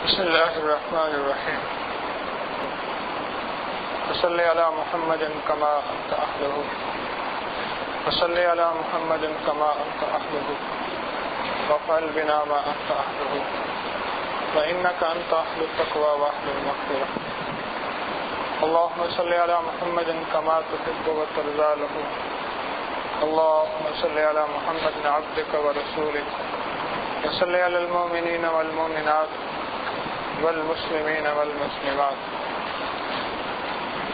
بسم اللہ الرحمن الرحیم وصلی علی محمد کما انت اہلہ وصلی علی محمد کما انت اہلہ وفعل بنا ما انت اہلہ وانک انت اہل التقوی واہل المغفرہ اللہم صلی علی محمد کما تحب وترضى له اللہم صلی علی محمد عبدک ورسولک وصلی علی المؤمنین والمؤمنات والمسلمین والمسلمات۔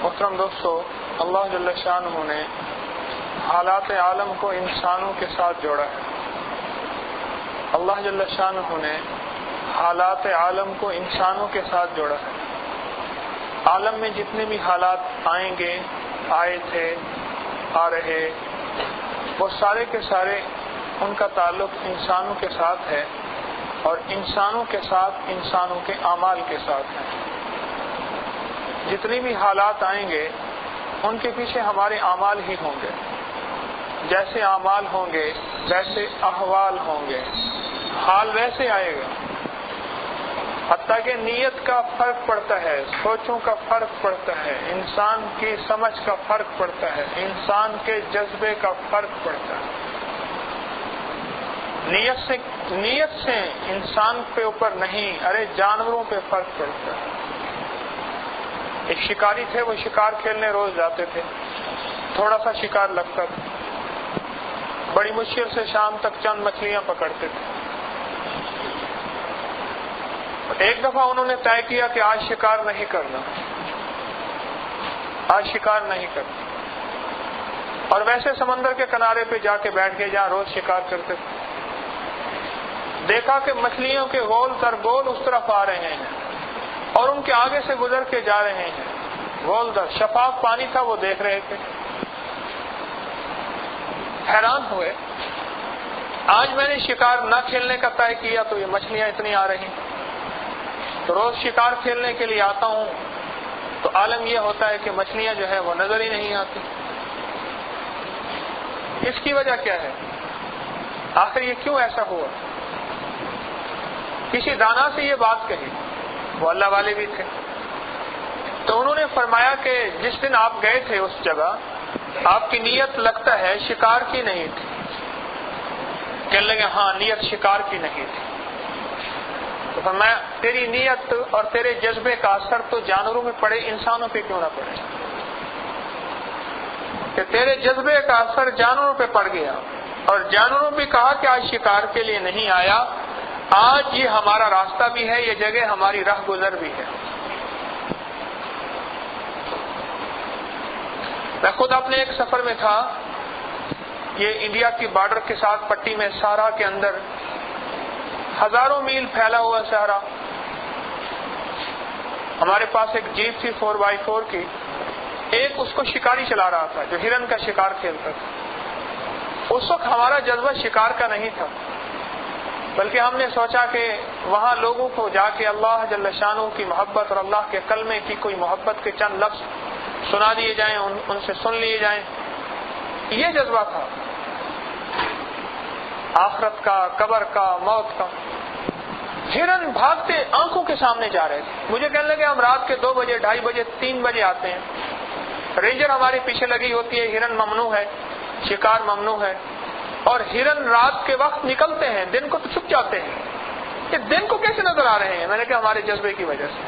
محترم دوستو، اللہ جل شانہ نے حالات عالم کو انسانوں کے ساتھ جوڑا ہے۔ اللہ جل شانہ نے حالات عالم کو انسانوں کے ساتھ جوڑا ہے۔ عالم میں جتنے بھی حالات آئیں گے، آئے تھے، آ رہے، وہ سارے کے سارے ان کا تعلق انسانوں کے ساتھ ہے اور انسانوں کے ساتھ انسانوں کے اعمال کے ساتھ ہے۔ جتنی بھی حالات آئیں گے ان کے پیچھے ہمارے اعمال ہی ہوں گے۔ جیسے اعمال ہوں گے ویسے احوال ہوں گے، حال ویسے آئے گا۔ حتیٰ کہ نیت کا فرق پڑتا ہے، سوچوں کا فرق پڑتا ہے، انسان کی سمجھ کا فرق پڑتا ہے، انسان کے جذبے کا فرق پڑتا ہے۔ نیت سے انسان پہ اوپر نہیں، ارے جانوروں پہ فرق پڑتا ہے۔ ایک شکاری تھے، وہ شکار کھیلنے روز جاتے تھے، تھوڑا سا شکار لگتا تھا، بڑی مشکل سے شام تک چند مچھلیاں پکڑتے تھے۔ ایک دفعہ انہوں نے طے کیا کہ آج شکار نہیں کرنا، آج شکار نہیں کرنا، اور ویسے سمندر کے کنارے پہ جا کے بیٹھ گئے جہاں روز شکار کرتے تھے۔ دیکھا کہ مچھلیوں کے گول تر گول اس طرف آ رہے ہیں اور ان کے آگے سے گزر کے جا رہے ہیں، گول در شفاف پانی تھا، وہ دیکھ رہے تھے، حیران ہوئے۔ آج میں نے شکار نہ کھیلنے کا طے کیا تو یہ مچھلیاں اتنی آ رہی، تو روز شکار کھیلنے کے لیے آتا ہوں تو عالم یہ ہوتا ہے کہ مچھلیاں جو ہے وہ نظر ہی نہیں آتی۔ اس کی وجہ کیا ہے؟ آخر یہ کیوں ایسا ہوا؟ کسی دانا سے یہ بات کہی، وہ اللہ والے بھی تھے، تو انہوں نے فرمایا کہ جس دن آپ گئے تھے اس جگہ آپ کی نیت لگتا ہے شکار کی نہیں تھی۔ کہنے لگے ہاں نیت شکار کی نہیں تھی۔ تو فرمایا تیری نیت اور تیرے جذبے کا اثر تو جانوروں میں پڑے، انسانوں پہ کیوں نہ پڑے؟ کہ تیرے جذبے کا اثر جانوروں پہ پڑ گیا اور جانوروں بھی کہا کہ آج شکار کے لیے نہیں آیا، آج یہ ہمارا راستہ بھی ہے، یہ جگہ ہماری راہ گزر بھی ہے۔ میں خود اپنے ایک سفر میں تھا، یہ انڈیا کی بارڈر کے ساتھ پٹی میں صحرا کے اندر ہزاروں میل پھیلا ہوا صحرا۔ ہمارے پاس ایک جیپ تھی 4x4 کی، ایک اس کو شکاری چلا رہا تھا جو ہرن کا شکار کھیلتا تھا۔ اس وقت ہمارا جذبہ شکار کا نہیں تھا، بلکہ ہم نے سوچا کہ وہاں لوگوں کو جا کے اللہ جل شانہ کی محبت اور اللہ کے کلمے کی کوئی محبت کے چند لفظ سنا دیے جائیں، ان سے سن لیے جائیں، یہ جذبہ تھا آخرت کا، قبر کا، موت کا۔ ہرن بھاگتے آنکھوں کے سامنے جا رہے تھے۔ مجھے کہنے لگے ہم رات کے 2 بجے، 2:30 بجے، 3 بجے آتے ہیں، رینجر ہمارے پیچھے لگی ہوتی ہے، ہرن ممنوع ہے، شکار ممنوع ہے، اور ہرن رات کے وقت نکلتے ہیں، دن کو تو چھپ جاتے ہیں، کہ دن کو کیسے نظر آ رہے ہیں؟ میں نے کہا ہمارے جذبے کی وجہ سے۔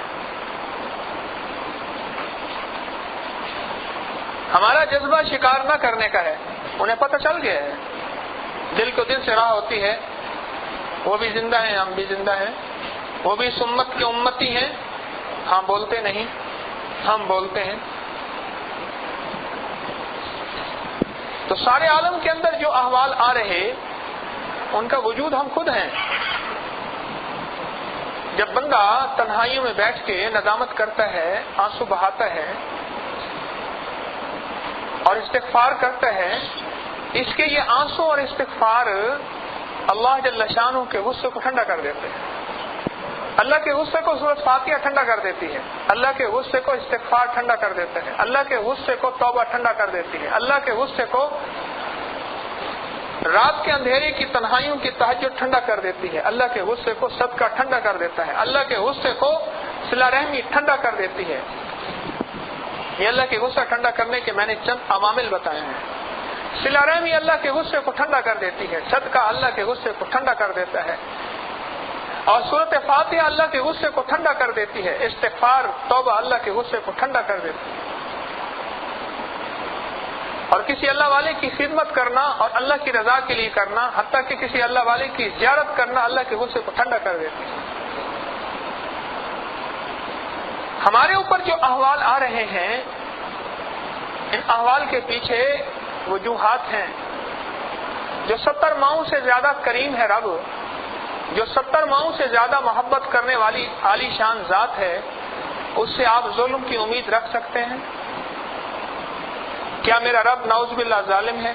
ہمارا جذبہ شکار نہ کرنے کا ہے، انہیں پتہ چل گیا ہے، دل کو دل سے راہ ہوتی ہے، وہ بھی زندہ ہیں، ہم بھی زندہ ہیں، وہ بھی اس امت کے امتی ہیں، ہم بولتے نہیں، ہم بولتے ہیں۔ تو سارے عالم کے اندر جو احوال آ رہے ان کا وجود ہم خود ہیں۔ جب بندہ تنہائیوں میں بیٹھ کے ندامت کرتا ہے، آنسو بہاتا ہے اور استغفار کرتا ہے، اس کے یہ آنسو اور استغفار اللہ جل شانہ کے غصے کو ٹھنڈا کر دیتے ہیں۔ اللہ کے غصے کو سورۃ فاتحہ ٹھنڈا کر دیتی ہے، اللہ کے غصے کو استغفار ٹھنڈا کر دیتا ہے، اللہ کے غصے کو توبہ ٹھنڈا کر دیتی ہے، اللہ کے غصے کو رات کے اندھیرے کی تنہائیوں کی تہجد ٹھنڈا کر دیتی ہے، اللہ کے غصے کو صدقہ ٹھنڈا کر دیتا ہے، اللہ کے غصے کو صلہ رحمی ٹھنڈا کر دیتی ہے۔ یہ اللہ کے غصہ ٹھنڈا کرنے کے میں نے چند عوامل بتائے ہیں۔ صلہ رحمی اللہ کے غصے کو ٹھنڈا کر دیتی ہے، صدقہ اللہ کے غصے کو ٹھنڈا کر دیتا ہے، اور سورۃ فاتحہ اللہ کے غصے کو ٹھنڈا کر دیتی ہے، استغفار توبہ اللہ کے غصے کو ٹھنڈا کر دیتی ہے، اور کسی اللہ والے کی خدمت کرنا اور اللہ کی رضا کے لیے کرنا، حتیٰ کہ کسی اللہ والے کی زیارت کرنا اللہ کے غصے کو ٹھنڈا کر دیتی ہے۔ ہمارے اوپر جو احوال آ رہے ہیں، ان احوال کے پیچھے وجوہات ہیں۔ جو 70 ماؤں سے زیادہ کریم ہے رب، جو 70 ماؤں سے زیادہ محبت کرنے والی عالی شان ذات ہے، اس سے آپ ظلم کی امید رکھ سکتے ہیں؟ کیا میرا رب نعوذ باللہ ظالم ہے،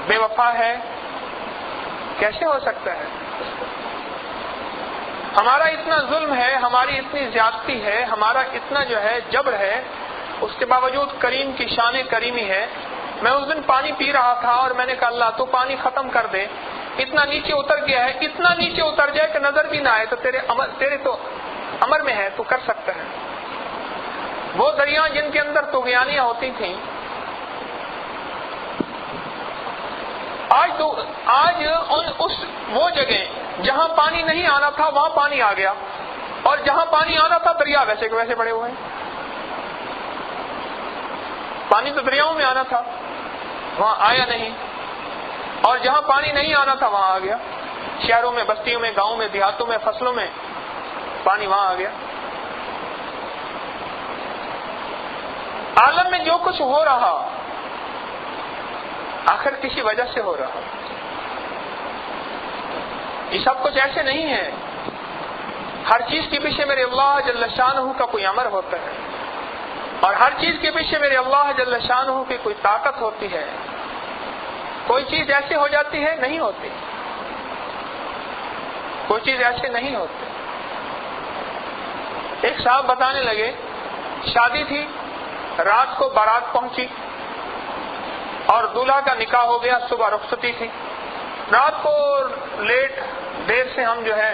بے وفا ہے؟ کیسے ہو سکتا ہے؟ ہمارا اتنا ظلم ہے، ہماری اتنی زیادتی ہے، ہمارا اتنا جو ہے جبر ہے، اس کے باوجود کریم کی شان کریمی ہے۔ میں اس دن پانی پی رہا تھا اور میں نے کہا اللہ تو پانی ختم کر دے، اتنا نیچے اتر گیا ہے، اتنا نیچے اتر جائے کہ نظر بھی نہ آئے، تو تیرے تو امر میں ہے، تو کر سکتا ہے۔ وہ دریا جن کے اندر طغیانیاں ہوتی تھیں، آج وہ جگہ جہاں پانی نہیں آنا تھا وہاں پانی آ گیا، اور جہاں پانی آنا تھا دریا ویسے کے ویسے پڑے ہوئے ہیں۔ پانی تو دریاؤں میں آنا تھا، وہاں آیا نہیں، اور جہاں پانی نہیں آنا تھا وہاں آ گیا۔ شہروں میں، بستیوں میں، گاؤں میں، دیہاتوں میں، فصلوں میں پانی وہاں آ گیا۔ عالم میں جو کچھ ہو رہا آخر کسی وجہ سے ہو رہا۔ یہ سب کچھ ایسے نہیں ہے، ہر چیز کے پیچھے میرے اللہ جل شانہ کا کوئی امر ہوتا ہے، اور ہر چیز کے پیچھے میرے اللہ جل شانہ کی کوئی طاقت ہوتی ہے۔ کوئی چیز ایسے ہو جاتی ہے، نہیں ہوتی، کوئی چیز ایسے نہیں ہوتی۔ ایک صاحب بتانے لگے، شادی تھی، رات کو بارات پہنچی اور دولہا کا نکاح ہو گیا، صبح رخصتی تھی۔ رات کو دیر سے ہم جو ہے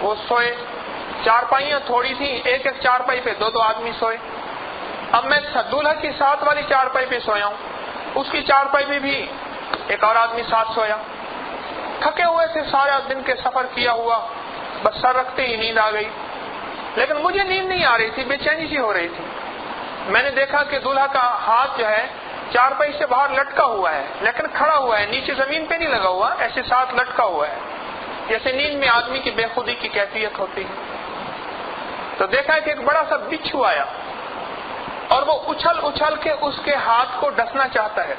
وہ سوئے، چارپائیاں تھوڑی تھیں، ایک چارپائی پہ دو آدمی سوئے۔ اب میں دولہا کی ساتھ والی چارپائی پہ سویا ہوں، اس کی چارپائی پہ بھی ایک اور آدمی ساتھ سویا۔ تھکے ہوئے تھے، سارا دن کے سفر کیا ہوا، بس سر رکھتے ہی نیند آ گئی، لیکن مجھے نیند نہیں آ رہی تھی، بے چینی سی ہو رہی تھی۔ میں نے دیکھا کہ دولہا کا ہاتھ جو ہے چارپائی سے باہر لٹکا ہوا ہے، لیکن کھڑا ہوا ہے، نیچے زمین پہ نہیں لگا ہوا، ایسے ساتھ لٹکا ہوا ہے، جیسے نیند میں آدمی کی بے خودی کی کیفیت ہوتی ہے۔ تو دیکھا کہ ایک بڑا سا بچھو آیا اور وہ اچھل کے اس کے ہاتھ کو ڈسنا چاہتا ہے،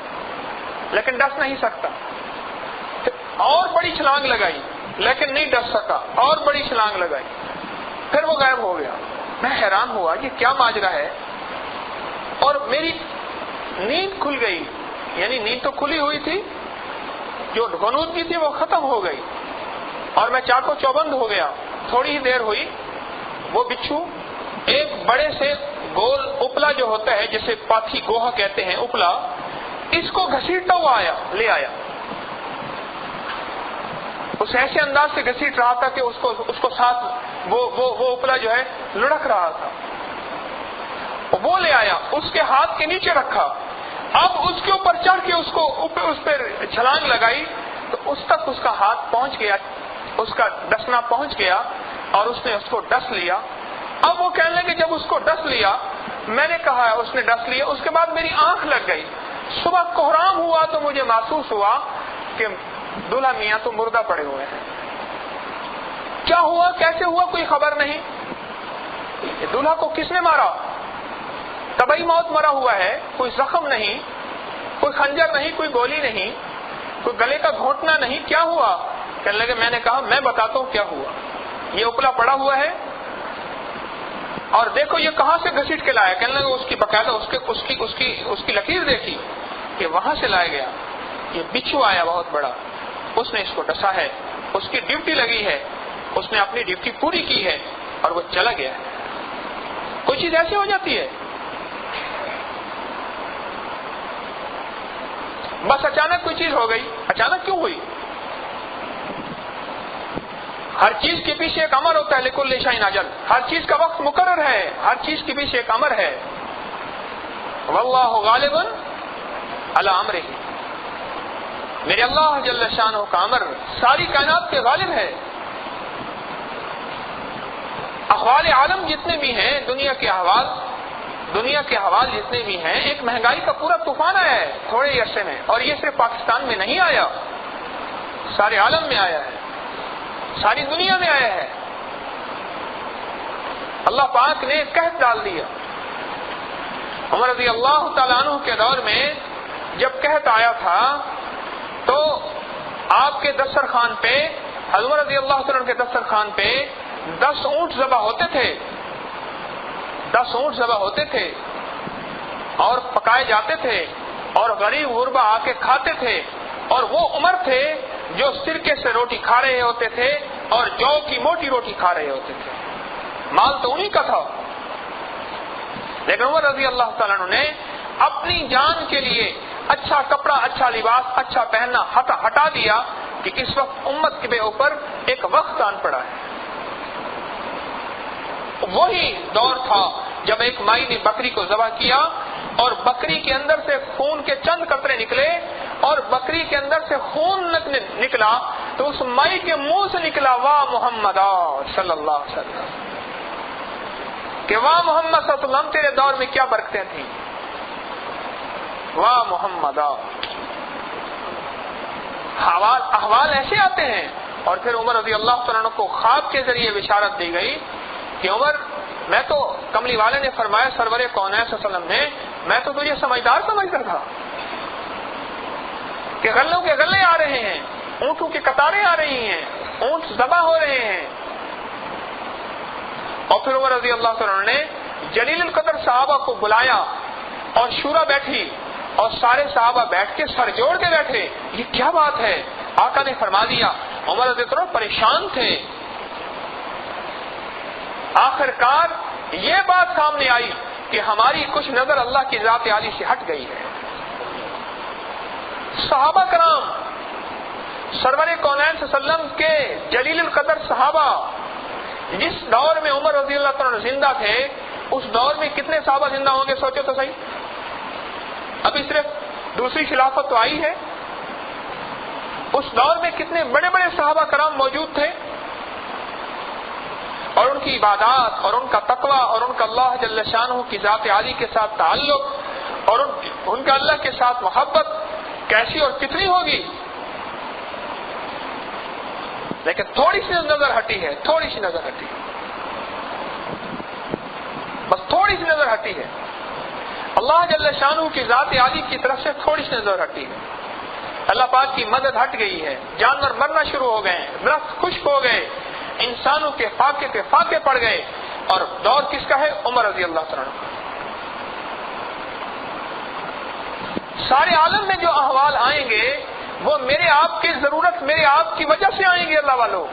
لیکن ڈس نہیں سکتا۔ اور بڑی چھلانگ لگائی لیکن نہیں ڈس سکا، اور بڑی چھلانگ لگائی، پھر وہ غائب ہو گیا۔ میں حیران ہوا یہ کیا ماجرا ہے، اور میری نیند کھل گئی، یعنی نیند تو کھلی ہوئی تھی، جو غنودگی تھی وہ ختم ہو گئی، اور میں چاقو چوبند ہو گیا۔ تھوڑی ہی دیر ہوئی، وہ بچھو ایک بڑے سے گول اپلا جو ہوتا ہے جسے پاتھی گوہا کہتے ہیں، اپلا، اس کو گھسیٹتا ہوا لے آیا۔ اس ایسے انداز سے گھسیٹ رہا تھا کہ اس کو ساتھ وہ اپلا جو ہے لڑک رہا تھا۔ وہ لے آیا، اس کے ہاتھ کے نیچے رکھا، اب اس کے اوپر چڑھ کے اس پر چھلانگ لگائی، تو اس تک اس کا ہاتھ پہنچ گیا، اس کا ڈسنا پہنچ گیا، اور اس نے اس کو ڈس لیا۔ اب وہ کہنے لگے جب اس کو ڈس لیا، میں نے کہا اس نے ڈس لیا، اس کے بعد میری آنکھ لگ گئی۔ صبح کوہرام ہوا تو مجھے محسوس ہوا کہ دولہا میاں تو مردہ پڑے ہوئے ہیں۔ کیا ہوا، کیسے ہوا، کوئی خبر نہیں۔ دولہا کو کس نے مارا؟ طبعی موت مرا ہوا ہے، کوئی زخم نہیں، کوئی خنجر نہیں، کوئی گولی نہیں، کوئی گلے کا گھونٹنا نہیں، کیا ہوا؟ کہنے لگے میں نے کہا میں بتاتا ہوں کیا ہوا۔ یہ اپلا پڑا ہوا ہے، اور دیکھو یہ کہاں سے گھسیٹ کے لایا۔ کہنے لگے اس کی باقاعدہ اس کی لکیر دیکھی کہ وہاں سے لایا گیا۔ یہ بچھو آیا بہت بڑا، اس نے اس کو ڈسا ہے، اس کی ڈیوٹی لگی ہے، اس نے اپنی ڈیوٹی پوری کی ہے، اور وہ چلا گیا ہے۔ کوئی چیز ایسی ہو جاتی ہے۔ بس اچانک کوئی چیز ہو گئی. اچانک کیوں ہوئی؟ ہر چیز کے پیچھے ایک امر ہوتا ہے. لکل شیء اجل. ہر چیز کا وقت مقرر ہے. ہر چیز کے پیچھے ایک امر ہے. واللہ غالب علی امرہ. میرے اللہ جل شانہ کا امر ساری کائنات پہ غالب ہے. احوال عالم جتنے بھی ہیں، دنیا کے احوال جتنے بھی ہیں، ایک مہنگائی کا پورا طوفان آیا ہے تھوڑے ہی عرصے میں. اور یہ صرف پاکستان میں نہیں آیا، سارے عالم میں آیا ہے، ساری دنیا میں آیا ہے. اللہ پاک نے قحط ڈال دیا. عمر رضی اللہ تعالیٰ عنہ کے دور میں جب قحط آیا تھا تو آپ کے دسترخوان پہ، حضرت رضی اللہ تعالیٰ عنہ کے دسترخوان پہ 10 اونٹ ذبح ہوتے تھے. 10 اونٹ ذبح ہوتے تھے اور پکائے جاتے تھے اور غریب غربا آ کے کھاتے تھے. اور وہ عمر تھے جو سرکے سے روٹی کھا رہے ہوتے تھے اور جو کی موٹی روٹی کھا رہے ہوتے تھے. مال تو انہی کا تھا. لیکن عمر رضی اللہ تعالیٰ عنہ نے اپنی جان کے لیے اچھا کپڑا، اچھا لباس، اچھا پہننا ہٹا دیا کہ اس وقت امت کے اوپر ایک وقت آن پڑا ہے. وہی دور تھا جب ایک مائی نے بکری کو ذبح کیا اور بکری کے اندر سے خون کے چند قطرے نکلے اور بکری کے اندر سے خون نکلا تو اس مائی کے منہ سے نکلا واہ محمد صلی اللہ علیہ وسلم، کہ واہ محمد صلی اللہ علیہ وسلم تیرے دور میں کیا برکتیں تھیں، واہ محمد. احوال ایسے آتے ہیں. اور پھر عمر رضی اللہ تعالیٰ عنہ کو خواب کے ذریعے بشارت دی گئی کہ عمر، میں تو کملی والے نے فرمایا سرور کونین صلی اللہ علیہ وسلم نے، میں تو تجھے سمجھدار سمجھتا تھا کہ غلوں کے غلے آ رہے ہیں، اونٹوں کی قطاریں آ رہی ہیں، اونٹ ذبح ہو رہے ہیں. اور پھر عمر رضی اللہ تعالیٰ عنہ نے جلیل القدر صحابہ کو بلایا اور شورا بیٹھی اور سارے صحابہ بیٹھ کے سر جوڑ کے بیٹھے. یہ کیا بات ہے؟ آقا نے فرما دیا. عمر رضی اللہ عنہ پریشان تھے. آخر کار یہ بات سامنے آئی کہ ہماری کچھ نظر اللہ کی ذات عالی سے ہٹ گئی ہے. صحابہ کرام سرور کونین صلی اللہ علیہ وسلم کے جلیل القدر صحابہ، جس دور میں عمر رضی اللہ عنہ زندہ تھے اس دور میں کتنے صحابہ زندہ ہوں گے؟ سوچو تو صحیح. ابھی صرف دوسری خلافت تو آئی ہے. اس دور میں کتنے بڑے بڑے صحابہ کرام موجود تھے اور ان کی عبادات اور ان کا تقوی اور ان کا اللہ جل شانہ کی ذات عالی کے ساتھ تعلق اور ان کا اللہ کے ساتھ محبت کیسی اور کتنی ہوگی. لیکن تھوڑی سی نظر ہٹی ہے، تھوڑی سی نظر ہٹی ہے، بس تھوڑی سی نظر ہٹی ہے. اللہ جل شانہ کی ذات عالی کی طرف سے تھوڑی سی نظر ہٹی ہے. اللہ پاک کی مدد ہٹ گئی ہے. جانور مرنا شروع ہو گئے، درخت خشک ہو گئے، انسانوں کے فاقے پہ فاقے پڑ گئے. اور دور کس کا ہے؟ عمر رضی اللہ تعالیٰ عنہ. سارے عالم میں جو احوال آئیں گے وہ میرے آپ کی ضرورت، میرے آپ کی وجہ سے آئیں گے. اللہ والوں،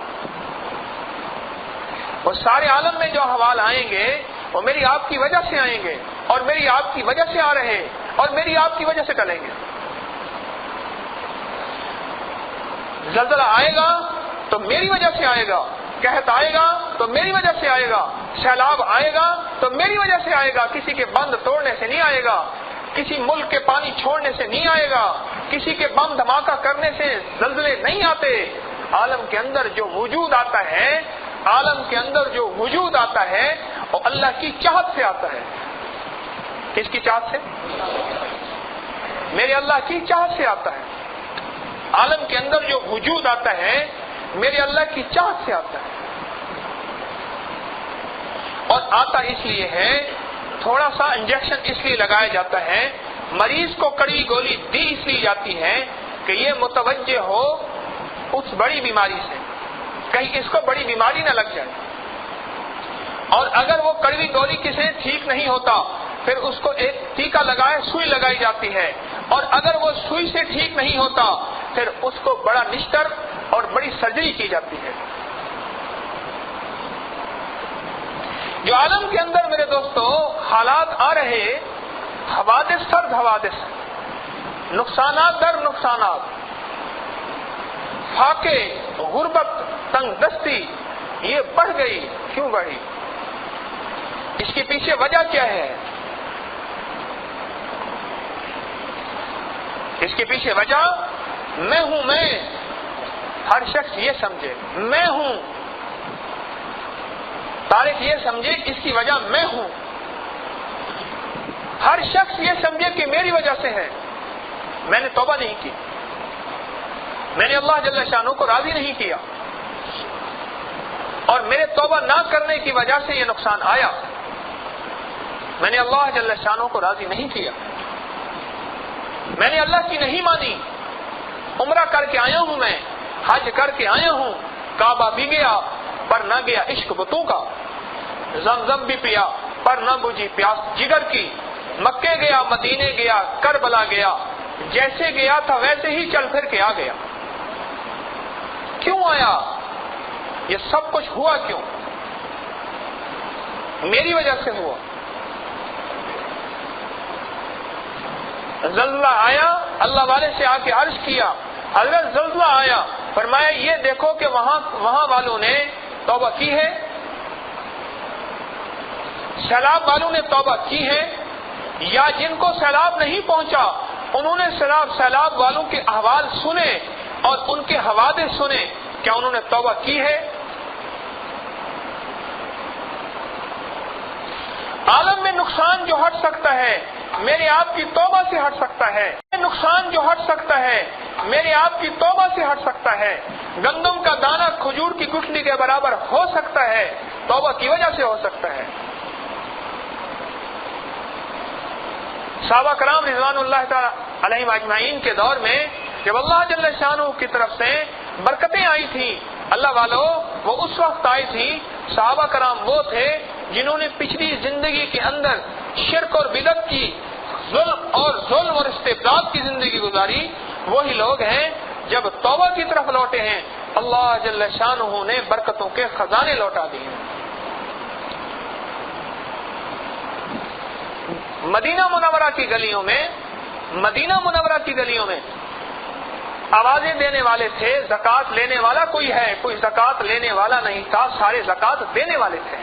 وہ سارے عالم میں جو احوال آئیں گے وہ میری آپ کی وجہ سے آئیں گے اور میری آپ کی وجہ سے آ رہے ہیں اور میری آپ کی وجہ سے ٹلیں گے. زلزلہ آئے گا تو میری وجہ سے آئے گا، قحط آئے گا تو میری وجہ سے آئے گا، سیلاب آئے گا تو میری وجہ سے آئے گا. کسی کے بند توڑنے سے نہیں آئے گا، کسی ملک کے پانی چھوڑنے سے نہیں آئے گا، کسی کے بم دھماکہ کرنے سے زلزلے نہیں آتے. عالم کے اندر جو وجود آتا ہے، عالم کے اندر جو وجود آتا ہے وہ اللہ کی چاہت سے آتا ہے. کس کی چاہت سے؟ میرے اللہ کی چاہت سے آتا ہے. عالم کے اندر جو وجود آتا ہے میرے اللہ کی چاہت سے آتا ہے. اور آتا اس لیے ہے، تھوڑا سا انجیکشن اس لیے لگایا جاتا ہے، مریض کو کڑوی گولی دی اس لیے جاتی ہے کہ یہ متوجہ ہو اس بڑی بیماری سے، کہیں اس کو بڑی بیماری نہ لگ جائے. اور اگر وہ کڑوی گولی کسی ٹھیک نہیں ہوتا پھر اس کو ایک ٹیکا لگائے، سوئی لگائی جاتی ہے. اور اگر وہ سوئی سے ٹھیک نہیں ہوتا پھر اس کو بڑا نشتر اور بڑی سرجری کی جاتی ہے. جو عالم کے اندر میرے دوستو حالات آ رہے، حوادث سرد حوادث، نقصانات در نقصانات، فاقے، غربت، تنگ دستی یہ بڑھ گئی. کیوں بڑھی؟ اس کے پیچھے وجہ کیا ہے؟ اس کے پیچھے وجہ میں ہوں. میں ہر شخص یہ سمجھے میں ہوں. طارق یہ سمجھے اس کی وجہ میں ہوں. ہر شخص یہ سمجھے کہ میری وجہ سے ہے. میں نے توبہ نہیں کی، میں نے اللہ جل شانہ کو راضی نہیں کیا، اور میرے توبہ نہ کرنے کی وجہ سے یہ نقصان آیا. میں نے اللہ جل شانہ کو راضی نہیں کیا، میں نے اللہ کی نہیں مانی. عمرہ کر کے آیا ہوں، میں حج کر کے آیا ہوں، کعبہ بھی گیا پر نہ گیا عشق بتوں کا، زمزم بھی پیا پر نہ بجھی پیاس جگر کی، مکے گیا، مدینے گیا، کربلا گیا، جیسے گیا تھا ویسے ہی چل پھر کے آ گیا. کیوں آیا؟ یہ سب کچھ ہوا کیوں؟ میری وجہ سے ہوا. زلزلہ آیا، اللہ والے سے آ کے عرض کیا، حضرت زلزلہ آیا، فرمایا یہ دیکھو کہ وہاں والوں نے توبہ کی ہے، سیلاب والوں نے توبہ کی ہے، یا جن کو سیلاب نہیں پہنچا انہوں نے سیلاب والوں کے احوال سنے اور ان کے حوادث سنے، کیا انہوں نے توبہ کی ہے؟ عالم میں نقصان جو ہٹ سکتا ہے میرے آپ کی توبہ سے ہٹ سکتا ہے. نقصان جو ہٹ سکتا ہے میرے آپ کی توبہ سے ہٹ سکتا ہے. گندم کا دانہ کھجور کی گٹھلی کے برابر ہو سکتا ہے، توبہ کی وجہ سے ہو سکتا ہے. صحابہ کرام رضوان اللہ تعالی علیہم اجمعین کے دور میں جب اللہ جل شانہ کی طرف سے برکتیں آئی تھی، اللہ والو وہ اس وقت آئی تھی. صحابہ کرام وہ تھے جنہوں نے پچھلی زندگی کے اندر شرک اور بدعت کی، ظلم اور استبداد کی زندگی گزاری. وہی لوگ ہیں جب توبہ کی طرف لوٹے ہیں اللہ جل شانہ نے برکتوں کے خزانے لوٹا دیے. مدینہ منورہ کی گلیوں میں آوازیں دینے والے تھے، زکات لینے والا کوئی ہے؟ کوئی زکات لینے والا نہیں تھا، سارے زکات دینے والے تھے.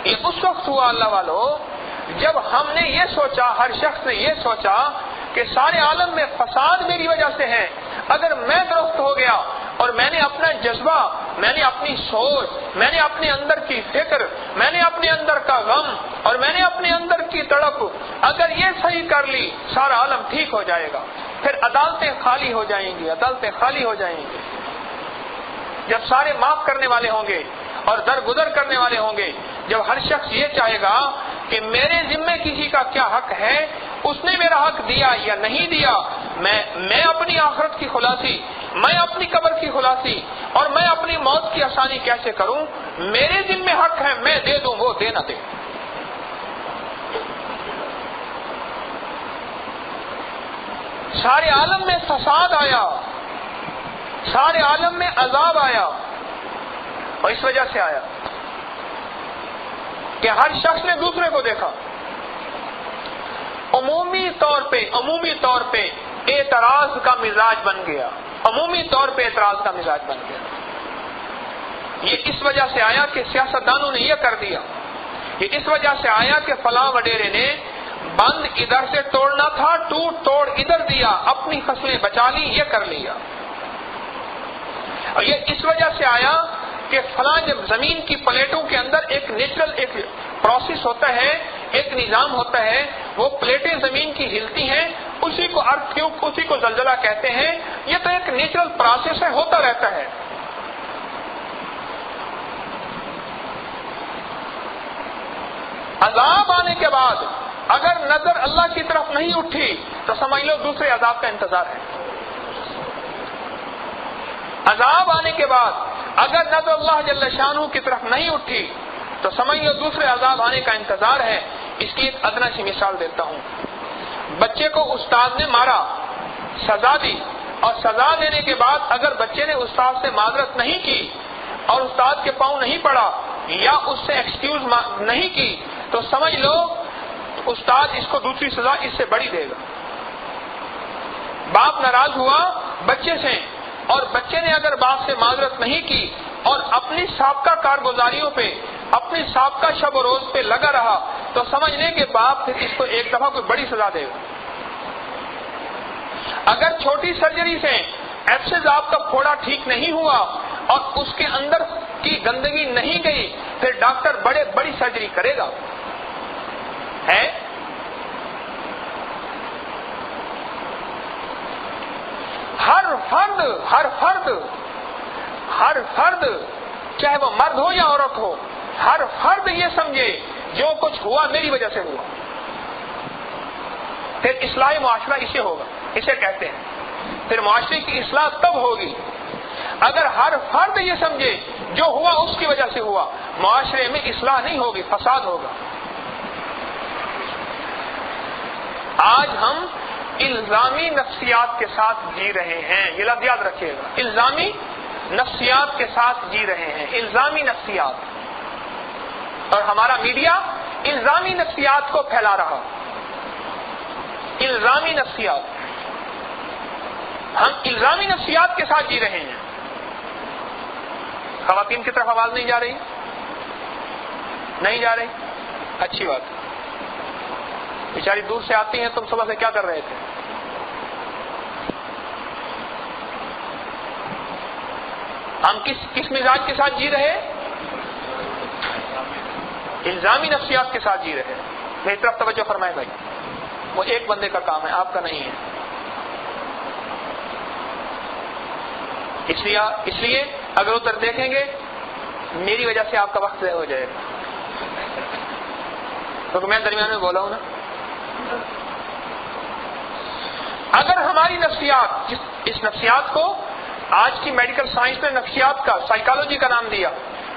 یہ اس وقت ہوا اللہ والو جب ہم نے یہ سوچا، ہر شخص نے یہ سوچا کہ سارے عالم میں فساد میری وجہ سے ہے. اگر میں درست ہو گیا اور میں نے اپنا جذبہ، میں نے اپنی سوچ، میں نے اپنے اندر کی فکر، میں نے اپنے اندر کا غم اور میں نے اپنے اندر کی تڑپ اگر یہ صحیح کر لی سارا عالم ٹھیک ہو جائے گا. پھر عدالتیں خالی ہو جائیں گی. جب سارے معاف کرنے والے ہوں گے اور درگزر کرنے والے ہوں گے، جب ہر شخص یہ چاہے گا کہ میرے ذمے کسی کا کیا حق ہے، اس نے میرا حق دیا یا نہیں دیا، میں اپنی آخرت کی خلاصی، میں اپنی قبر کی خلاصی اور میں اپنی موت کی آسانی کیسے کروں؟ میرے ذمے حق ہے، میں دے دوں، وہ دے نہ دے. سارے عالم میں فساد آیا، سارے عالم میں عذاب آیا، اور اس وجہ سے آیا کہ ہر شخص نے دوسرے کو دیکھا. عمومی طور پہ اعتراض کا مزاج بن گیا. یہ اس وجہ سے آیا کہ سیاستدانوں نے یہ کر دیا، یہ اس وجہ سے آیا کہ فلاں وڈیرے نے بند ادھر سے توڑنا تھا، توڑ ادھر دیا، اپنی فصلیں بچا لی، یہ کر لیا. اور یہ اس وجہ سے آیا کہ فلاں جب زمین کی پلیٹوں کے اندر ایک نیچرل ایک پروسیس ہوتا ہے، ایک نظام ہوتا ہے، وہ پلیٹیں زمین کی ہلتی ہیں، اسی کو ارتھ اسی کو زلزلہ کہتے ہیں. یہ تو ایک نیچرل پروسیس ہے، ہوتا رہتا ہے. عذاب آنے کے بعد اگر نظر اللہ کی طرف نہیں اٹھی تو سمجھ لو دوسرے عذاب کا انتظار ہے. عذاب آنے کے بعد اگر نظر اللہ جل شانہ کی طرف نہیں اٹھی تو سمجھ لو دوسرے عذاب آنے کا انتظار ہے. اس کی ایک ادنا سی مثال دیتا ہوں. بچے کو استاد نے مارا، سزا دی، اور سزا دینے کے بعد اگر بچے نے استاد سے معذرت نہیں کی اور استاد کے پاؤں نہیں پڑا یا اس سے ایکسکیوز نہیں کی تو سمجھ لو استاد اس کو دوسری سزا اس سے بڑی دے گا۔ باپ ناراض ہوا بچے سے، اور بچے نے اگر باپ سے معذرت نہیں کی اور اپنی سابقہ کارگزاریوں پہ، اپنی سابقہ شب و روز پہ لگا رہا، تو سمجھ لیں کہ باپ پھر اس کو ایک دفعہ کوئی بڑی سزا دے گا۔ اگر چھوٹی سرجری سے ایبسس آپ کا پھوڑا ٹھیک نہیں ہوا اور اس کے اندر کی گندگی نہیں گئی، پھر ڈاکٹر بڑی سرجری کرے گا ہے۔ ہر فرد چاہے وہ مرد ہو یا عورت ہو، ہر فرد یہ سمجھے جو کچھ ہوا میری وجہ سے ہوا۔ پھر اصلاح معاشرہ اسے ہوگا، اسے کہتے ہیں۔ پھر معاشرے کی اصلاح تب ہوگی اگر ہر فرد یہ سمجھے جو ہوا اس کی وجہ سے ہوا۔ معاشرے میں اصلاح نہیں ہوگی، فساد ہوگا۔ آج ہم الزامی نفسیات کے ساتھ جی رہے ہیں، یہ لفظ یاد رکھیے گا، الزامی نفسیات کے ساتھ جی رہے ہیں، الزامی نفسیات۔ اور ہمارا میڈیا الزامی نفسیات کو پھیلا رہا، الزامی نفسیات، ہم الزامی نفسیات کے ساتھ جی رہے ہیں۔ خواتین کی طرف آواز نہیں جا رہی؟ نہیں جا رہی؟ اچھی بات۔ بیچاری دور سے آتی ہیں، تم صبح سے کیا کر رہے تھے؟ ہم کس مزاج کے ساتھ جی رہے؟ الزامی نفسیات کے ساتھ جی رہے۔ میری طرف توجہ فرمائے بھائی، وہ ایک بندے کا کام ہے، آپ کا نہیں ہے۔ اس لیے اگر ادھر دیکھیں گے میری وجہ سے آپ کا وقت ضائع ہو جائے گا، کیونکہ میں درمیان میں بولا ہوں نا۔ اگر ہماری نفسیات، اس نفسیات کو آج کی میڈیکل سائنس نے نفسیات کا، سائیکالوجی کا نام دیا،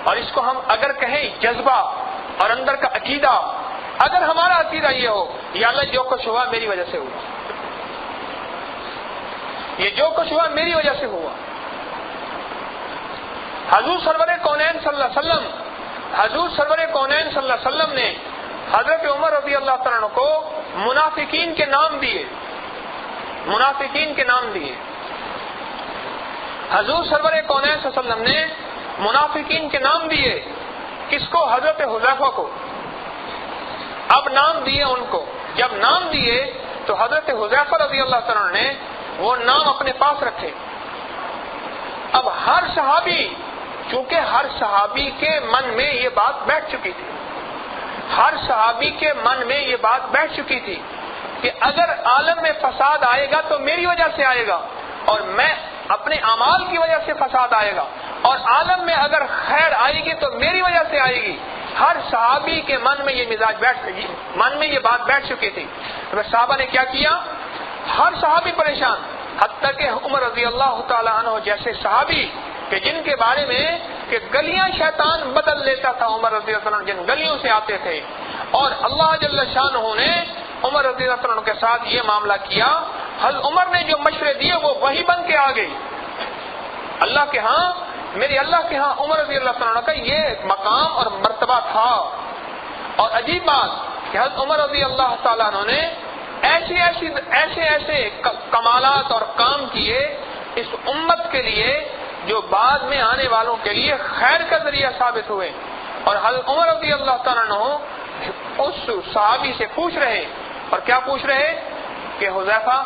اور اس کو ہم اگر کہیں جذبہ اور اندر کا عقیدہ، اگر ہمارا عقیدہ یہ ہو یا اللہ جو کچھ ہوا میری وجہ سے ہوا، یہ جو کچھ ہوا میری وجہ سے ہوا۔ حضور سرور کونین صلی اللہ علیہ وسلم، حضور سرور کونین صلی اللہ علیہ وسلم نے حضرت عمر رضی اللہ تعالیٰ عنہ کو منافقین کے نام دیے، منافقین کے نام دیے۔ حضور سرور کونین صلی اللہ علیہ وسلم نے منافقین کے نام دیے، کس کو؟ حضرت حذیفہ کو۔ اب نام دیے ان کو، جب نام دیے تو حضرت حذیفہ رضی اللہ تعالیٰ عنہ نے وہ نام اپنے پاس رکھے۔ اب ہر صحابی، چونکہ ہر صحابی کے من میں یہ بات بیٹھ چکی تھی، ہر صحابی کے من میں یہ بات بیٹھ چکی تھی کہ اگر عالم میں فساد آئے گا تو میری وجہ سے آئے گا، اور میں اپنے اعمال کی وجہ سے فساد آئے گا، اور عالم میں اگر خیر آئے گی تو میری وجہ سے آئے گی۔ ہر صحابی کے من میں یہ مزاج من میں یہ بات بیٹھ چکی تھی۔ تو صحابہ نے کیا کیا؟ ہر صحابی پریشان، حتیٰ کہ عمر رضی اللہ تعالیٰ عنہ جیسے صحابی کہ جن کے بارے میں کہ گلیاں شیطان بدل لیتا تھا، عمر رضی اللہ عنہ جن گلیوں سے آتے تھے، اور اللہ جل شانہ نے عمر رضی اللہ عنہ کے ساتھ یہ معاملہ کیا۔ حضرت عمر نے جو مشورے دیے وہ وہی بن کے آ گئی۔ اللہ کے ہاں، میرے اللہ کے ہاں عمر رضی اللہ عنہ کا یہ مقام اور مرتبہ تھا۔ اور عجیب بات کہ حضرت عمر رضی اللہ تعالیٰ عنہ نے ایسے کمالات اور کام کیے اس امت کے لیے جو بعد میں آنے والوں کے لیے خیر کا ذریعہ ثابت ہوئے۔ اور حضرت عمر رضی اللہ تعالیٰ عنہ اس صحابی سے پوچھ رہے، اور کیا پوچھ رہے کہ حذیفہ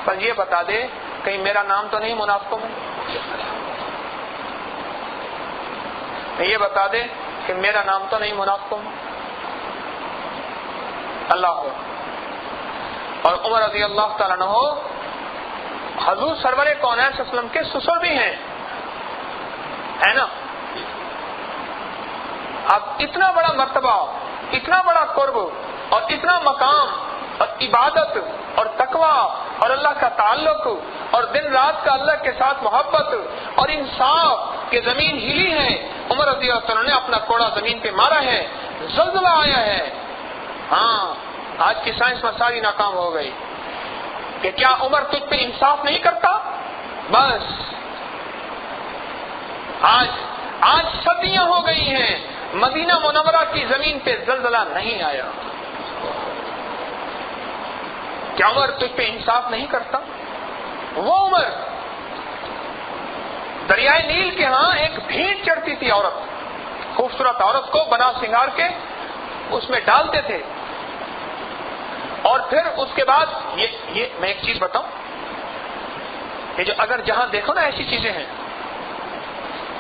پر یہ بتا دے کہیں میرا نام تو نہیں منافقوں میں، یہ بتا دے کہ میرا نام تو نہیں منافقوں میں۔ اللہ ہو۔ اور عمر رضی اللہ تعالیٰ عنہ حضور سرور کونین صلی اللہ علیہ وسلم کے سسر بھی ہیں، ہے نا۔ اب اتنا بڑا مرتبہ، اتنا بڑا قرب اور اتنا مقام اور عبادت اور تقویٰ اور اللہ کا تعلق اور دن رات کا اللہ کے ساتھ محبت اور انصاف کہ زمین ہلی ہے، عمر رضی اللہ عنہ نے اپنا کوڑا زمین پہ مارا ہے، زلزلہ آیا ہے۔ ہاں، آج کی سائنس میں ساری ناکام ہو گئی کہ کیا عمر تجھ پہ انصاف نہیں کرتا؟ بس آج صدیاں ہو گئی ہیں، مدینہ منورہ کی زمین پہ زلزلہ نہیں آیا، کیا عمر تجھ پہ انصاف نہیں کرتا؟ وہ عمر دریائے نیل کے ہاں ایک بھیڑ چڑھتی تھی عورت، خوبصورت عورت کو بنا سنگار کے اس میں ڈالتے تھے، اور پھر اس کے بعد یہ میں ایک چیز بتاؤں، یہ جو اگر جہاں دیکھو نا ایسی چیزیں ہیں،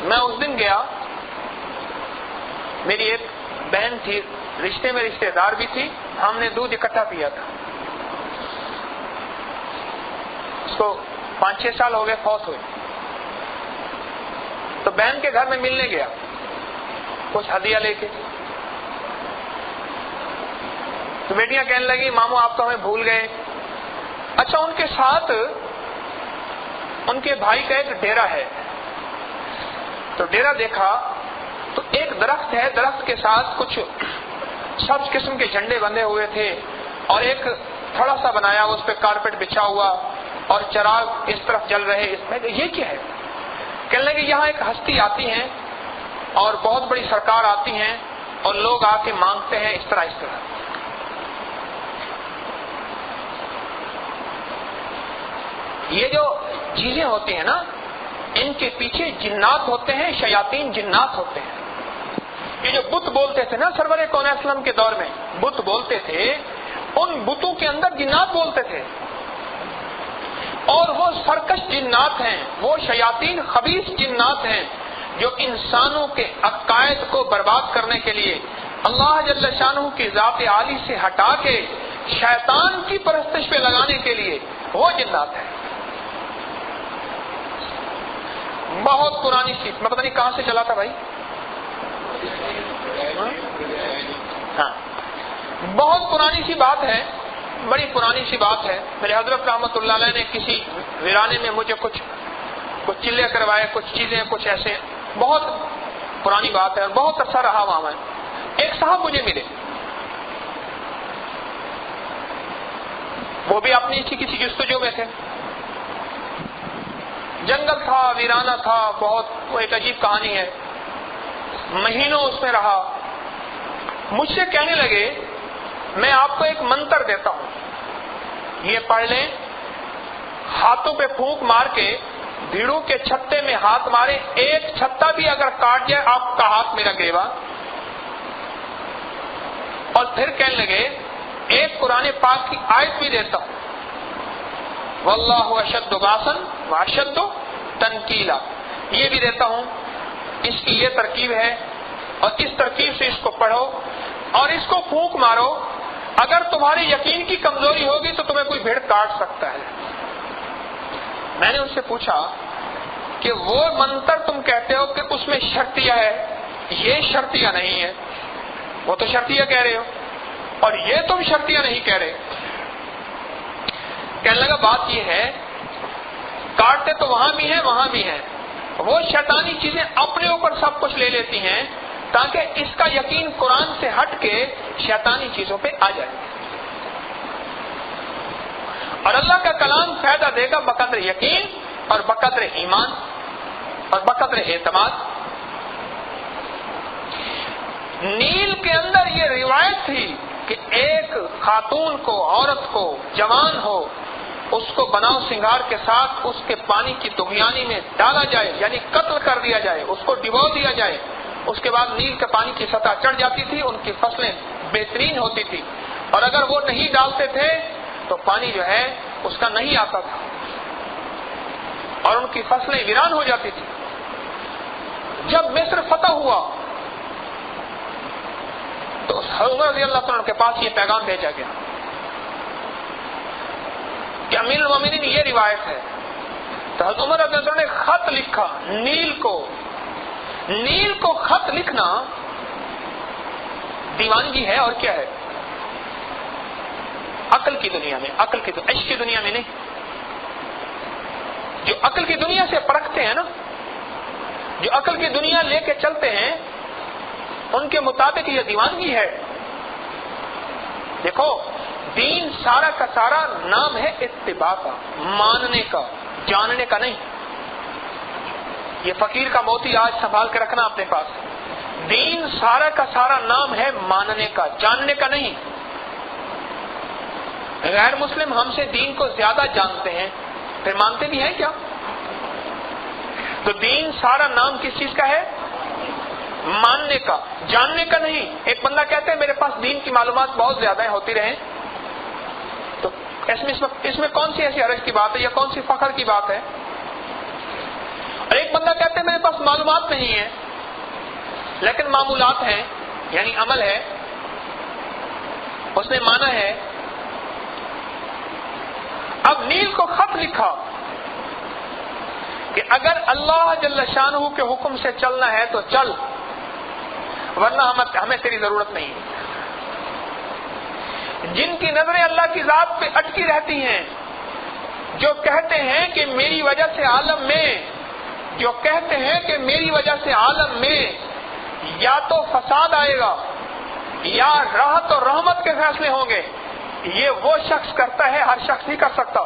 میں اس دن گیا، میری ایک بہن تھی، رشتے میں رشتے دار بھی تھی، ہم نے دودھ اکٹھا پیا تھا، اس کو 5-6 سال ہو گئے فوت ہوئے، تو بہن کے گھر میں ملنے گیا کچھ ہدیہ لے کے، تو بیٹیاں کہنے لگی ماموں آپ تو ہمیں بھول گئے۔ اچھا، ان کے ساتھ ان کے بھائی کا ایک ڈیرا ہے، تو ڈیرا دیکھا تو ایک درخت ہے، درخت کے ساتھ کچھ سب قسم کے جھنڈے بندھے ہوئے تھے، اور ایک تھوڑا سا بنایا اس پہ کارپیٹ بچھا ہوا اور چراغ اس طرف جل رہے، اس میں یہ کیا ہے؟ کہنے لگے یہاں ایک ہستی آتی ہیں اور بہت بڑی سرکار آتی ہیں اور لوگ آ کے مانگتے ہیں اس طرح۔ یہ جو چیزیں ہوتی ہیں نا، ان کے پیچھے جنات ہوتے ہیں، شیاطین جنات ہوتے ہیں۔ یہ جو بت بولتے تھے نا سرور کون اسلم کے دور میں، بت بولتے تھے، ان بتوں کے اندر جنات بولتے تھے، اور وہ سرکش جنات ہیں، وہ شیاطین خبیث جنات ہیں جو انسانوں کے عقائد کو برباد کرنے کے لیے اللہ جل شانہ کی ذات عالی سے ہٹا کے شیطان کی پرستش پہ لگانے کے لیے وہ جنات ہیں۔ بہت پرانی چیز، میں پتہ نہیں کہاں سے چلا تھا بھائی، ہاں بہت پرانی سی بات ہے، بڑی پرانی سی بات ہے۔ میرے حضرت رحمۃ اللہ علیہ نے کسی ویرانے میں مجھے کچھ چلے کروائے، کچھ چیزیں، کچھ ایسے، بہت پرانی بات ہے اور بہت اچھا رہا وہاں میں۔ ایک صاحب مجھے ملے، وہ بھی اپنی کسی جستجو میں تھے، جنگل تھا، ویرانہ تھا بہت، وہ ایک عجیب کہانی ہے، مہینوں اس میں رہا۔ مجھ سے کہنے لگے میں آپ کو ایک منتر دیتا ہوں، یہ پڑھ لیں، ہاتھوں پہ پھونک مار کے بھیڑوں کے چھتے میں ہاتھ مارے، ایک چھتا بھی اگر کاٹ جائے آپ کا ہاتھ میرا گریباں۔ اور پھر کہنے لگے ایک قرآن پاک کی آیت بھی دیتا ہوں، واللہ اشد باسن واشد تنکیلا، یہ بھی دیتا ہوں، اس کی یہ ترکیب ہے اور اس ترکیب سے اس کو پڑھو اور اس کو پھونک مارو، اگر تمہاری یقین کی کمزوری ہوگی تو تمہیں کوئی بھیڑ کاٹ سکتا ہے۔ میں نے ان سے پوچھا کہ وہ منتر تم کہتے ہو کہ اس میں شرطیہ ہے، یہ شرطیہ نہیں ہے، وہ تو شرطیہ کہہ رہے ہو اور یہ تم شرطیہ نہیں کہہ رہے۔ کہنے لگا بات یہ ہے، کاٹتے تو وہاں بھی ہیں وہاں بھی ہیں، وہ شیطانی چیزیں اپنے اوپر سب کچھ لے لیتی ہیں تاکہ اس کا یقین قرآن سے ہٹ کے شیطانی چیزوں پہ آ جائے، اور اللہ کا کلام فائدہ دے گا بقدر یقین اور بقدر ایمان اور بقدر اعتماد۔ نیل کے اندر یہ روایت تھی کہ ایک خاتون کو، عورت کو، جوان ہو، اس کو بناؤ سنگار کے ساتھ اس کے پانی کی طغیانی میں ڈالا جائے، یعنی قتل کر دیا جائے، اس کو ڈبو دیا جائے، اس کے بعد نیل کے پانی کی سطح چڑھ جاتی تھی، ان کی فصلیں بہترین ہوتی تھی، اور اگر وہ نہیں ڈالتے تھے تو پانی جو ہے اس کا نہیں آتا تھا اور ان کی فصلیں ویران ہو جاتی تھی۔ جب مصر فتح ہوا تو عمر رضی اللہ عنہ کے پاس یہ پیغام بھیجا گیا کہ امیر المومنین یہ روایت ہے، تو حضرت عمر رضی اللہ عنہ نے خط لکھا نیل کو خط لکھنا دیوانگی ہے اور کیا ہے؟ عقل کی دنیا میں، عشق کی دنیا میں نہیں۔ جو عقل کی دنیا سے پرکھتے ہیں نا، جو عقل کی دنیا لے کے چلتے ہیں، ان کے مطابق یہ دیوانگی ہے۔ دیکھو، دین سارا کا سارا نام ہے اتباع کا، ماننے کا، جاننے کا نہیں۔ یہ فقیر کا موتی آج سنبھال کے رکھنا اپنے پاس۔ دین سارا کا سارا نام ہے ماننے کا، جاننے کا نہیں۔ غیر مسلم ہم سے دین کو زیادہ جانتے ہیں، پھر مانتے بھی ہیں کیا؟ تو دین سارا نام کس چیز کا ہے؟ ماننے کا، جاننے کا نہیں۔ ایک بندہ کہتے ہیں میرے پاس دین کی معلومات بہت زیادہ ہیں، ہوتی رہیں، تو اس میں کون سی ایسی حرج کی بات ہے یا کون سی فخر کی بات ہے؟ اور ایک بندہ کہتے ہیں میرے پاس معلومات نہیں ہے لیکن معمولات ہیں، یعنی عمل ہے، اس نے مانا ہے۔ اب نیل کو خط لکھا کہ اگر اللہ جل شانہ کے حکم سے چلنا ہے تو چل، ورنہ ہمیں تیری ضرورت نہیں۔ جن کی نظریں اللہ کی ذات پہ اٹکی رہتی ہیں، جو کہتے ہیں کہ میری وجہ سے عالم میں یا تو فساد آئے گا یا راحت اور رحمت کے فیصلے ہوں گے، یہ وہ شخص کرتا ہے، ہر شخص نہیں کر سکتا۔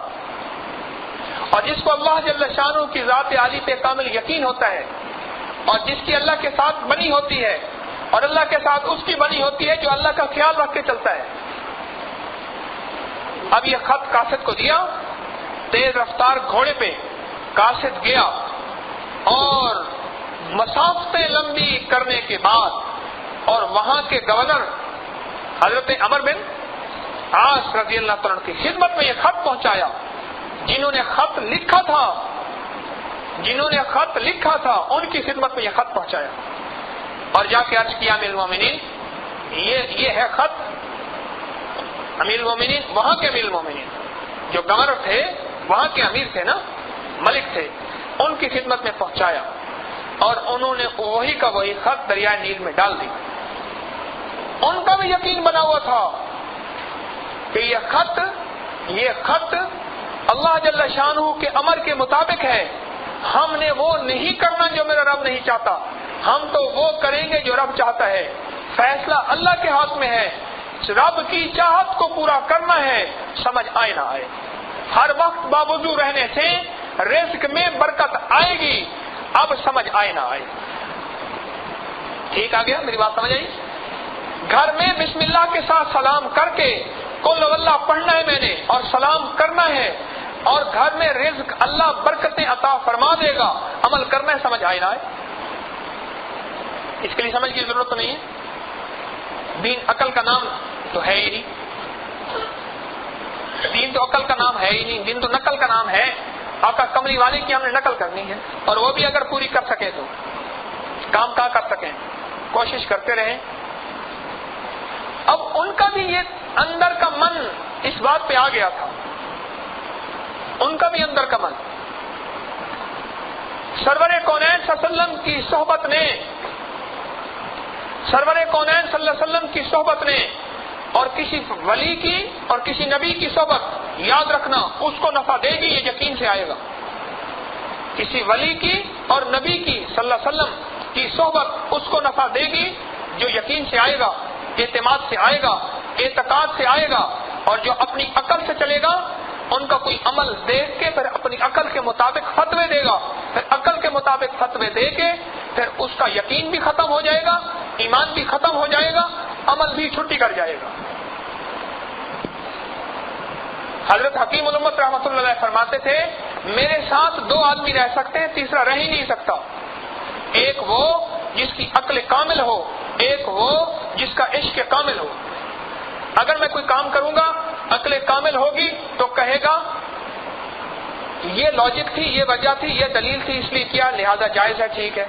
اور جس کو اللہ جل شانہ کی ذات عالی پہ کامل یقین ہوتا ہے، اور جس کی اللہ کے ساتھ بنی ہوتی ہے، اور اللہ کے ساتھ اس کی بنی ہوتی ہے جو اللہ کا خیال رکھ کے چلتا ہے۔ اب یہ خط قاصد کو دیا، تیز رفتار گھوڑے پہ قاصد گیا، اور مسافتیں لمبی کرنے کے بعد اور وہاں کے گورنر حضرت عمر بن عاص رضی اللہ تعالیٰ کی خدمت میں یہ خط پہنچایا۔ جنہوں نے خط لکھا تھا ان کی خدمت میں یہ خط پہنچایا، اور جا کے عرض کیا امیر المومنین یہ ہے خط۔ امیر المومنین وہاں کے امیر المومنین جو گورنر تھے، وہاں کے امیر تھے نا، ملک تھے، ان کی خدمت میں پہنچایا، اور انہوں نے وہی کا وہی خط دریائے نیل میں ڈال دی۔ ان کا بھی یقین بنا ہوا تھا کہ یہ خط اللہ جل شانہ کے امر کے مطابق ہے، ہم نے وہ نہیں کرنا جو میرا رب نہیں چاہتا، ہم تو وہ کریں گے جو رب چاہتا ہے۔ فیصلہ اللہ کے ہاتھ میں ہے، رب کی چاہت کو پورا کرنا ہے، سمجھ آئے نہ آئے۔ ہر وقت باوضو رہنے سے رزق میں برکت آئے گی، اب سمجھ آئے نہ آئے۔ ٹھیک آ گیا؟ میری بات سمجھ آئی؟ گھر میں بسم اللہ کے ساتھ سلام کر کے قل اللہ پڑھنا ہے میں نے، اور سلام کرنا ہے، اور گھر میں رزق اللہ برکتیں عطا فرما دے گا، عمل کرنا ہے، سمجھ آئے نہ آئے۔ اس کے لیے سمجھ کی ضرورت تو نہیں ہے۔ دین عقل کا نام تو ہے ہی نہیں، دین تو عقل کا نام ہے ہی نہیں، دین تو نقل کا نام ہے۔ آقا کملی والے کی ہم نے نقل کرنی ہے، اور وہ بھی اگر پوری کر سکے تو کام کہاں کر سکیں، کوشش کرتے رہیں۔ اب ان کا بھی یہ اندر کا من اس بات پہ آ گیا تھا، ان کا بھی اندر کا من سرور کونین صلی اللہ علیہ وسلم کی صحبت نے اور کسی ولی کی اور کسی نبی کی صحبت، یاد رکھنا اس کو نفع دے گی، یہ یقین سے آئے گا۔ کسی ولی کی اور نبی کی صلی اللہ علیہ وسلم کی صحبت اس کو نفع دے گی جو یقین سے آئے گا، اعتماد سے آئے گا، اعتقاد سے آئے گا۔ اور جو اپنی عقل سے چلے گا، ان کا کوئی عمل دیکھ کے پھر اپنی عقل کے مطابق فتوے دے گا، پھر عقل کے مطابق فتوے دے کے پھر اس کا یقین بھی ختم ہو جائے گا، ایمان بھی ختم ہو جائے گا، عمل بھی چھٹی کر جائے گا۔ حضرت حکیم الامت رحمۃ اللہ علیہ فرماتے تھے میرے ساتھ دو آدمی رہ سکتے ہیں، تیسرا رہ ہی نہیں سکتا۔ ایک وہ جس کی عقل کامل ہو، ایک وہ جس کا عشق کامل ہو۔ اگر میں کوئی کام کروں گا، عقل کامل ہوگی تو کہے گا یہ لاجک تھی، یہ وجہ تھی، یہ دلیل تھی، اس لیے کیا، لہذا جائز ہے، ٹھیک ہے۔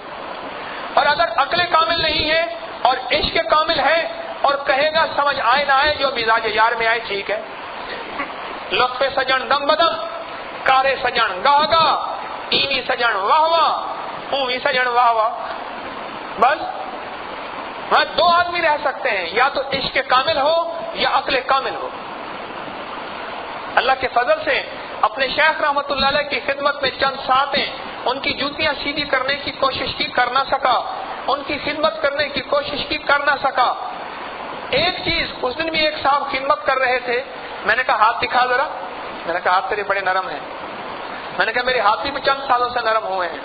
اور اگر عقل کامل نہیں ہے اور عشق کامل ہے اور کہے گا سمجھ آئے نہ آئے، جو مزاج یار میں آئے، ٹھیک ہے۔ لطف سجن دم بدم، کارے سجن گاہ گاہ، ایوی سجن واہ واہ، اوی سجن واہ واہ۔ بس وہاں دو آدمی رہ سکتے ہیں، یا تو عشق کامل ہو یا عقل کامل ہو۔ اللہ کے فضل سے اپنے شیخ رحمت اللہ علیہ کی خدمت میں چند ساتیں ان کی جوتیاں سیدھی کرنے کی کوشش کی، کر نہ سکا، ان کی خدمت کرنے کی کوشش کی، کر نہ سکا۔ ایک چیز، اس دن بھی ایک صاحب خدمت کر رہے تھے، میں نے کہا ہاتھ دکھا ذرا، میں نے کہا ہاتھ تیرے بڑے نرم ہیں، میں نے کہا میرے ہاتھ بھی چند سالوں سے نرم ہوئے ہیں،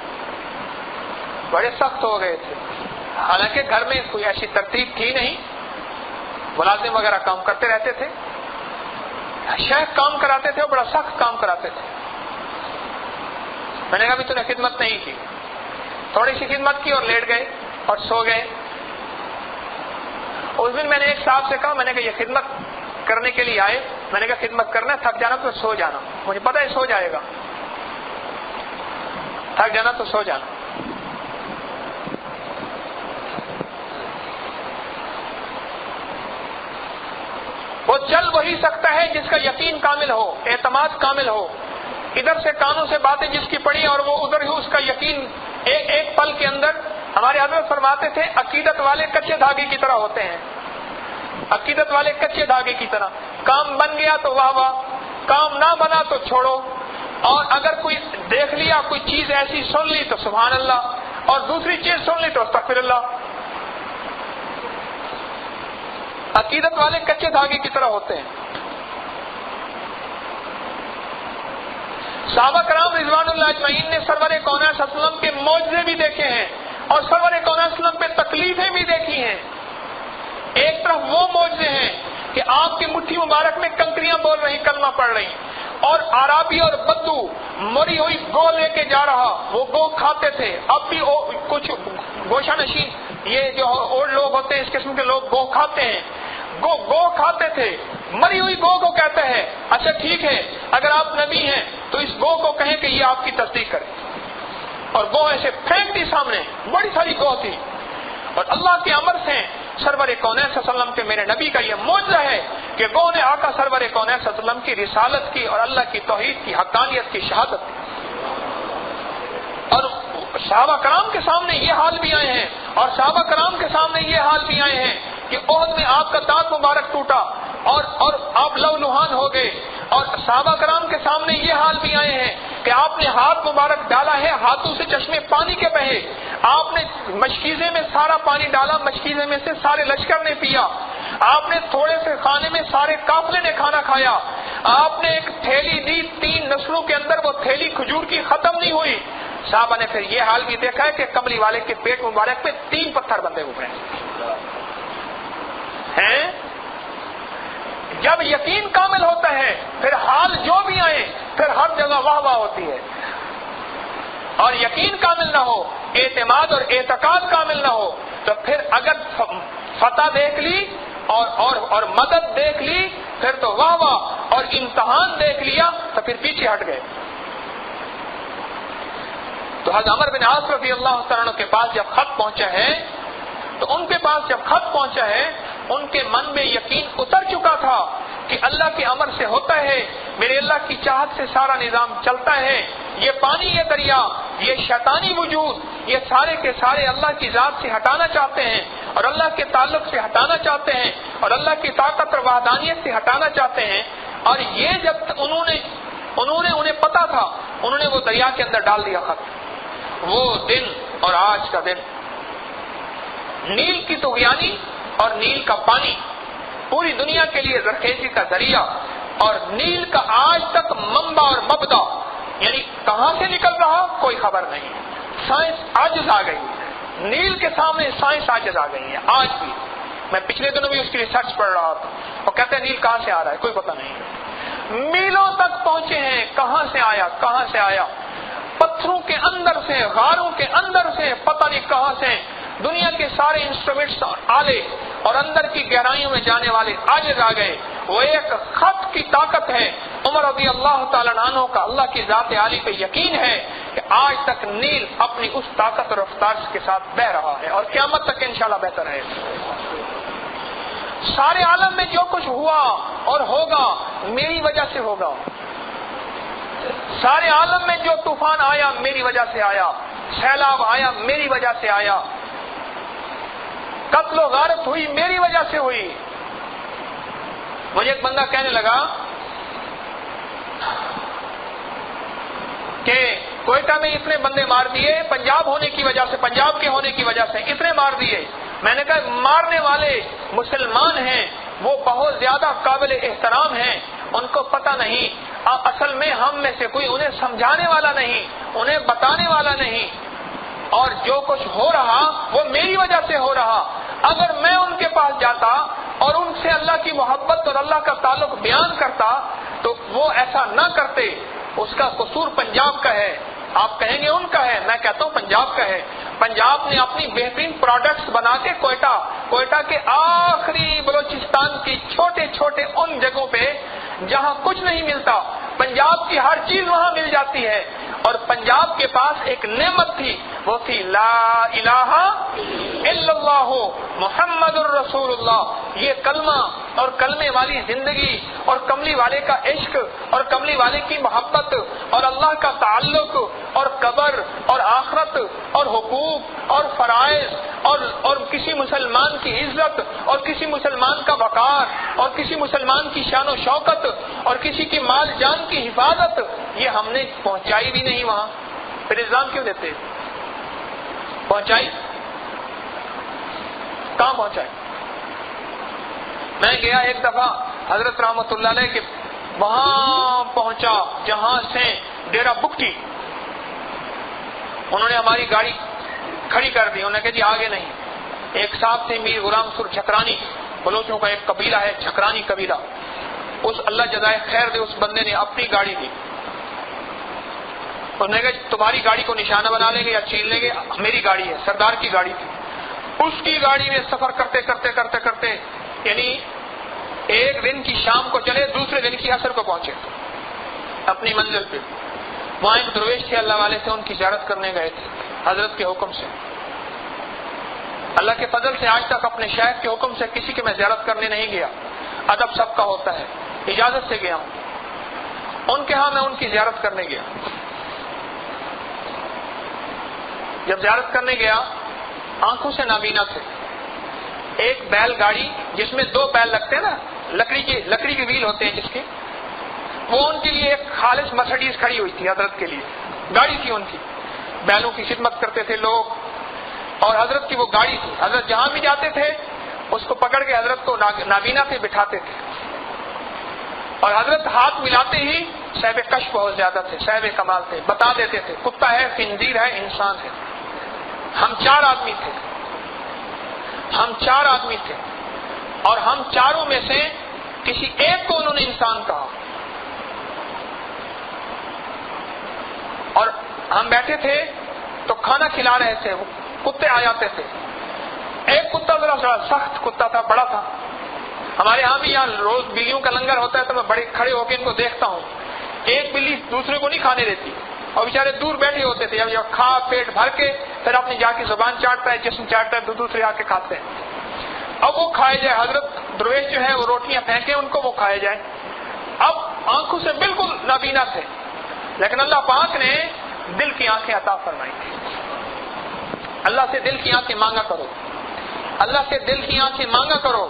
بڑے سخت ہو گئے تھے۔ حالانکہ گھر میں کوئی ایسی ترتیب تھی نہیں، ملازم وغیرہ کام کرتے رہتے تھے، شیخ کام کراتے تھے اور بڑا سخت کام کراتے تھے. میں نے کہا بھی تو نے خدمت نہیں کی. تھوڑی سی خدمت کی اور لیٹ گئے اور سو گئے. اس دن میں نے ایک صاحب سے کہا, میں نے کہا یہ خدمت کرنے کے لیے آئے, میں نے کہا خدمت کرنا, تھک جانا تو سو جانا, مجھے پتا ہے سو جائے گا, تھک جانا تو سو جانا. وہ چل وہی سکتا ہے جس کا یقین کامل ہو, اعتماد کامل ہو. ادھر سے کانوں سے باتیں جس کی پڑی اور وہ ادھر ہی اس کا یقین ایک پل کے اندر. ہمارے حضرت فرماتے تھے عقیدت والے کچے دھاگے کی طرح ہوتے ہیں, عقیدت والے کچے دھاگے کی طرح. کام بن گیا تو واہ واہ, کام نہ بنا تو چھوڑو, اور اگر کوئی دیکھ لیا کوئی چیز ایسی سن لی تو سبحان اللہ, اور دوسری چیز سن لی تو استغفر اللہ. عقیدت والے کچے دھاگے کی طرح ہوتے ہیں. صحابہ کرام رضوان اللہ اجمعین نے سرور کونین صلی اللہ علیہ وسلم کے معجزے بھی دیکھے ہیں اور سرور کونین صلی اللہ علیہ وسلم پہ تکلیفیں بھی دیکھی ہیں. ایک طرف وہ معجزے ہیں کہ آپ کی مٹھی مبارک میں کنکریاں بول رہی, کلمہ پڑھ رہی, اور عرابی اور بدو مری ہوئی گو لے کے جا رہا, وہ گو کھاتے تھے. اب بھی کچھ گوشہ نشین یہ جو اور لوگ ہوتے ہیں اس قسم کے لوگ گو کھاتے ہیں, گو کھاتے تھے. مری ہوئی گو کو کہتے ہیں اچھا ٹھیک ہے اگر آپ نبی ہیں تو اس گو کو کہیں کہ یہ آپ کی تصدیق کرے, اور گو ایسے پھینک دی سامنے, بڑی ساری گو تھی. اور اللہ کے امر سے سرور کونین صلی اللہ علیہ وسلم کے میرے نبی کا یہ معجزہ ہے کہ گو نے آقا سرور کونین صلی اللہ علیہ وسلم کی رسالت کی اور اللہ کی توحید کی حقانیت کی شہادت کی. اور صحابہ کرام کے سامنے یہ حال بھی آئے ہیں, اور صحابہ کرام کے سامنے یہ حال بھی آئے ہیں کہ عہد میں آپ کا دانت مبارک ٹوٹا اور آپ لو لہان ہو گئے. اور صحابہ کرام کے سامنے یہ حال بھی آئے ہیں کہ آپ نے ہاتھ مبارک ڈالا ہے, ہاتھوں سے چشمے پانی کے بہے. آپ نے مشکیزے میں سارا پانی ڈالا, مشکیزے میں سے سارے لشکر نے پیا. آپ نے تھوڑے سے کھانے میں سارے قافلے نے کھانا کھایا. آپ نے ایک تھیلی دی, 3 نسلوں کے اندر وہ تھیلی کھجور کی ختم نہیں ہوئی. صحابہ نے پھر یہ حال بھی دیکھا ہے کہ کملی والے کے پیٹ مبارک پہ 3 پتھر بندے ہوئے ہیں. جب یقین کامل ہوتا ہے پھر حال جو بھی آئے پھر ہر جگہ واہ واہ ہوتی ہے. اور یقین کامل نہ ہو, اعتماد اور اعتقاد کامل نہ ہو, تو پھر اگر فتح دیکھ لی اور مدد دیکھ لی پھر تو واہ واہ, اور امتحان دیکھ لیا تو پھر پیچھے ہٹ گئے. تو حضرت عمر بن عاص رضی اللہ تعالیٰ عنہ کے پاس جب خط پہنچا ہے تو ان کے پاس جب خط پہنچا ہے ان کے من میں یقین اتر چکا تھا کہ اللہ کے امر سے ہوتا ہے, میرے اللہ کی چاہت سے سارا نظام چلتا ہے. یہ پانی, یہ دریا, یہ شیطانی وجود, یہ سارے کے سارے اللہ کی ذات سے ہٹانا چاہتے ہیں اور اللہ کے تعلق سے ہٹانا چاہتے ہیں اور اللہ کی طاقت اور وحدانیت سے ہٹانا چاہتے ہیں. اور یہ جب انہیں پتا تھا, انہوں نے وہ دریا کے اندر ڈال دیا خط. وہ دن اور آج کا دن, نیل کی طغیانی اور نیل کا پانی پوری دنیا کے لیے زرخیزی کا ذریعہ, اور نیل کا آج تک منبع اور مبدا, یعنی کہاں سے نکل رہا کوئی خبر نہیں. سائنس عاجز آ گئی ہے, نیل کے سامنے سائنس عاجز آ گئی ہے. آج بھی میں پچھلے دنوں بھی اس کی ریسرچ پڑھ رہا تھا, وہ کہتے ہیں نیل کہاں سے آ رہا ہے کوئی پتہ نہیں. میلوں تک پہنچے ہیں, کہاں سے آیا, پتھروں کے اندر سے, غاروں کے اندر سے, پتہ نہیں کہاں سے. دنیا کے سارے انسٹرومنٹس آلے اور اندر کی گہرائیوں میں جانے والے عاجز آ گئے. وہ ایک خط کی طاقت ہے. عمر رضی اللہ تعالیٰ عنہ کا اللہ کی ذات عالی پہ یقین ہے کہ آج تک نیل اپنی اس طاقت اور رفتار کے ساتھ بہ رہا ہے اور قیامت تک انشاءاللہ بہتر ہے. سارے عالم میں جو کچھ ہوا اور ہوگا میری وجہ سے ہوگا. سارے عالم میں جو طوفان آیا میری وجہ سے آیا, سیلاب آیا میری وجہ سے آیا, قتل و غارت ہوئی میری وجہ سے ہوئی. مجھے ایک بندہ کہنے لگا کہ کوئٹہ میں اتنے بندے مار دیے پنجاب ہونے کی وجہ سے, پنجاب کے ہونے کی وجہ سے اتنے مار دیے. میں نے کہا مارنے والے مسلمان ہیں, وہ بہت زیادہ قابل احترام ہیں, ان کو پتہ نہیں. اصل میں ہم میں سے کوئی انہیں سمجھانے والا نہیں, انہیں بتانے والا نہیں, اور جو کچھ ہو رہا وہ میری وجہ سے ہو رہا. اگر میں ان کے پاس جاتا اور ان سے اللہ کی محبت اور اللہ کا تعلق بیان کرتا تو وہ ایسا نہ کرتے. اس کا قصور پنجاب کا ہے. آپ کہیں گے ان کا ہے، میں کہتا ہوں پنجاب کا ہے. پنجاب نے اپنی بہترین پروڈکٹس بنا کے کوئٹہ کے آخری بلوچستان کی چھوٹے چھوٹے ان جگہوں پہ جہاں کچھ نہیں ملتا، پنجاب کی ہر چیز وہاں مل جاتی ہے. اور پنجاب کے پاس ایک نعمت تھی، وہ تھی لا الہ الا اللہ محمد الرسول اللہ. یہ کلمہ اور کلمے والی زندگی اور کملی والے کا عشق اور کملی والے کی محبت اور اللہ کا تعلق اور قبر اور آخرت اور حقوق اور فرائض اور کسی مسلمان کی عزت اور کسی مسلمان کا وقار اور کسی مسلمان کی شان و شوکت اور کسی کی مال جان کی حفاظت، یہ ہم نے پہنچائی بھی نہیں وہاں. پھر الزام کیوں دیتے؟ پہنچائی کہاں پہنچائی؟ میں گیا ایک دفعہ حضرت رحمت اللہ علیہ کے وہاں پہنچا جہاں سے ڈیرا بکٹی. انہوں نے ہماری گاڑی کھڑی کر دی. انہوں نے کہا جی آگے نہیں. ایک صاحب تھے میر غلام سر چھکرانی، بلوچوں کا ایک قبیلہ ہے چھکرانی قبیلہ. اس اللہ جزائے خیر دے اس بندے نے اپنی گاڑی دی. انہوں نے کہا تمہاری گاڑی کو نشانہ بنا لیں گے یا چھین لیں گے، میری گاڑی ہے، سردار کی گاڑی تھی. اس کی گاڑی میں سفر کرتے کرتے کرتے کرتے یعنی ایک دن کی شام کو چلے، دوسرے دن کی عصر کو پہنچے اپنی منزل پہ. وہاں ایک درویش تھے اللہ والے سے، ان کی زیارت کرنے گئے تھے حضرت کے حکم سے. اللہ کے فضل سے آج تک اپنے شیخ کے حکم سے کسی کی میں زیارت کرنے نہیں گیا. ادب سب کا ہوتا ہے، اجازت سے گیا ہوں. ان کے ہاں میں ان کی زیارت کرنے گیا. جب زیارت کرنے گیا آنکھوں سے نابینا تھے. ایک بیل گاڑی جس میں 2 بیل لگتے ہیں نا، لکڑی کے ویل ہوتے ہیں جس کے، وہ ان کے لیے ایک خالص مرسڈیز کھڑی ہوئی تھی حضرت کے لیے. گاڑی تھی ان کی، بیلوں کی خدمت کرتے تھے لوگ اور حضرت کی وہ گاڑی تھی. حضرت جہاں بھی جاتے تھے اس کو پکڑ کے حضرت کو نابینا پہ بٹھاتے تھے اور حضرت ہاتھ ملاتے ہی صاحب کش بہت زیادہ تھے، صاحب کمال تھے، بتا دیتے تھے کتا ہے، خنزیر ہے، انسان ہے. ہم 4 آدمی تھے، ہم 4 آدمی تھے اور ہم چاروں میں سے کسی ایک کو انہوں نے انسان کہا. اور ہم بیٹھے تھے تو کھانا کھلا رہے تھے، وہ کتے آ جاتے تھے. ایک کتا ذرا سخت کتا تھا، بڑا تھا. ہمارے ہاں بھی یہاں روز بلیوں کا لنگر ہوتا ہے تو میں بڑے کھڑے ہو کے ان کو دیکھتا ہوں. ایک بلی دوسرے کو نہیں کھانے دیتی اور بیچارے دور بیٹھے ہوتے تھے. جب کھا پیٹ بھر کے پھر اپنی جا کے زبان چاٹتا ہے، جسم چاٹتا ہے، دوسرے آ کے کھاتے ہیں. اب وہ کھائے جائے، حضرت درویش جو ہے وہ روٹیاں پھینکے ان کو، وہ کھائے جائے. اب آنکھوں سے بالکل نابینا تھے لیکن اللہ پاک نے دل کی آنکھیں عطا فرمائی تھی. اللہ سے دل کی آنکھیں مانگا کرو، اللہ سے دل کی آنکھیں مانگا کرو.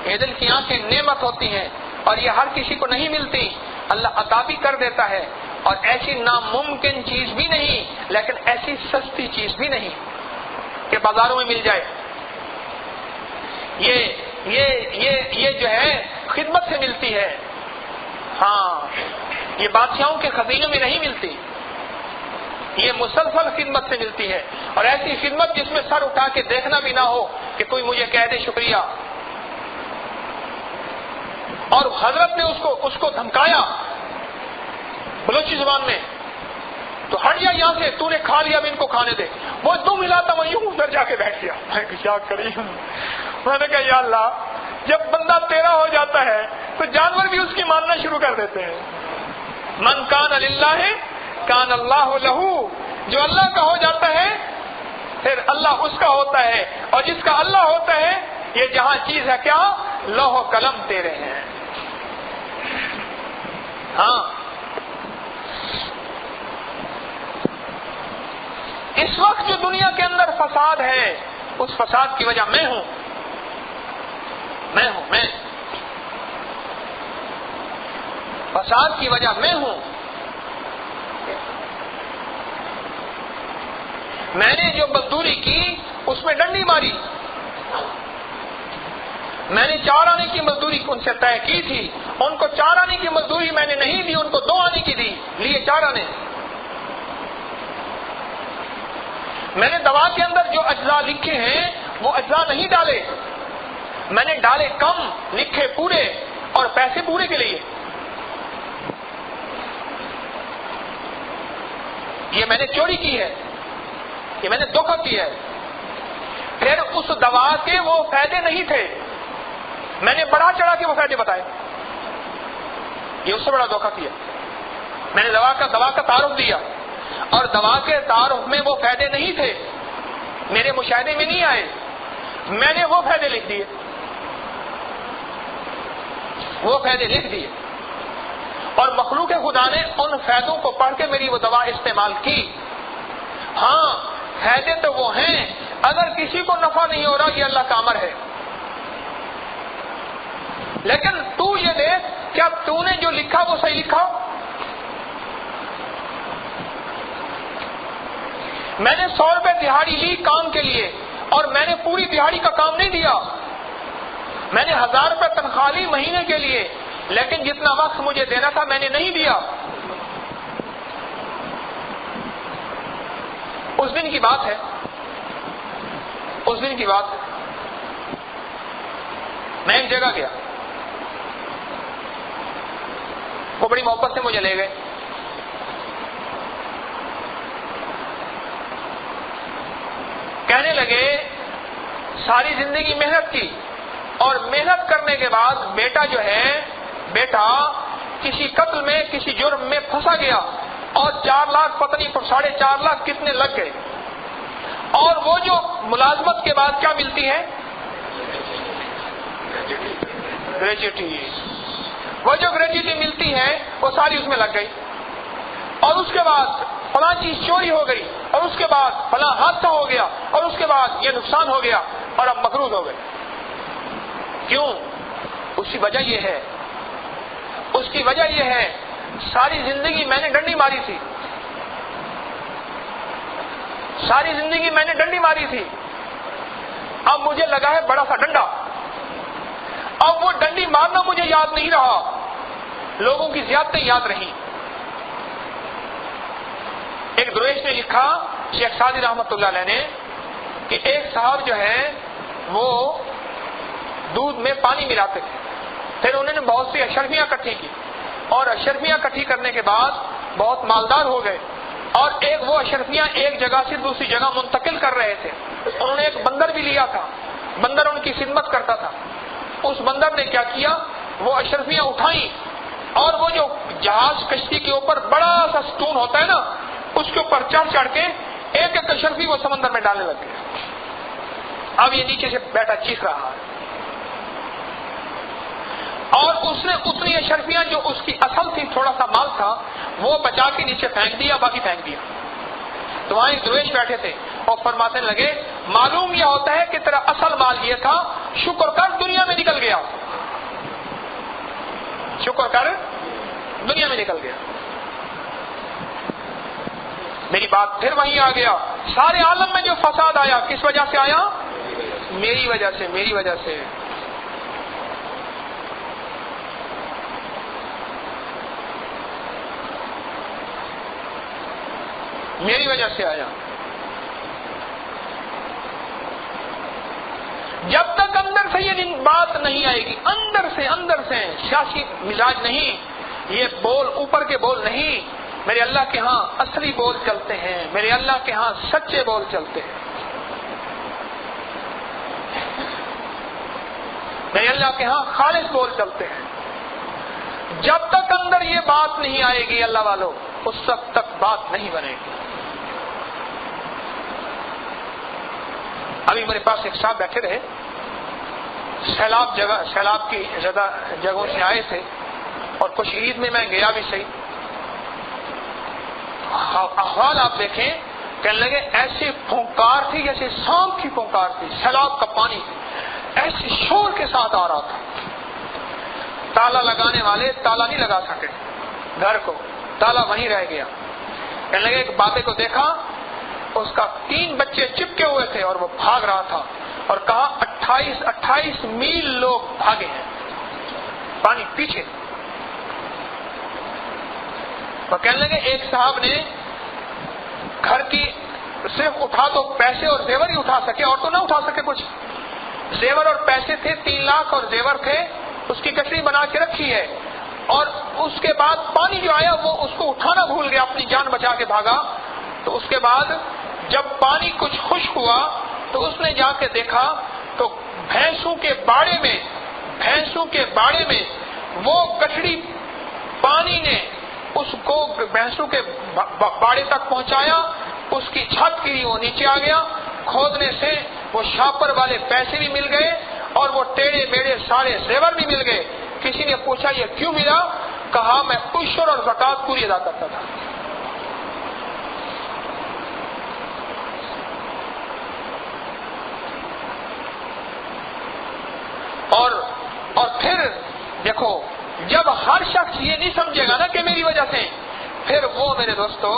یہ دل کی آنکھیں نعمت ہوتی ہیں اور یہ ہر کسی کو نہیں ملتی. اللہ عطا بھی کر دیتا ہے اور ایسی ناممکن چیز بھی نہیں لیکن ایسی سستی چیز بھی نہیں کہ بازاروں میں مل جائے. یہ جو ہے خدمت سے ملتی ہے. ہاں، یہ بادشاہوں کے خزینے میں نہیں ملتی، یہ مسلسل خدمت سے ملتی ہے. اور ایسی خدمت جس میں سر اٹھا کے دیکھنا بھی نہ ہو کہ کوئی مجھے کہہ دے شکریہ. اور حضرت نے اس کو دھمکایا بلوچی زبان میں، تو ہٹ جا یہاں سے، تو نے کھا لیا اب ان کو کھانے دے. وہ دو ملاتا میں یوں ادھر جا کے بیٹھ گیا. میں کیا کری؟ میں نے کہا یا اللہ، جب بندہ تیرا ہو جاتا ہے تو جانور بھی اس کی ماننا شروع کر دیتے ہیں. من کان للہ کان اللہ لہو. جو اللہ کا ہو جاتا ہے پھر اللہ اس کا ہوتا ہے، اور جس کا اللہ ہوتا ہے یہ جہاں چیز ہے کیا؟ لوح و قلم تیرے ہیں. ہاں، اس وقت جو دنیا کے اندر فساد ہے اس فساد کی وجہ میں ہوں. فساد کی وجہ میں ہوں. میں نے جو مزدوری کی اس میں ڈنڈی ماری. میں نے 4 آنے کی مزدوری ان سے طے کی تھی، ان کو 4 آنے کی مزدوری میں نے نہیں دی، ان کو 2 آنے کی دی، لیے 4 آنے. میں نے دوا کے اندر جو اجزاء لکھے ہیں وہ اجزاء نہیں ڈالے. میں نے ڈالے کم لکھے پورے اور پیسے پورے کے لیے. یہ میں نے چوری کی ہے, یہ میں نے دھوکہ کیا ہے. پھر اس دوا کے وہ فائدے نہیں تھے, میں نے بڑا چڑھا کے وہ فائدے بتائے. یہ اس سے بڑا دھوکہ کیا. میں نے دوا کا تعارف دیا اور دوا کے تعارف میں وہ فائدے نہیں تھے, میرے مشاہدے میں نہیں آئے, میں نے وہ فائدے لکھ دیے, وہ فائدے لکھ دیے. اور مخلوق خدا نے ان فائدوں کو پڑھ کے میری وہ دوا استعمال کی. ہاں فائدے تو وہ ہیں, اگر کسی کو نفع نہیں ہو رہا یہ اللہ کا امر ہے. لیکن تو یہ دیکھ کیا تو نے جو لکھا وہ صحیح لکھا. میں نے 100 روپے دہاڑی لی کام کے لیے اور میں نے پوری دہاڑی کا کام نہیں دیا. میں نے 1000 روپے تنخواہ لی مہینے کے لیے, لیکن جتنا وقت مجھے دینا تھا میں نے نہیں دیا. اس دن کی بات ہے, اس دن کی بات ہے, میں ایک جگہ گیا, وہ بڑی محبت سے مجھے لے گئے. کہنے لگے ساری زندگی محنت کی اور محنت کرنے کے بعد بیٹا جو ہے, بیٹا کسی قتل میں کسی جرم میں پھنسا گیا اور 4 لاکھ پتہ نہیں 4.5 لاکھ کتنے لگ گئے. اور وہ جو ملازمت کے بعد کیا ملتی ہے, گریجویٹی, وہ جو گریجویٹی ملتی ہے وہ ساری اس میں لگ گئی. اور اس کے بعد فلاں چیز چوری ہو گئی اور اس کے بعد فلاں حادثہ ہو گیا اور اس کے بعد یہ نقصان ہو گیا اور اب مقروض ہو گئے. کیوں؟ اس کی وجہ یہ ہے, اس کی وجہ یہ ہے ساری زندگی میں نے ڈنڈی ماری تھی, ساری زندگی میں نے ڈنڈی ماری تھی, اب مجھے لگا ہے بڑا سا ڈنڈا, اب وہ ڈنڈی مارنا مجھے یاد نہیں رہا, لوگوں کی زیادتیں یاد رہیں. ایک درویش نے لکھا, شیخ سعدی رحمۃ اللہ علیہ نے, کہ ایک صاحب جو ہے وہ دودھ میں پانی ملاتے تھے. پھر انہوں نے بہت سی اشرفیاں اکٹھی کی اور اشرفیاں اکٹھی کرنے کے بعد بہت مالدار ہو گئے اور وہ اشرفیاں ایک جگہ سے دوسری جگہ منتقل کر رہے تھے. انہوں نے ایک بندر بھی لیا تھا, بندر ان کی خدمت کرتا تھا. اس بندر نے کیا کیا, وہ اشرفیاں اٹھائیں اور وہ جو جہاز کشتی کے اوپر بڑا سا ستون ہوتا ہے نا, اس کے اوپر چڑھ کے ایک ایک اشرفی وہ سمندر میں ڈالنے لگ گئے. اب یہ نیچے سے بیٹا چیخ رہا ہے اور اس نے اتنی اشرفیاں جو اس کی اصل تھی, تھوڑا سا مال تھا, وہ بچا کے نیچے پھینک دیا, باقی پھینک دیا. تو وہاں ایک درویش بیٹھے تھے اور فرمانے لگے معلوم یہ ہوتا ہے کہ تیرا اصل مال یہ تھا, شکر کر دنیا میں نکل گیا, شکر کر دنیا میں نکل گیا. میری بات پھر وہیں آ گیا, سارے عالم میں جو فساد آیا کس وجہ سے آیا, میری وجہ سے, میری وجہ سے. میری وجہ سے آیا. جب تک اندر سے یہ بات نہیں آئے گی, اندر سے سیاسی مزاج نہیں, یہ بول اوپر کے بول نہیں, میرے اللہ کے ہاں اصلی بول چلتے ہیں, میرے اللہ کے ہاں سچے بول چلتے ہیں, میرے اللہ کے ہاں خالص بول چلتے ہیں. جب تک اندر یہ بات نہیں آئے گی اللہ والوں, اس وقت تک بات نہیں بنے گی. ابھی میرے پاس ایک صاحب بیٹھے رہے, سیلاب کی زیادہ جگہوں سے آئے تھے اور کچھ عید میں گیا بھی صحیح. احوال آپ دیکھیں, کہنے لگے ایسی پھونکار تھی جیسے سانپ کی پھونکار تھی, سیلاب کا پانی ایسے شور کے ساتھ آ رہا تھا. تالا لگانے والے تالا نہیں لگا سکے گھر کو, تالا وہیں رہ گیا. کہنے لگے ایک بابے کو دیکھا, اس کا 3 بچے چپکے ہوئے تھے اور وہ بھاگ رہا تھا, اور کہا 28 میل لوگ بھاگے ہیں, پانی پیچھے. وہ کہنے لگے ایک صاحب نے گھر کی صرف اٹھا تو پیسے اور زیور ہی اٹھا سکے اور تو نہ اٹھا سکے کچھ, زیور اور پیسے تھے، 3 لاکھ اور زیور تھے، اس کی کچھڑی بنا کے رکھی ہے، اور اس کے بعد پانی جو آیا وہ اس کو اٹھانا بھول گیا، اپنی جان بچا کے بھاگا۔ تو اس کے بعد جب پانی کچھ خشک ہوا تو اس نے جا کے دیکھا تو بھینسوں کے باڑے میں وہ کچھڑی پانی نے اس کو بھینسوں کے باڑے تک پہنچایا، اس کی چھت گری، وہ نیچے آ گیا، کھودنے سے وہ شاپر والے پیسے بھی مل گئے اور وہ ٹیڑے میڑے سارے زیور بھی مل گئے۔ کسی نے پوچھا یہ کیوں ملا؟ کہا میں عشر اور زکات پوری ادا کرتا تھا۔ اور پھر دیکھو، جب ہر شخص یہ نہیں سمجھے گا نا کہ میری وجہ سے، پھر وہ میرے دوستو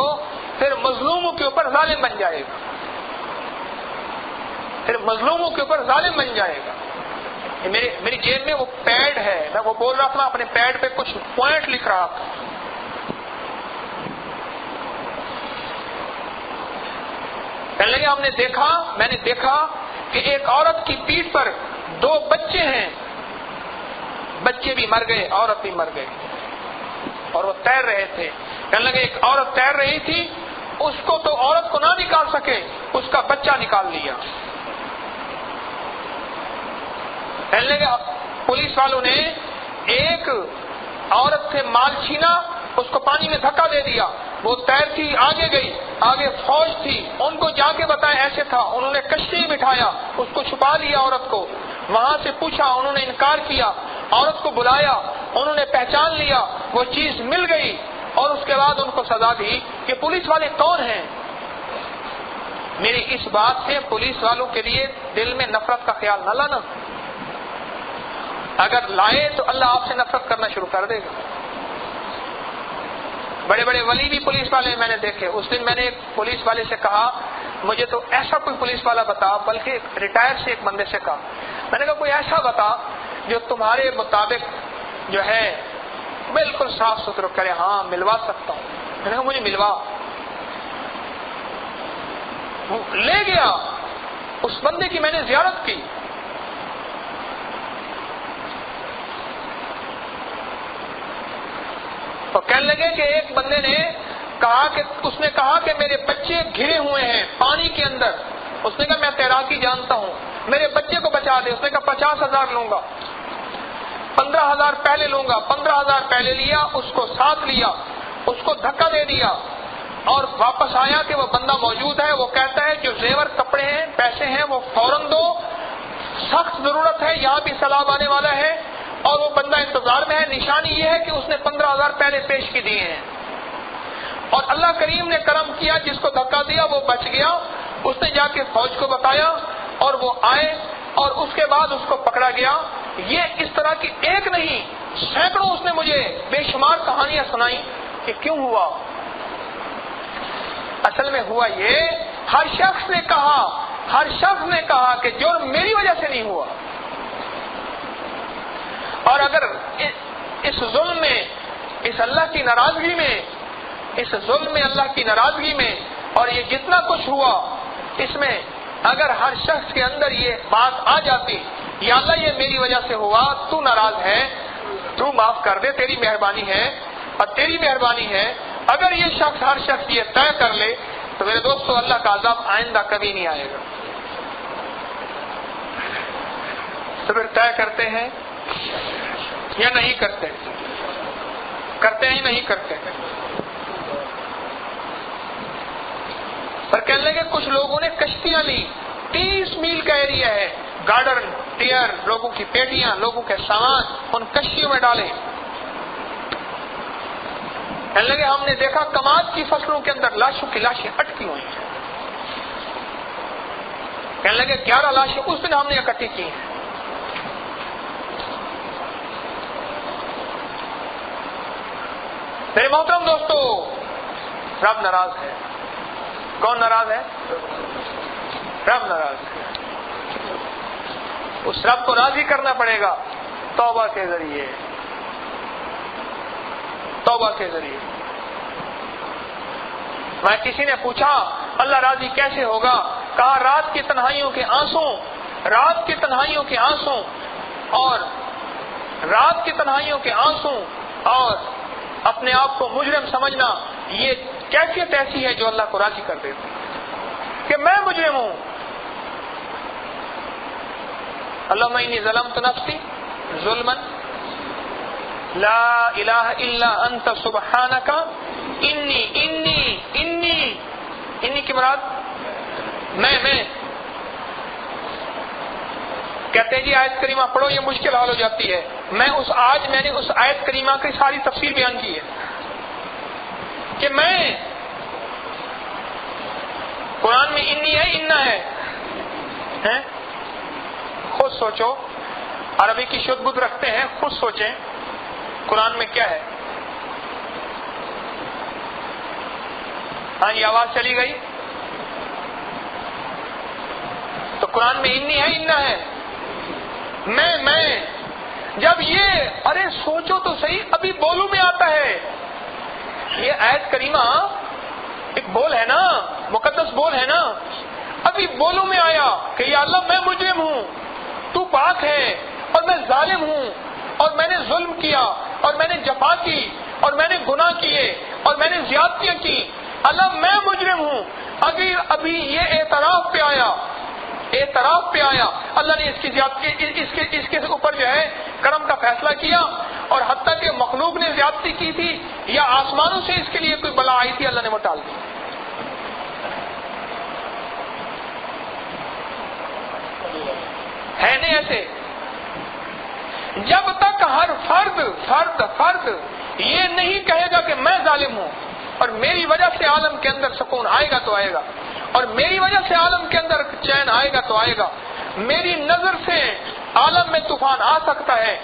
پھر مظلوموں کے اوپر ظالم بن جائے گا، میری جیب میں وہ پیڈ ہے، میں وہ بول رہا تھا، اپنے پیڈ پہ کچھ پوائنٹ لکھ رہا تھا۔ کہنے لگے میں نے دیکھا کہ ایک عورت کی پیٹھ پر 2 بچے ہیں، بچے بھی مر گئے، عورت بھی مر گئی، اور وہ تیر رہے تھے۔ کہنے لگے ایک عورت تیر رہی تھی، اس کو تو عورت کو نہ نکال سکے، اس کا بچہ نکال لیا۔ کہنے لگے پولیس والوں نے ایک عورت سے مال چھینا، اس کو پانی میں دھکا دے دیا، وہ تیرتی آگے گئی، آگے فوج تھی، ان کو جا کے بتایا ایسے تھا، انہوں نے کشتی بٹھایا، اس کو چھپا لیا عورت کو، وہاں سے پوچھا، انہوں نے انکار کیا، عورت کو بلایا، انہوں نے پہچان لیا، وہ چیز مل گئی، اور اس کے بعد ان کو سزا دی کہ پولیس والے کون ہیں۔ میری اس بات سے پولیس والوں کے لیے دل میں نفرت کا خیال نہ لانا، اگر لائے تو اللہ آپ سے نفرت کرنا شروع کر دے گا۔ بڑے بڑے ولی بھی پولیس والے میں نے دیکھے۔ اس دن میں نے ایک پولیس والے سے کہا مجھے تو ایسا کوئی پولیس والا بتا، بلکہ ریٹائر سے ایک بندے سے کہا، میں نے کہا کوئی ایسا بتا جو تمہارے مطابق جو ہے بالکل صاف ستھرا کرے۔ ہاں ملوا سکتا ہوں۔ میں نے کہا مجھے ملوا، لے گیا، اس بندے کی میں نے زیارت کی، تو کہنے لگے کہ ایک بندے نے کہا کہ میرے بچے گھرے ہوئے ہیں پانی کے اندر، اس نے کہا میں تیراکی جانتا ہوں، میرے بچے کو بچا دے۔ اس نے کہا 50,000 لوں گا، 15,000 پہلے لوں گا۔ 15,000 پہلے لیا، اس کو ساتھ لیا، اس کو دھکا دے دیا، اور واپس آیا کہ وہ بندہ موجود ہے، وہ کہتا ہے جو زیور کپڑے ہیں پیسے ہیں وہ فوراً دو، سخت ضرورت ہے، یہاں بھی سیلاب آنے والا ہے، اور وہ بندہ انتظار میں ہے۔ نشانی یہ ہے کہ اس نے 15,000 پہلے پیش کی دیے ہیں، اور اللہ کریم نے کرم کیا، جس کو دھکا دیا وہ بچ گیا، اس نے جا کے فوج کو بتایا اور وہ آئے، اور اس کے بعد اس کو پکڑا گیا۔ یہ اس طرح کی ایک نہیں سینکڑوں اس نے مجھے بے شمار کہانیاں سنائی کہ کیوں ہوا۔ اصل میں ہوا یہ، ہر شخص نے کہا کہ جرم میری وجہ سے نہیں ہوا، اور اگر اس ظلم میں، اس اللہ کی ناراضگی میں، اس ظلم میں اللہ کی ناراضگی میں، اور یہ جتنا کچھ ہوا اس میں اگر ہر شخص کے اندر یہ بات آ جاتی، یا اللہ یہ میری وجہ سے ہوا، تو ناراض ہے، تو معاف کر دے، تیری مہربانی ہے، اور تیری مہربانی ہے، اگر یہ ہر شخص یہ طے کر لے تو میرے دوستو اللہ کا عذاب آئندہ کبھی نہیں آئے گا۔ تو پھر طے کرتے ہیں یا نہیں کرتے؟ کرتے ہیں نہیں کرتے؟ پر کہنے لگے کچھ لوگوں نے کشتیاں لی، 30 میل کا ایریا ہے، گارڈر ٹیئر، لوگوں کی پیٹیاں، لوگوں کے سامان ان کشتیوں میں ڈالے۔ کہنے لگے ہم نے دیکھا کماد کی فصلوں کے اندر لاشوں کی لاشیں اٹکی ہوئی ہیں۔ کہنے لگے 11 لاشیں اس دن ہم نے اکٹھی کی ہیں۔ میرے محترم دوستو، رب ناراض ہے۔ کون ناراض ہے؟ رب ناراض ہے۔ اس رب کو راضی کرنا پڑے گا توبہ کے ذریعے، توبہ کے ذریعے۔ میں کسی نے پوچھا اللہ راضی کیسے ہوگا؟ کہا رات کی تنہائیوں کے آنسو رات کی تنہائیوں کے آنسوں اور رات کی تنہائیوں کے آنسوں اور اپنے آپ کو مجرم سمجھنا، یہ کیفیت ایسی ہے جو اللہ کو راضی کر دیتی کہ میں مجرم ہوں. اللہم انی ظلمت نفسی ظلما لا الہ الا انت سبحانک انی کی مراد میں کہتے ہیں جی آیت کریمہ پڑھو یہ مشکل حال ہو جاتی ہے. میں نے اس آیت کریمہ کی ساری تفسیر بیان کی ہے کہ میں قرآن میں انی ہے انا ہے. خود سوچو، عربی کی شد بدھ رکھتے ہیں، خود سوچیں قرآن میں کیا ہے. ہاں یہ آواز چلی گئی. تو قرآن میں انی ہے انا ہے، میں جب یہ ارے سوچو تو صحیح، ابھی بولو میں آتا ہے. یہ آیت کریمہ ایک بول ہے نا، مقدس بول ہے نا، ابھی بولو میں آیا کہ یا اللہ میں مجرم ہوں، تو پاک ہے اور میں ظالم ہوں اور میں نے ظلم کیا اور میں نے جفا کی اور میں نے گناہ کیے اور میں نے زیادتیاں کی، اللہ میں مجرم ہوں. اگر ابھی یہ اعتراف پہ آیا اللہ نے اس کے اوپر جو ہے کرم کا فیصلہ کیا، اور حتیٰ کہ مخلوق نے زیادتی کی تھی یا آسمانوں سے اس کے لیے کوئی بلا آئی تھی، اللہ نے وہ ٹال دی. ہے نہیں ایسے؟ جب تک ہر فرد یہ نہیں کہے گا کہ میں ظالم ہوں اور میری وجہ سے عالم کے اندر سکون آئے گا تو آئے گا، اور میری وجہ سے عالم کے اندر چین آئے گا تو آئے گا، میری نظر سے عالم میں طوفان آ سکتا ہے،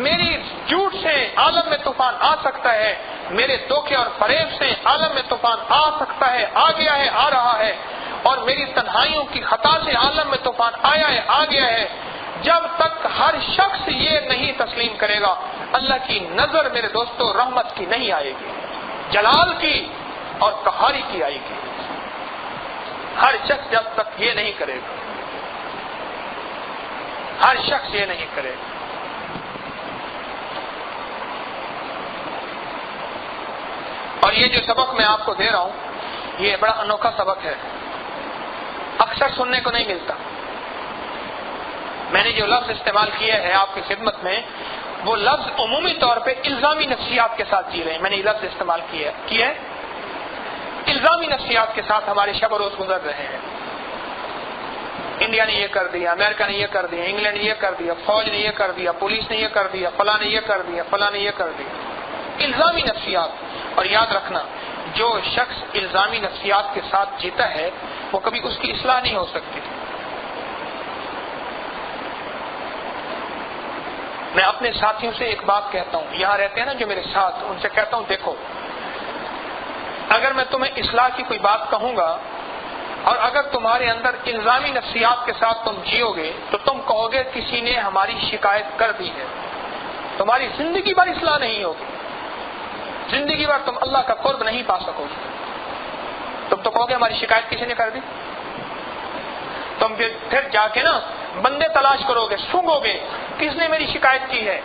میری جھوٹ سے عالم میں طوفان آ سکتا ہے، میرے دھوکے اور فریب سے عالم میں طوفان آ سکتا ہے، آ گیا ہے، آ رہا ہے، اور میری تنہائیوں کی خطا سے عالم میں طوفان آیا ہے، آ گیا ہے. جب تک ہر شخص یہ نہیں تسلیم کرے گا، اللہ کی نظر میرے دوستو رحمت کی نہیں آئے گی، جلال کی اور قہاری کی آئے گی. ہر شخص جب تک یہ نہیں کرے گا، ہر شخص یہ نہیں کرے گا. اور یہ جو سبق میں آپ کو دے رہا ہوں یہ بڑا انوکھا سبق ہے، اکثر سننے کو نہیں ملتا. میں نے جو لفظ استعمال کیا ہے آپ کی خدمت میں، وہ لفظ عمومی طور پہ الزامی نفسیات کے ساتھ جی رہے ہیں. میں نے یہ لفظ استعمال کیا ہے الزامی نفسیات کے ساتھ ہمارے شب و روز گزر رہے ہیں. انڈیا نے یہ کر دیا، امریکہ نے یہ کر دیا، انگلینڈ نے یہ کر دیا، فوج نے یہ کر دیا، پولیس نے یہ کر دیا، فلاں نے یہ کر دیا، فلاں نے یہ کر دیا. الزامی نفسیات. اور یاد رکھنا جو شخص الزامی نفسیات کے ساتھ جیتا ہے وہ کبھی اس کی اصلاح نہیں ہو سکتی. میں اپنے ساتھیوں سے ایک بات کہتا ہوں، یہاں رہتے ہیں نا جو میرے ساتھ، ان سے کہتا ہوں دیکھو اگر میں تمہیں اصلاح کی کوئی بات کہوں گا اور اگر تمہارے اندر الزامی نفسیات کے ساتھ تم جیو گے تو تم کہو گے کسی نے ہماری شکایت کر دی ہے، تمہاری زندگی بھر اصلاح نہیں ہوگی، زندگی بھر تم اللہ کا قرب نہیں پا سکو گے. تم تو کہو گے ہماری شکایت کسی نے کر دی. تم پھر جا کے نا بندے تلاش کرو گے، سونگو گے کس نے میری شکایت کی ہے،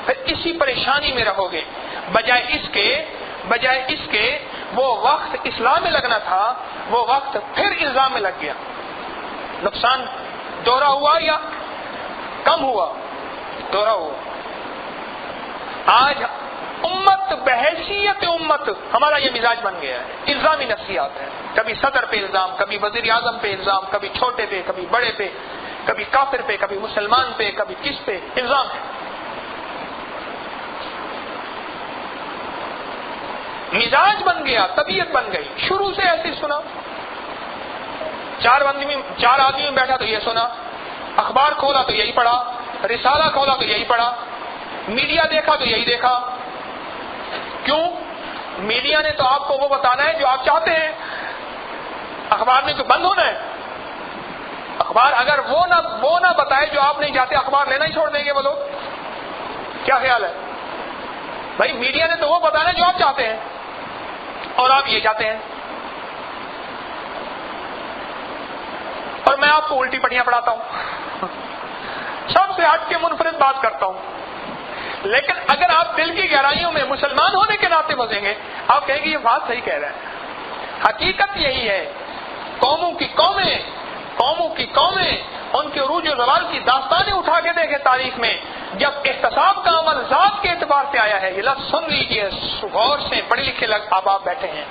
پھر اسی پریشانی میں رہو گے. بجائے اس کے وہ وقت اصلاح میں لگنا تھا وہ وقت پھر الزام میں لگ گیا. نقصان دوہرا ہوا یا کم ہوا؟ دوہرا ہوا. آج امت بحیثیت امت ہمارا یہ مزاج بن گیا ہے، الزامی نفسیات ہے. کبھی صدر پہ الزام، کبھی وزیر اعظم پہ الزام، کبھی چھوٹے پہ، کبھی بڑے پہ، کبھی کافر پہ، کبھی مسلمان پہ، کبھی کس پہ الزام ہے. مزاج بن گیا، طبیعت بن گئی. شروع سے ایسے سنا، چار آدمی بیٹھا تو یہ سنا، اخبار کھولا تو یہی پڑھا، رسالہ کھولا تو یہی پڑھا، میڈیا دیکھا تو یہی دیکھا. کیوں؟ میڈیا نے تو آپ کو وہ بتانا ہے جو آپ چاہتے ہیں، اخبار نے تو بند ہونا ہے. اخبار اگر وہ نہ بتائے جو آپ نہیں چاہتے، اخبار لینا ہی چھوڑ دیں گے وہ لوگ. کیا خیال ہے بھائی؟ میڈیا نے تو وہ بتانا ہے جو آپ چاہتے ہیں اور آپ یہ چاہتے ہیں. اور میں آپ کو الٹی پٹیاں پڑھاتا ہوں، سب سے ہٹ کے منفرد بات کرتا ہوں، لیکن اگر آپ دل کی گہرائیوں میں مسلمان ہونے کے ناطے بسیں گے، آپ کہیں گے یہ بات صحیح کہہ رہے ہیں۔ حقیقت یہی ہے، قوموں کی قومیں ان کے عروج و زوال کی داستانیں اٹھا کے دیکھیں تاریخ میں، جب احتساب کا عمل ذات کے اعتبار سے آیا ہے، یہ لفظ سن لیجئے غور سے، پڑھے لکھے آپ بیٹھے ہیں،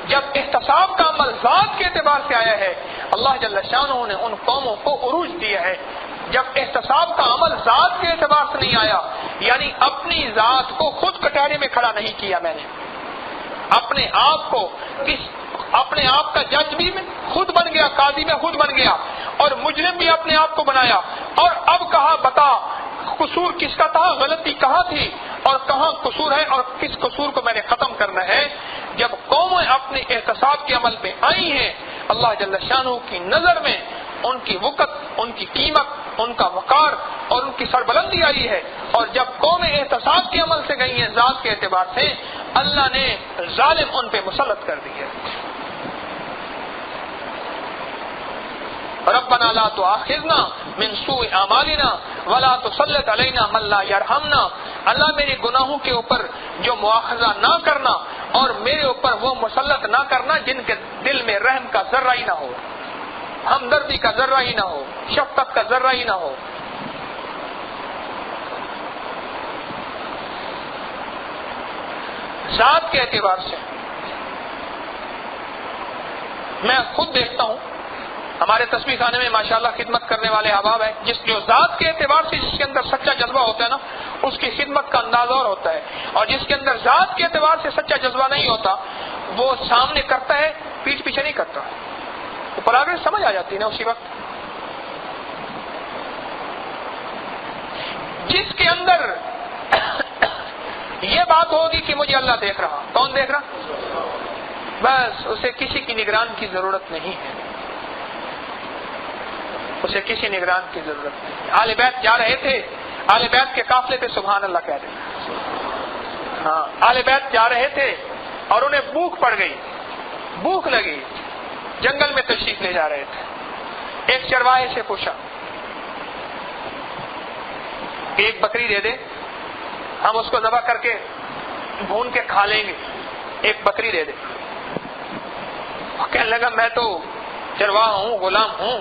جب احتساب کا عمل ذات کے اعتبار سے آیا ہے، اللہ جل شانہ نے ان قوموں کو عروج دیا ہے۔ جب احتساب کا عمل ذات کے اعتبار سے نہیں آیا، یعنی اپنی ذات کو خود کٹہرے میں کھڑا نہیں کیا میں نے، اپنے آپ کا جج بھی میں خود بن گیا، قاضی میں خود بن گیا، اور مجرم بھی اپنے آپ کو بنایا، اور اب کہا بتا قصور کس کا تھا، غلطی کہاں تھی اور کہاں قصور ہے، اور کس قصور کو میں نے ختم کرنا ہے۔ جب قومیں اپنے احتساب کے عمل پہ آئی ہیں، اللہ جل شانہ کی نظر میں ان کی وقت، ان کی قیمت، ان کا وقار اور ان کی سربلندی آئی ہے، اور جب قومیں احتساب کے عمل سے گئی ہیں ذات کے اعتبار سے، اللہ نے ظالم ان پہ مسلط کر دی ہے۔ ربنا لا تؤاخذنا من سوء اعمالنا ولا تسلط علينا من لا يرحمنا، اللہ میرے گناہوں کے اوپر جو مواخذہ نہ کرنا اور میرے اوپر وہ مسلط نہ کرنا جن کے دل میں رحم کا ذرہ ہی نہ ہو، ہمدردی کا ذرہ ہی نہ ہو، شفقت کا ذرہ ہی نہ ہو۔ ذات کے اعتبار سے میں خود دیکھتا ہوں، ہمارے تسبیح خانے میں ماشاءاللہ خدمت کرنے والے احباب ہیں، جو ذات کے اعتبار سے جس کے اندر سچا جذبہ ہوتا ہے نا، اس کی خدمت کا انداز اور ہوتا ہے، اور جس کے اندر ذات کے اعتبار سے سچا جذبہ نہیں ہوتا، وہ سامنے کرتا ہے، پیٹھ پیچھے نہیں کرتا، پراگرس سمجھ آ جاتی ہے نا اسی وقت۔ جس کے اندر یہ بات ہوگی کہ مجھے اللہ دیکھ رہا، کون دیکھ رہا، بس اسے کسی کی نگران کی ضرورت نہیں ہے، اسے کسی نگران کی ضرورت نہیں۔ آل بیت جا رہے تھے، آل بیت کے قافلے پہ سبحان اللہ کہہ رہے، ہاں آل بیت جا رہے تھے اور انہیں بھوک پڑ گئی، بھوک لگی، جنگل میں تشریف لے جا رہے تھے۔ ایک چرواہے سے پوچھا کہ ایک بکری دے دے، ہم اس کو ذبح کر کے بھون کے کھا لیں گے، ایک بکری دے دے۔ کہنے لگا میں تو چرواہا ہوں، غلام ہوں،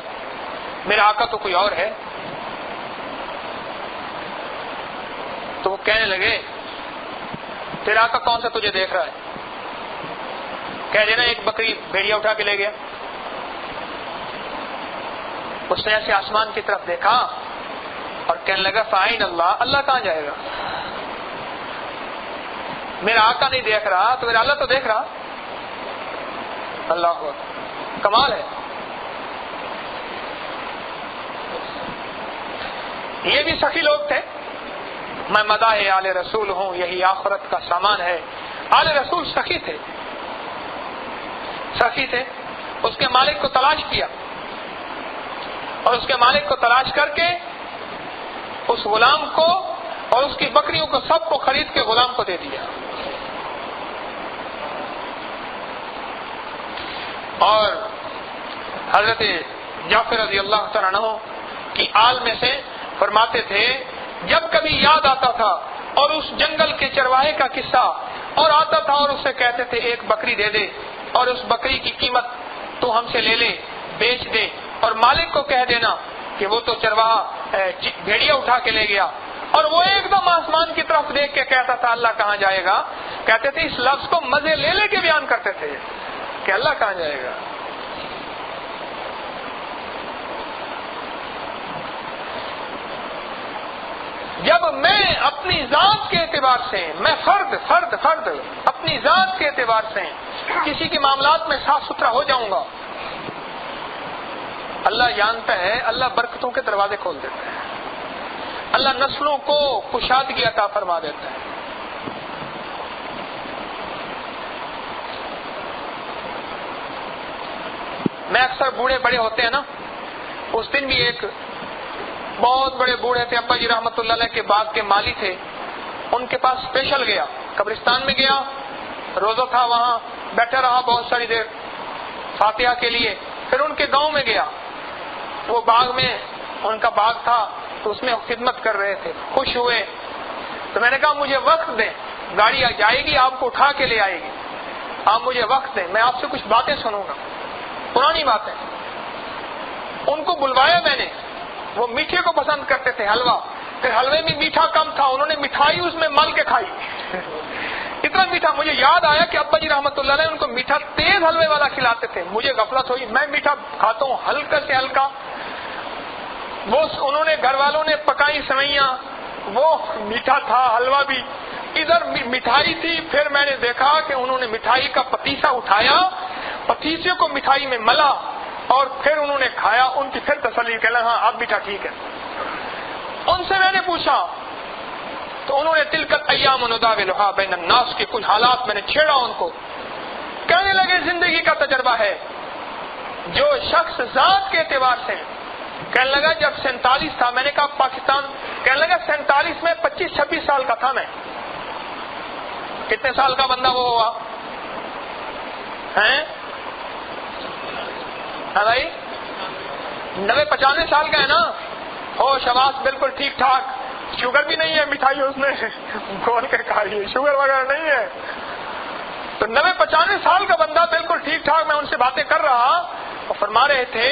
میرا آقا تو کوئی اور ہے۔ تو وہ کہنے لگے تیرا آقا کون سا تجھے دیکھ رہا ہے؟ کہہ دینا ایک بکری بھیڑیا اٹھا کے لے گیا۔ اس نے ایسے آسمان کی طرف دیکھا اور کہنے لگا فائن اللہ، اللہ کہاں جائے گا، میرا آقا نہیں دیکھ رہا تو میرا اللہ تو دیکھ رہا۔ اللہ اکبر، کمال ہے۔ یہ بھی سخی لوگ تھے، میں مداح آل رسول ہوں، یہی آخرت کا سامان ہے۔ آل رسول سخی تھے، سخی تھے، اس کے مالک کو تلاش کیا اور اس کے مالک کو تلاش کر کے اس غلام کو اور اس کی بکریوں کو سب کو خرید کے غلام کو دے دیا، اور حضرت جعفر رضی اللہ تعالیٰ عنہ کی آل میں سے فرماتے تھے جب کبھی یاد آتا تھا اور اس جنگل کے چرواہے کا قصہ اور آتا تھا اور اسے کہتے تھے ایک بکری دے دے اور اس بکری کی قیمت تو ہم سے لے لے، بیچ دے، اور مالک کو کہہ دینا کہ وہ تو چرواہا بھیڑیا اٹھا کے لے گیا، اور وہ ایک دم آسمان کی طرف دیکھ کے کہتا تھا اللہ کہاں جائے گا، کہتے تھے اس لفظ کو مزے لے لے کے بیان کرتے تھے کہ اللہ کہاں جائے گا۔ جب میں اپنی ذات کے اعتبار سے، میں فرد اپنی ذات کے اعتبار سے کسی کے معاملات میں صاف ستھرا ہو جاؤں گا، اللہ جانتا ہے، اللہ برکتوں کے دروازے کھول دیتا ہے، اللہ نسلوں کو کشادگی عطا فرما دیتا ہے۔ میں اکثر بوڑھے بڑے ہوتے ہیں نا، اس دن بھی ایک بہت بڑے بوڑھے تھے، ابا جی رحمت اللہ علیہ کے باغ کے مالی تھے، ان کے پاس اسپیشل گیا، قبرستان میں گیا، روزہ تھا وہاں، بیٹھا رہا بہت ساری دیر فاتحہ کے لیے، پھر ان کے گاؤں میں گیا، وہ باغ میں ان کا باغ تھا تو اس میں خدمت کر رہے تھے، خوش ہوئے. تو میں نے کہا مجھے وقت دیں، گاڑی جائے گی آپ کو اٹھا کے لے آئے گی، آپ مجھے وقت دیں، میں آپ سے کچھ باتیں سنوں گا، پرانی باتیں. ان کو بلوایا میں نے. وہ میٹھے کو پسند کرتے تھے، حلوہ. پھر حلوے میں میٹھا کم تھا، انہوں نے مٹھائی اس میں مل کے کھائی. اتنا میٹھا. مجھے یاد آیا کہ ابا جی رحمت اللہ علیہ ان کو میٹھا تیز حلوے والا کھلاتے تھے. مجھے غفلت ہوئی، میں میٹھا کھاتا ہوں ہلکا سے ہلکا. وہ انہوں نے گھر والوں نے پکائی سوئیاں، وہ میٹھا تھا، حلوہ بھی. ادھر مٹھائی تھی. پھر میں نے دیکھا کہ انہوں نے مٹھائی کا پتیسا اٹھایا، پتیسے کو مٹھائی میں ملا اور پھر انہوں نے کھایا. ان کی پھر تسلی کہ ہاں اب میٹھا ٹھیک ہے. ان سے میں نے پوچھا تو انہوں نے تلکت ایام نداولھا بین الناس کے کچھ حالات میں نے چھیڑا ان کو. کہنے لگے زندگی کا تجربہ ہے. جو شخص ذات کے اعتبار سے کہنے لگا جب 47 تھا، میں نے کہا پاکستان، کہنے لگا 47 میں 25-26 سال کا تھا میں. کتنے سال کا بندہ وہ ہوا ہیں بھائی؟ 90-95 سال کا ہے نا. ہوش حواس بالکل ٹھیک ٹھاک. شوگر بھی نہیں ہے مٹھائی اس نے گول کے کھائی، شوگر وغیرہ نہیں ہے. تو 90-95 سال کا بندہ بالکل ٹھیک ٹھاک. میں ان سے باتیں کر رہا اور فرما رہے تھے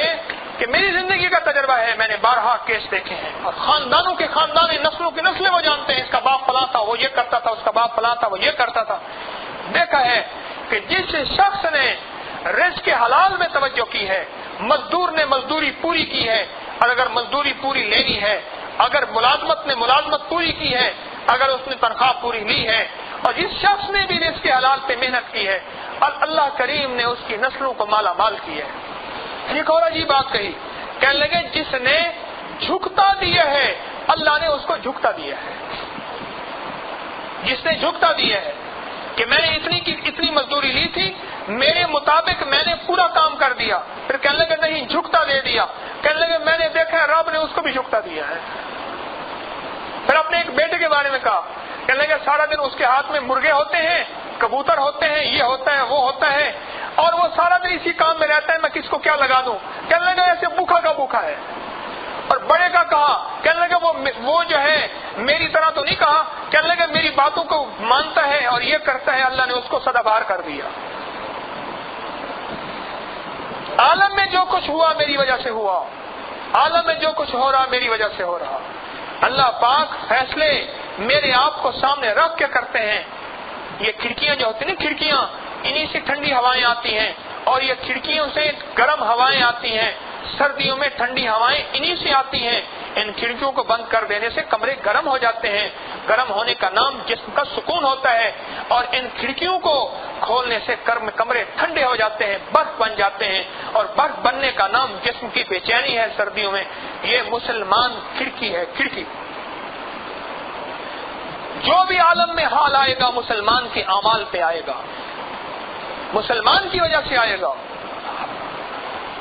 کہ میری زندگی کا تجربہ ہے، میں نے بارہا کیس دیکھے ہیں اور خاندانوں کے خاندان، نسلوں کی نسلیں وہ جانتے ہیں. اس کا باپ فلاں تھا، وہ یہ کرتا تھا، اس کا باپ فلاں تھا، وہ یہ کرتا تھا. دیکھا ہے کہ جس شخص نے رزق کے حلال میں توجہ کی ہے، مزدور نے مزدوری پوری کی ہے، اور اگر مزدوری پوری لینی ہے، اگر ملازمت نے ملازمت پوری کی ہے، اگر اس نے تنخواہ پوری لی ہے، اور جس شخص نے بھی رزق کے حلال پہ محنت کی ہے، اور اللہ کریم نے اس کی نسلوں کو مالا مال کی ہے. ایک اور عجیب بات کہی، کہنے لگے جس نے جھکتا دیا ہے اللہ نے اس کو جھکتا دیا ہے. جس نے جھکتا دیا ہے کہ میں نے اتنی مزدوری لی تھی، میرے مطابق میں نے پورا کام کر دیا. پھر کہنے لگے نہیں جھکتا دے دیا. کہنے لگے میں نے دیکھا رب نے اس کو بھی جھکتا دیا ہے. پھر اپنے ایک بیٹے کے بارے میں کہا، کہنے لگے سارا دن اس کے ہاتھ میں مرغے ہوتے ہیں، کبوتر ہوتے ہیں، یہ ہوتا ہے وہ ہوتا ہے، اور وہ سارا دن اسی کام میں رہتا ہے، میں کس کو کیا لگا دوں. کہنے لگے ایسے بھوکا کا بھوکا ہے. اور بڑے کا کہا، کہنے لگے وہ جو ہے میری طرح تو نہیں کہا، کہنے لگے میری باتوں کو مانتا ہے اور یہ کرتا ہے، اللہ نے اس کو سدا بہار کر دیا. عالم میں جو کچھ ہوا میری وجہ سے ہوا، عالم میں جو کچھ ہو رہا میری وجہ سے ہو رہا. اللہ پاک فیصلے میرے آپ کو سامنے رکھ کے کرتے ہیں. یہ کھڑکیاں جو ہوتی ہیں نا، کھڑکیاں، انہی سے ٹھنڈی ہوائیں آتی ہیں، اور یہ کھڑکیوں سے گرم ہوائیں آتی ہیں. سردیوں میں ٹھنڈی ہوائیں انہی سے آتی ہیں. ان کھڑکیوں کو بند کر دینے سے کمرے گرم ہو جاتے ہیں. گرم ہونے کا نام جسم کا سکون ہوتا ہے، اور ان کھڑکیوں کو کھولنے سے کمرے ٹھنڈے ہو جاتے ہیں، برف بن جاتے ہیں، اور برف بننے کا نام جسم کی بے چینی ہے سردیوں میں. یہ مسلمان کھڑکی ہے، کھڑکی. جو بھی عالم میں حال آئے گا مسلمان کے اعمال پہ آئے گا، مسلمان کی وجہ سے آئے گا.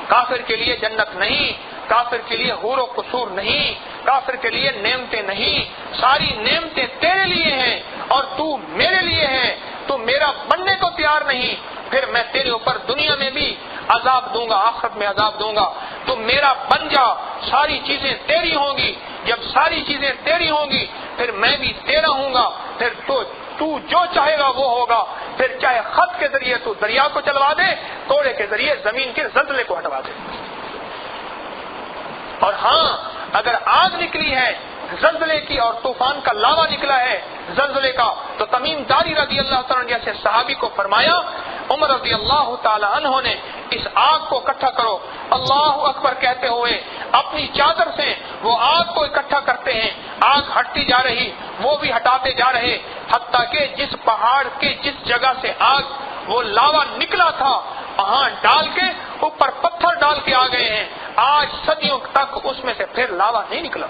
کافر کے لیے جنت نہیں، کافر کے لیے حور و قصور نہیں، کافر کے لیے نعمتیں نہیں. ساری نعمتیں تیرے لیے ہیں اور تو میرے لیے ہے. تو میرا بننے کو تیار نہیں، پھر میں تیرے اوپر دنیا میں بھی عذاب دوں گا، آخرت میں عذاب دوں گا. تو میرا بن جا، ساری چیزیں تیری ہوں گی. جب ساری چیزیں تیری ہوں گی پھر میں بھی تیرا ہوں گا. پھر تو جو چاہے گا وہ ہوگا. پھر چاہے خط کے ذریعے تو دریا کو چلوا دے، کوڑے کے ذریعے زمین کے زلزلے کو ہٹوا دے. اور ہاں اگر آگ نکلی ہے زلزلے کی اور طوفان کا لاوا نکلا ہے زلزلے کا، تو تمیم داری رضی اللہ تعالیٰ جیسے صحابی کو فرمایا، عمر رضی اللہ تعالی عنہ نے اس آگ کو اکٹھا کرو، اللہ اکبر کہتے ہوئے اپنی چادر سے وہ آگ کو اکٹھا کرتے ہیں. آگ ہٹتی جا رہی، وہ بھی ہٹاتے جا رہے، حتیٰ کہ جس پہاڑ کے جس جگہ سے آگ وہ لاوا نکلا تھا وہاں ڈال کے اوپر پتھر ڈال کے آ گئے ہیں. آج صدیوں تک اس میں سے پھر لاوا نہیں نکلا.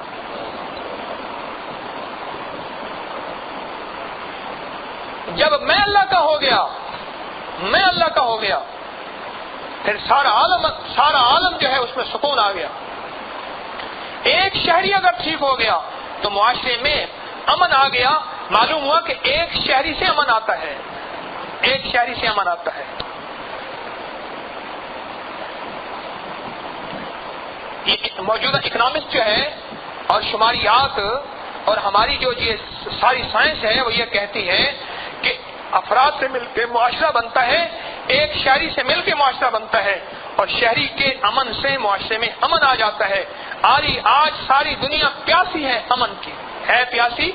جب میں اللہ کا ہو گیا، میں اللہ کا ہو گیا، پھر سارا عالم جو ہے اس میں سکون آ گیا. ایک شہری اگر ٹھیک ہو گیا تو معاشرے میں امن آ گیا. معلوم ہوا کہ ایک شہری سے امن آتا ہے، ایک شہری سے امن آتا ہے. یہ موجودہ اکنامکس جو ہے اور شماریات اور ہماری جو یہ ساری سائنس ہے وہ یہ کہتی ہے کہ افراد سے مل کے معاشرہ بنتا ہے، ایک شہری سے مل کے معاشرہ بنتا ہے، اور شہری کے امن سے معاشرے میں امن آ جاتا ہے۔ آج ساری دنیا پیاسی ہے امن کی، ہے پیاسی،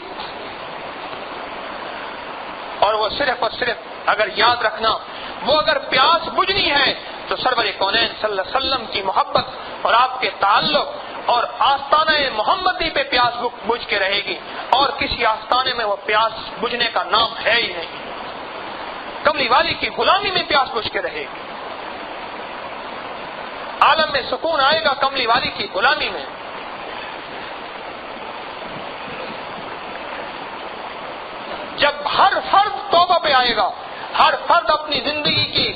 اور وہ صرف اور صرف اگر یاد رکھنا وہ اگر پیاس بجھنی ہے تو سرور کونین صلی اللہ علیہ وسلم کی محبت اور آپ کے تعلق اور آستانہ محمدی پہ پیاس بجھ کے رہے گی، اور کسی آستانے میں وہ پیاس بجھنے کا نام ہے ہی نہیں۔ کملی والی کی غلامی میں پیاس بجھ کے رہے گی، عالم میں سکون آئے گا کملی والی کی غلامی میں۔ جب ہر فرد توبہ پہ آئے گا، ہر فرد اپنی زندگی کی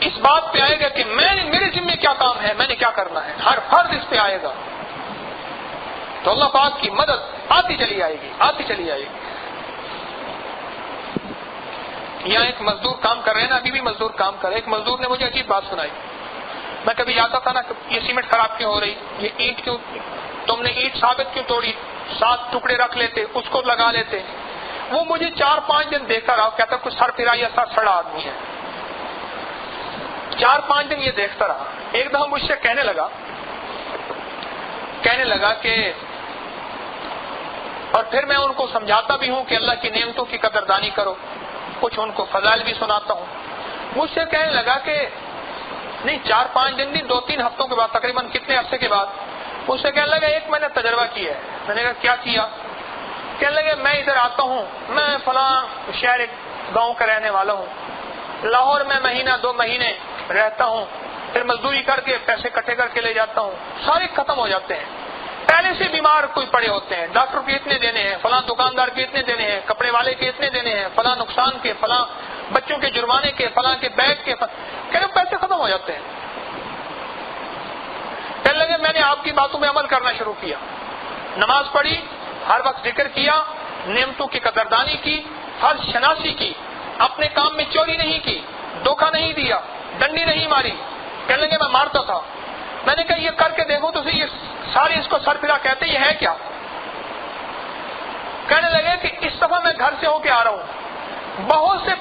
اس بات پہ آئے گا کہ میرے ذمہ کیا کام ہے، میں نے کیا کرنا ہے، ہر فرد اس پہ آئے گا، تو اللہ پاک کی مدد آتی چلی آئے گی، آتی چلی آئے گی۔ یہاں ایک مزدور کام کر رہے ہیں نا، ابھی بھی مزدور کام کر رہے ہیں۔ ایک مزدور نے مجھے عجیب بات سنائی۔ میں کبھی جاتا تھا نا، یہ سیمنٹ خراب کیوں ہو رہی، یہ اینٹ کیوں، تم نے اینٹ ثابت کیوں توڑی، 7 ٹکڑے رکھ لیتے، اس کو لگا لیتے۔ وہ مجھے 4-5 دن دیکھتا رہا، کہتا کچھ سر پھرا یا سڑا آدمی ہے۔ 4-5 دن یہ دیکھتا رہا۔ ایک دفعہ مجھ سے کہنے لگا کہ، اور پھر میں ان کو سمجھاتا بھی ہوں کہ اللہ کی نعمتوں کی قدردانی کرو، کچھ ان کو فضائل بھی سناتا ہوں۔ مجھ سے کہنے لگا کہ نہیں 4-5 دن نہیں، 2-3 ہفتوں کے بعد، تقریباً کتنے عرصے کے بعد، مجھ سے کہنے لگا ایک میں نے تجربہ کیا ہے۔ میں نے کہا کیا کیا؟ کہنے لگے میں ادھر آتا ہوں، میں فلاں شہر ایک گاؤں کا رہنے والا ہوں، لاہور میں مہینہ 2 مہینے رہتا ہوں، پھر مزدوری کر کے پیسے اکٹھے کر کے لے جاتا ہوں، سارے ختم ہو جاتے ہیں۔ پہلے سے بیمار کوئی پڑے ہوتے ہیں، ڈاکٹر کے اتنے دینے ہیں، فلاں دکاندار کے اتنے دینے ہیں، کپڑے والے کے اتنے دینے ہیں، فلاں نقصان کے، فلاں بچوں کے جرمانے کے، فلاں کے بیگ کے، کہنے پیسے ختم ہو جاتے ہیں۔ کہنے لگے میں نے آپ کی باتوں میں عمل کرنا شروع کیا، نماز پڑھی، ہر وقت ذکر کیا، نعمتوں کی قدردانی کی، فرض شناسی کی، اپنے کام میں چوری نہیں کی، دھوکہ نہیں دیا، ڈنڈی نہیں ماری۔ کہنے لگے میں مارتا تھا۔ میں نے کہا یہ کر کے دیکھو تو یہ سارے اس کو سر پھرا کہتے یہ ہے کیا؟ کہنے لگے کہ اس دفعہ میں گھر سے ہو کے آ رہا ہوں، بہت سے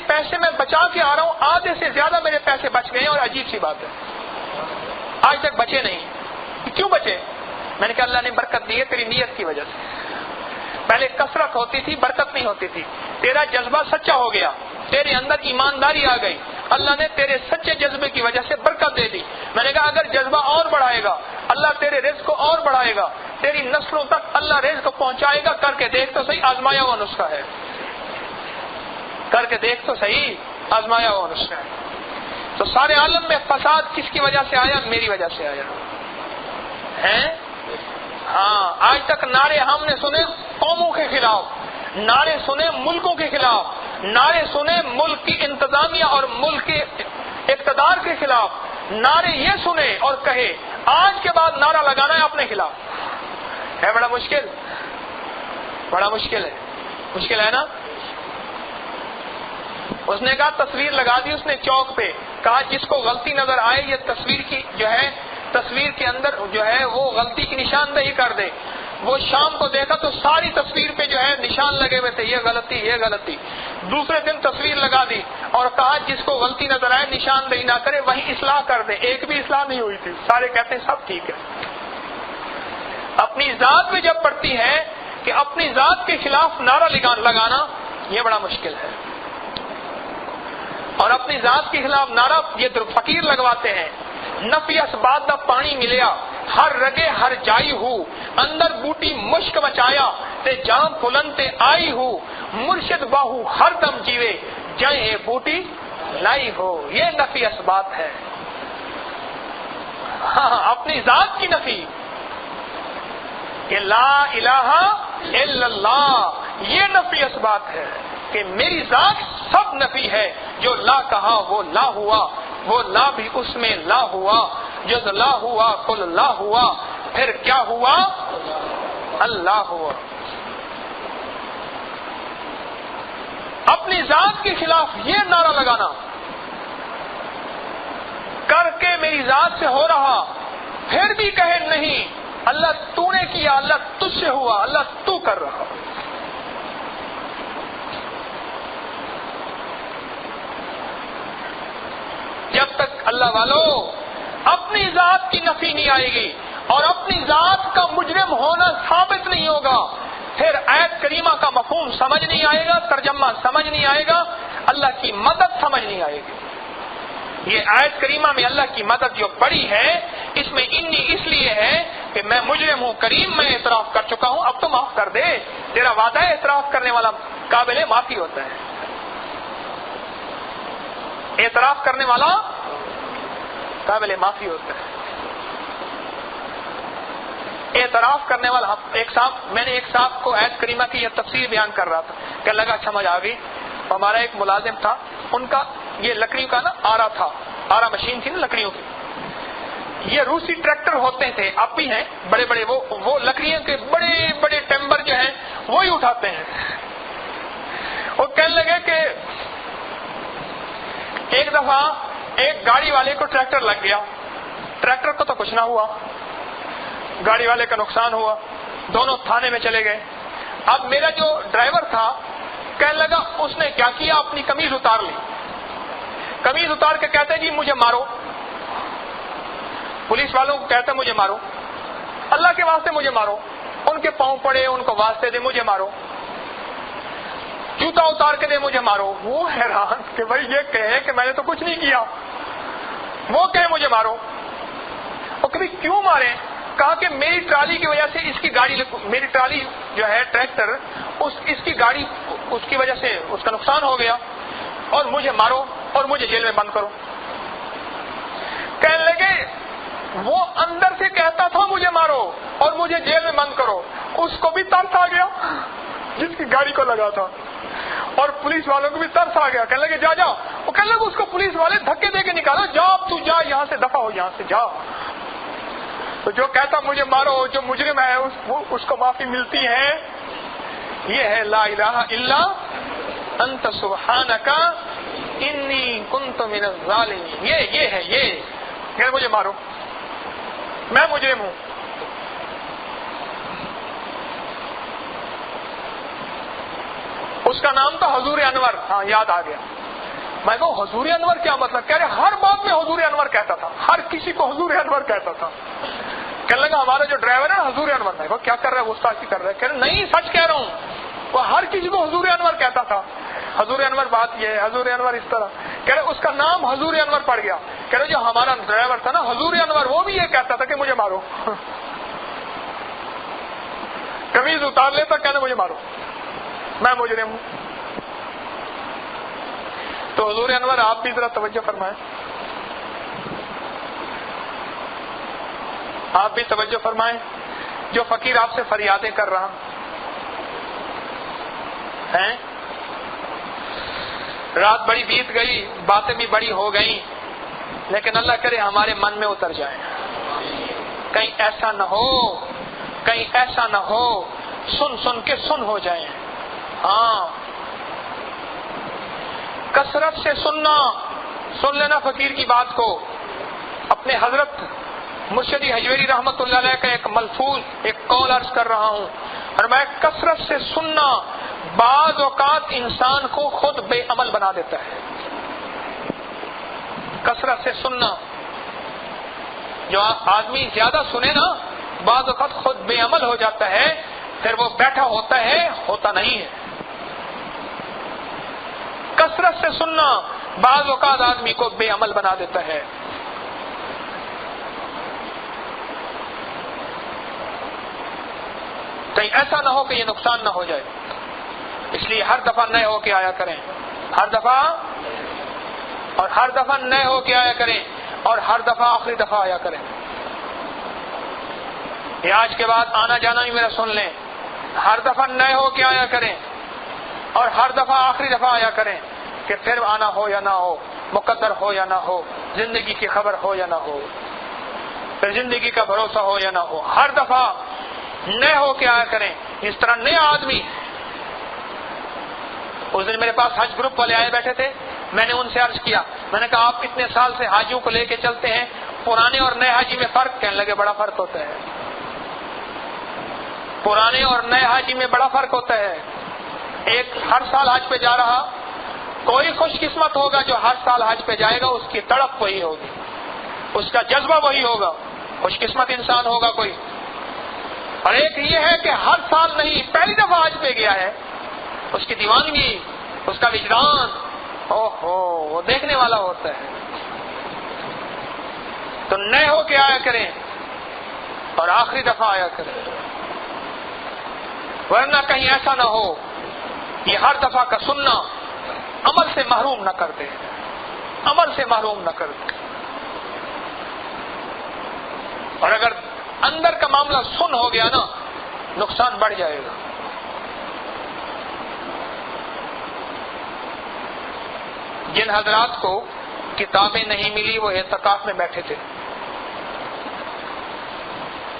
پیسے میں بچا کے آ رہا ہوں، آدھے سے زیادہ میرے پیسے بچ گئے ہیں، اور عجیب سی بات ہے آج تک بچے نہیں۔ کیوں بچے؟ میں نے کہا اللہ نے برکت دی ہے تیری نیت کی وجہ سے۔ پہلے کثرت ہوتی تھی، برکت نہیں ہوتی تھی، تیرا جذبہ سچا ہو گیا، تیرے اندر ایمانداری آ گئی، اللہ نے تیرے سچے جذبے کی وجہ سے برکت دے دی۔ میں نے کہا اگر جذبہ اور بڑھائے گا اللہ تیرے رزق کو اور بڑھائے گا، تیری نسلوں تک اللہ رزق پہنچائے گا۔ کر کے دیکھ تو صحیح، آزمایا ہوا نسخہ ہے، کر کے دیکھ تو صحیح، آزمایا ہوا نسخہ ہے۔ تو سارے عالم میں فساد کس کی وجہ سے آیا؟ میری وجہ سے آیا ہے۔ ہاں آج تک نعرے ہم نے سنے قوموں کے خلاف، نعرے سنے ملکوں کے خلاف، نعرے سنے ملک کی انتظامیہ اور ملک کے اقتدار کے خلاف، نعرے یہ سنے اور کہے آج کے بعد نعرہ لگانا ہے اپنے خلاف، ہے بڑا مشکل، بڑا مشکل ہے، مشکل ہے نا۔ اس نے کہا تصویر لگا دی، اس نے چوک پہ کہا جس کو غلطی نظر آئے یہ تصویر کی جو ہے، تصویر کے اندر جو ہے وہ غلطی کی نشاندہی کر دے۔ وہ شام کو دیکھا تو ساری تصویر پہ جو ہے نشان لگے ہوئے تھے، یہ غلطی یہ غلطی۔ دوسرے دن تصویر لگا دی اور کہا جس کو غلطی نظر آئے نشاندہی نہ کرے، وہی اصلاح کر دے۔ ایک بھی اصلاح نہیں ہوئی تھی، سارے کہتے ہیں سب ٹھیک ہے۔ اپنی ذات میں جب پڑتی ہے کہ اپنی ذات کے خلاف نعرہ لگانا یہ بڑا مشکل ہے، اور اپنی ذات کے خلاف نعرہ یہ فقیر لگواتے ہیں۔ نفی اسباد دا پانی ملیا، ہر رگے ہر جائی ہو، اندر بوٹی مشک مچایا تے جان پھلن تے آئی ہو، مرشد باہو ہر دم جیوے جائیں اے بوٹی لائی ہو۔ یہ نفی اسبات ہے، ہاں اپنی ذات کی نفی کہ لا الہ الا اللہ، یہ نفی اسبات ہے کہ میری ذات سب نفی ہے، جو لا کہا وہ لا ہوا، وہ لا بھی اس میں لا ہوا، جز لا ہوا کل لا ہوا، پھر کیا ہوا؟ اللہ ہوا۔ اپنی ذات کے خلاف یہ نعرہ لگانا کر کے میری ذات سے ہو رہا پھر بھی کہے نہیں اللہ تو نے کیا، اللہ تجھ سے ہوا، اللہ تو کر رہا. جب تک اللہ والو اپنی ذات کی نفی نہیں آئے گی اور اپنی ذات کا مجرم ہونا ثابت نہیں ہوگا، پھر آیت کریمہ کا مفہوم سمجھ نہیں آئے گا، ترجمہ سمجھ نہیں آئے گا، اللہ کی مدد سمجھ نہیں آئے گی. یہ آیت کریمہ میں اللہ کی مدد جو بڑی ہے، اس میں انی اس لیے ہے کہ میں مجرم ہوں، کریم میں اعتراف کر چکا ہوں، اب تو معاف کر دے. تیرا وعدہ ہے اعتراف کرنے والا قابل معافی ہوتا ہے. اعتراف کرنے والا قابل معافی ہوتا ہے. اعتراف کرنے والا میں نے ایک صاحب کو آیت کریمہ کی یہ تفسیر بیان کر رہا تھا کہ لگا سمجھ آ گئی. ہمارا ایک ملازم تھا، ان کا یہ لکڑیوں کا نا آرا تھا، آرا مشین تھی نا لکڑیوں کی. یہ روسی ٹریکٹر ہوتے تھے، اب بھی ہیں بڑے بڑے، وہ لکڑیوں کے بڑے بڑے ٹیمبر جو ہیں وہی اٹھاتے ہیں. وہ کہنے لگے کہ ایک دفعہ ایک گاڑی والے کو ٹریکٹر لگ گیا. ٹریکٹر کو تو کچھ نہ ہوا، گاڑی والے کا نقصان ہوا. دونوں تھانے میں چلے گئے. اب میرا جو ڈرائیور تھا کہنے لگا اس نے کیا کیا، اپنی قمیض اتار لی. قمیض اتار کے کہتے جی مجھے مارو. پولیس والوں کو کہتے مجھے مارو، اللہ کے واسطے مجھے مارو. ان کے پاؤں پڑے، ان کو واسطے دے مجھے مارو، جوتا اتار کے دے مجھے مارو. وہ حیران کہ بھائی یہ کہے کہ میں نے تو کچھ نہیں کیا، وہ کہے مجھے مارو. اور کبھی کیوں مارے؟ کہا کہ میری ٹرالی کی وجہ سے اس کی گاڑی، میری ٹرالی جو ہے ٹریکٹر، اس کی گاڑی، اس کی وجہ سے اس کا نقصان ہو گیا، اور مجھے مارو اور مجھے جیل میں بند کرو. کہنے لگے وہ اندر سے کہتا تھا مجھے مارو اور مجھے جیل میں بند کرو، اس کو بھی ترس آ گیا جس کی گاڑی کو لگا تھا، اور پولیس والوں کو بھی ترس آ گیا. کہنے لگے جا جا. وہ کہنے لگے اس کو پولیس والے دھکے دے کے نکالا، جا اب تو جا، یہاں سے دفع ہو، یہاں سے جا. تو جو کہتا مجھے مارو، جو مجرم ہے اس کو معافی ملتی ہے. یہ ہے لا الہ الا انت سبحانک انی کنت من الظالمین. یہ ہے کہ مجھے مارو، میں مجرم ہوں. اس کا نام تھا حضور انور. ہاں یاد آ گیا. میں کہوں حضور انور کیا مطلب؟ کہہ رہے ہر بات میں حضور انور کہتا تھا، ہر کسی کو حضور انور کہتا تھا. کہنے لگا ہمارا جو ڈرائیور ہے حضور انور. میں کہا کیا کر رہا ہے، گستاخی کر رہا ہے. کہہ رہے نہیں سچ کہہ رہا ہوں، وہ ہر کسی کو حضور انور کہتا تھا. حضور انور بات یہ ہے، حضور انور اس طرح. کہہ رہے اس کا نام حضور انور پڑ گیا. کہہ رہے جو ہمارا ڈرائیور تھا نا حضور انور، وہ بھی یہ کہتا تھا کہ مجھے مارو. قمیض اتار لیتا، کہنے مجھے مارو، میں مجرم ہوں. تو حضور انور آپ بھی ذرا توجہ فرمائیں، آپ بھی توجہ فرمائیں. جو فقیر آپ سے فریادیں کر رہا ہے، رات بڑی بیت گئی، باتیں بھی بڑی ہو گئی، لیکن اللہ کرے ہمارے من میں اتر جائیں. کہیں ایسا نہ ہو، کہیں ایسا نہ ہو سن کے سن ہو جائیں. ہاں کثرت سے سننا، سن لینا فقیر کی بات کو. اپنے حضرت مرشدی حجویری رحمت اللہ علیہ کا ایک ملفوظ، ایک قول عرض کر رہا ہوں، اور میں کثرت سے سننا بعض اوقات انسان کو خود بے عمل بنا دیتا ہے. کثرت سے سننا، جو آدمی زیادہ سنے نا بعض اوقات خود بے عمل ہو جاتا ہے، پھر وہ بیٹھا ہوتا ہے، ہوتا نہیں ہے. کثرت سے سننا بعض اوقات آدمی کو بے عمل بنا دیتا ہے. کہیں ایسا نہ ہو کہ یہ نقصان نہ ہو جائے، اس لیے ہر دفعہ نئے ہو کے آیا کریں، ہر دفعہ نئے ہو کے آیا کریں، اور ہر دفعہ آخری دفعہ آیا کریں. یہ آج کے بعد آنا جانا بھی میرا سن لیں، ہر دفعہ نئے ہو کے آیا کریں، اور ہر دفعہ آخری دفعہ آیا کریں، کہ پھر آنا ہو یا نہ ہو، مقدر ہو یا نہ ہو، زندگی کی خبر ہو یا نہ ہو، پھر زندگی کا بھروسہ ہو یا نہ ہو، ہر دفعہ نئے ہو کے آیا کریں. اس طرح نیا آدمی، اس دن میرے پاس حج گروپ والے آئے بیٹھے تھے، میں نے ان سے عرض کیا، میں نے کہا آپ اتنے سال سے حاجیوں کو لے کے چلتے ہیں، پرانے اور نئے حاجی میں فرق؟ کہنے لگے بڑا فرق ہوتا ہے، پرانے اور نئے حاجی میں بڑا فرق ہوتا ہے۔ ایک ہر سال حج پہ جا رہا، کوئی خوش قسمت ہوگا جو ہر سال حج پہ جائے گا، اس کی تڑپ وہی ہوگی، اس کا جذبہ وہی ہوگا، خوش قسمت انسان ہوگا کوئی۔ اور ایک یہ ہے کہ ہر سال نہیں، پہلی دفعہ حج پہ گیا ہے، اس کی دیوانگی، اس کا وجدان، وہ دیکھنے والا ہوتا ہے۔ تو نئے ہو کے آیا کریں اور آخری دفعہ آیا کریں، ورنہ کہیں ایسا نہ ہو یہ ہر دفعہ کا سننا عمل سے محروم نہ کر دے، عمل سے محروم نہ کر دے۔ اور اگر اندر کا معاملہ سن ہو گیا نا، نقصان بڑھ جائے گا۔ جن حضرات کو کتابیں نہیں ملی وہ اعتکاف میں بیٹھے تھے،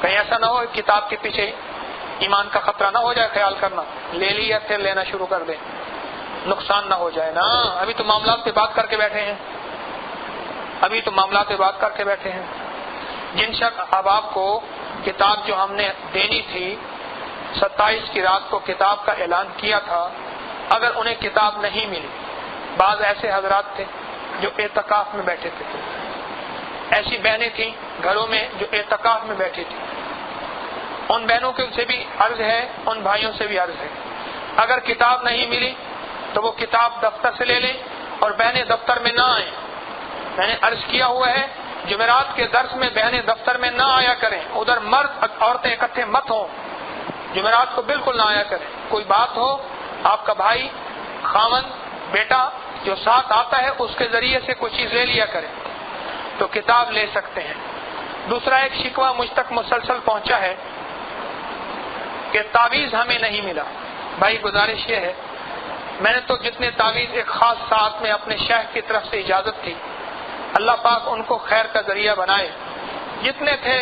کہیں ایسا نہ ہو کتاب کے پیچھے ایمان کا خطرہ نہ ہو جائے، خیال کرنا، لے لی یا پھر لینا شروع کر دیں، نقصان نہ ہو جائے نا۔ ابھی تو معاملات پہ بات کر کے بیٹھے ہیں، ابھی تو معاملات پہ بات کر کے بیٹھے ہیں۔ جن شخص احباب کو کتاب جو ہم نے دینی تھی 27 کی رات کو کتاب کا اعلان کیا تھا، اگر انہیں کتاب نہیں ملی، بعض ایسے حضرات تھے جو اعتکاف میں بیٹھے تھے، ایسی بہنیں تھیں گھروں میں جو اعتکاف میں بیٹھی تھی، ان بہنوں سے بھی عرض ہے، ان بھائیوں سے بھی عرض ہے، اگر کتاب نہیں ملی تو وہ کتاب دفتر سے لے لیں اور بہنیں دفتر میں نہ آئیں۔ میں نے عرض کیا ہوا ہے جمعرات کے درس میں بہنیں دفتر میں نہ آیا کریں، ادھر مرد عورتیں اکٹھے مت ہوں، جمعرات کو بالکل نہ آیا کریں۔ کوئی بات ہو، آپ کا بھائی، خاوند، بیٹا جو ساتھ آتا ہے اس کے ذریعے سے کوئی چیز لے لیا کریں تو کتاب لے سکتے ہیں۔ دوسرا ایک شکوہ مجھ تک مسلسل پہنچا ہے کہ تعویذ ہمیں نہیں ملا۔ بھائی گزارش یہ ہے، میں نے تو جتنے تعویذ ایک خاص ساتھ میں اپنے شیخ کی طرف سے اجازت تھی، اللہ پاک ان کو خیر کا ذریعہ بنائے، جتنے تھے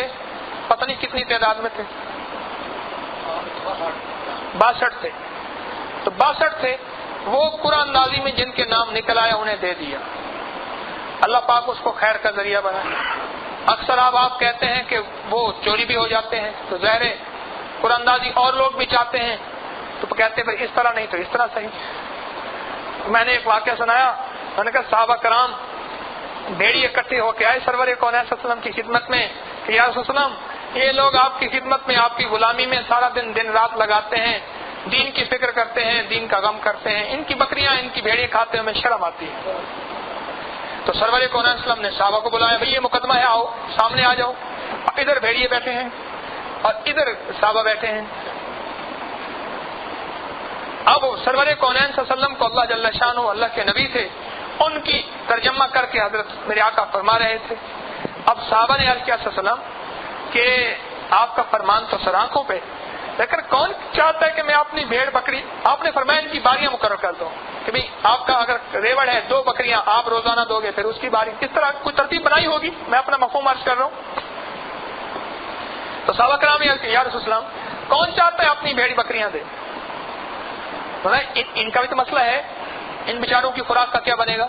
پتہ نہیں کتنی تعداد میں تھے، 62 تھے، تو 62 تھے، وہ قرآن نازی میں جن کے نام نکل آیا انہیں دے دیا، اللہ پاک اس کو خیر کا ذریعہ بنائے۔ اکثر آپ کہتے ہیں کہ وہ چوری بھی ہو جاتے ہیں، تو ظاہر ہے قرآن نازی اور لوگ بھی چاہتے ہیں، تو کہتے ہیں اس طرح نہیں تو اس طرح صحیح۔ میں نے ایک واقعہ سنایا، میں نے کہا صحابہ کرام بھیڑی اکٹھے ہو کے آئے سرور کون صلی اللہ علیہ وسلم کی خدمت میں کہ یا رسول اللہ یہ لوگ آپ کی خدمت میں، آپ کی غلامی میں سارا دن رات لگاتے ہیں، دین کی فکر کرتے ہیں، دین کا غم کرتے ہیں، ان کی بکریاں، ان کی بھیڑیں کھاتے ہیں، ہمیں شرم آتی ہے۔ تو سرور کون صلی اللہ علیہ وسلم نے صحابہ کو بلایا، بھئی یہ مقدمہ ہے، آؤ سامنے آ جاؤ۔ ادھر بھیڑیے بیٹھے ہیں اور ادھر صحابہ بیٹھے ہیں۔ اب سرور کونین صلی اللہ علیہ وسلم کو اللہ جل شانہ اللہ کے نبی تھے، ان کی ترجمہ کر کے حضرت میرے آقا فرما رہے تھے۔ اب صحابہ نے عرض کیا صلی اللہ علیہ وسلم کہ آپ کا فرمان تو سر آنکھوں پہ، لیکن کون چاہتا ہے کہ میں اپنی بھیڑ بکری، آپ نے فرمایا ان کی باریاں مقرر کر دو کہ بھئی آپ کا اگر ریوڑ ہے 2 بکریاں آپ روزانہ دو گے، پھر اس کی باری، اس طرح کوئی ترتیب بنائی ہوگی، میں اپنا مفہوم عرض کر رہا ہوں۔ تو صحابہ کرام نے عرض کیا یا رسول اللہ کون چاہتا ہے اپنی بھیڑ بکریاں دے؟ ان کا بھی تو مسئلہ ہے، ان بیچاروں کی خوراک کا کیا بنے گا؟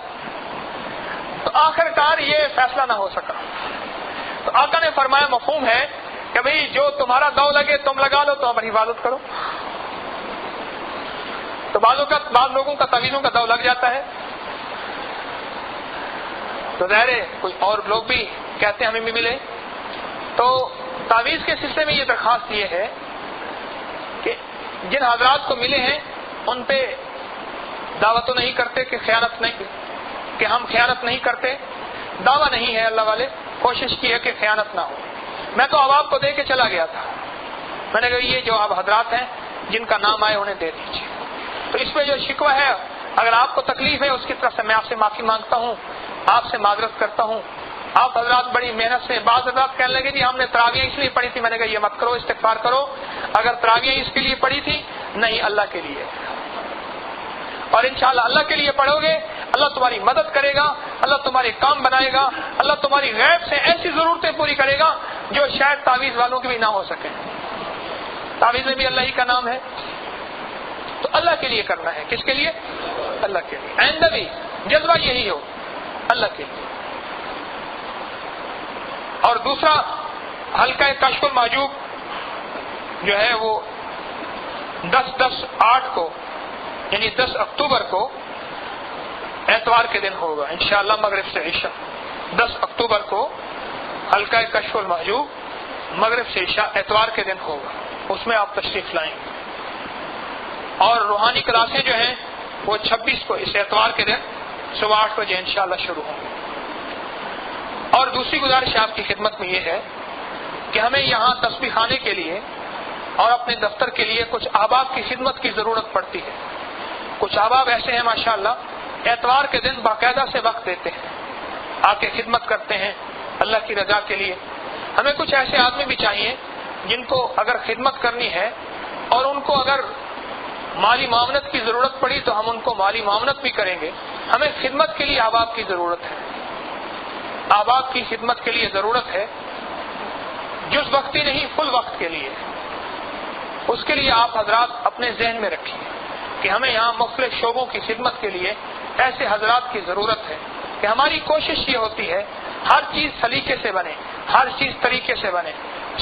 تو آخر کار یہ فیصلہ نہ ہو سکا، تو آقا نے فرمایا مفہوم ہے کہ بھئی جو تمہارا دو لگے تم لگا لو، تو اپنی حفاظت کرو۔ تو بعض لوگوں کا تعویذوں کا دو لگ جاتا ہے، تو ظاہر ہے کوئی اور لوگ بھی کہتے ہیں ہمیں بھی ملے۔ تو تعویذ کے سلسلے میں یہ درخواست یہ ہے کہ جن حضرات کو ملے ہیں ان پہ دعوت تو نہیں کرتے کہ خیانت نہیں، کہ ہم خیانت نہیں کرتے، دعویٰ نہیں ہے اللہ والے، کوشش کی ہے کہ خیانت نہ ہو۔ میں تو عوام کو دے کے چلا گیا تھا، میں نے کہا یہ جو آپ حضرات ہیں جن کا نام آئے انہیں دے دیجیے۔ تو اس پہ جو شکوہ ہے، اگر آپ کو تکلیف ہے اس کی طرف سے میں آپ سے معافی مانگتا ہوں، آپ سے معذرت کرتا ہوں۔ آپ حضرات بڑی محنت سے، بعض حضرات کہنے لگے جی ہم نے تراویح اس لیے پڑھی تھی، میں نے کہا یہ مت کرو، استغفار کرو، اگر تراویح اس کے لیے پڑھی تھی نہیں، اللہ کے لیے، اور انشاءاللہ اللہ کے لیے پڑھو گے اللہ تمہاری مدد کرے گا، اللہ تمہارے کام بنائے گا، اللہ تمہاری غیب سے ایسی ضرورتیں پوری کرے گا جو شاید تعویذ والوں کی بھی نہ ہو سکے۔ تعویذ میں بھی اللہ ہی کا نام ہے، تو اللہ کے لیے کرنا ہے۔ کس کے لیے؟ اللہ کے لیے۔ آئندہ بھی جذبہ یہی ہو، اللہ کے لیے۔ اور دوسرا حلقہ کشف المحجوب جو ہے وہ 10/8 کو یعنی 10 اکتوبر کو اتوار کے دن ہوگا انشاءاللہ مغرب سے عشاء. 10 اکتوبر کو حلقہ کشف المحجوب مغرب سے عشاء اتوار کے دن ہوگا. اس میں آپ تشریف لائیں گے. اور روحانی کلاسیں جو ہیں وہ 26 کو اس اتوار کے دن صبح 8 بجے انشاءاللہ شروع ہوں گے. اور دوسری گزارش آپ کی خدمت میں یہ ہے کہ ہمیں یہاں تسبیح خانے کے لیے اور اپنے دفتر کے لیے کچھ احباب کی خدمت کی ضرورت پڑتی ہے. کچھ احباب ایسے ہیں ماشاءاللہ اتوار کے دن باقاعدہ سے وقت دیتے ہیں, آ کے خدمت کرتے ہیں اللہ کی رضا کے لیے. ہمیں کچھ ایسے آدمی بھی چاہیے جن کو اگر خدمت کرنی ہے اور ان کو اگر مالی معاونت کی ضرورت پڑی تو ہم ان کو مالی معاونت بھی کریں گے. ہمیں خدمت کے لیے احباب کی ضرورت ہے, احباب کی خدمت کے لیے ضرورت ہے, جز وقتی نہیں فل وقت کے لیے. اس کے لیے آپ حضرات اپنے ذہن میں رکھیے کہ ہمیں یہاں مختلف شعبوں کی خدمت کے لیے ایسے حضرات کی ضرورت ہے کہ ہماری کوشش یہ ہوتی ہے ہر چیز سلیقے سے بنے, ہر چیز طریقے سے بنے,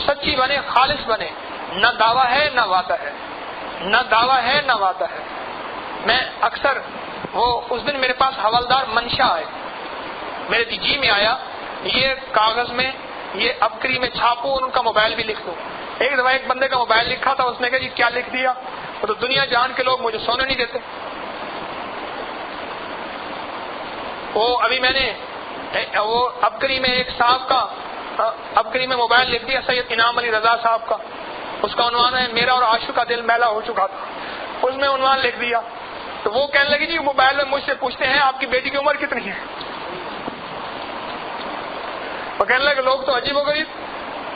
سچی بنے, خالص بنے. نہ دعویٰ ہے نہ وعدہ ہے, نہ دعویٰ ہے نہ وعدہ ہے. میں اکثر وہ اس دن میرے پاس حوالدار منشا آئے, میرے جی میں آیا یہ کاغذ میں یہ ابکری میں چھاپو اور ان کا موبائل بھی لکھ دوں. ایک دفعہ ایک بندے کا موبائل لکھا تھا, اس نے کہا جی کیا لکھ دیا, تو دنیا جہان کے لوگ مجھے سونے نہیں دیتے. وہ ابھی میں نے وہ ابکری میں ایک صاحب کا ابکری میں موبائل لکھ دیا سید انعام علی رضا صاحب کا, اس کا عنوان ہے میرا اور عاشق کا دل میلا ہو چکا تھا. اس میں عنوان لکھ دیا تو وہ کہنے لگی جی موبائل میں مجھ سے پوچھتے ہیں آپ کی بیٹی کی عمر کتنی ہے. وہ کہنے لگے لوگ تو عجیب و غریب.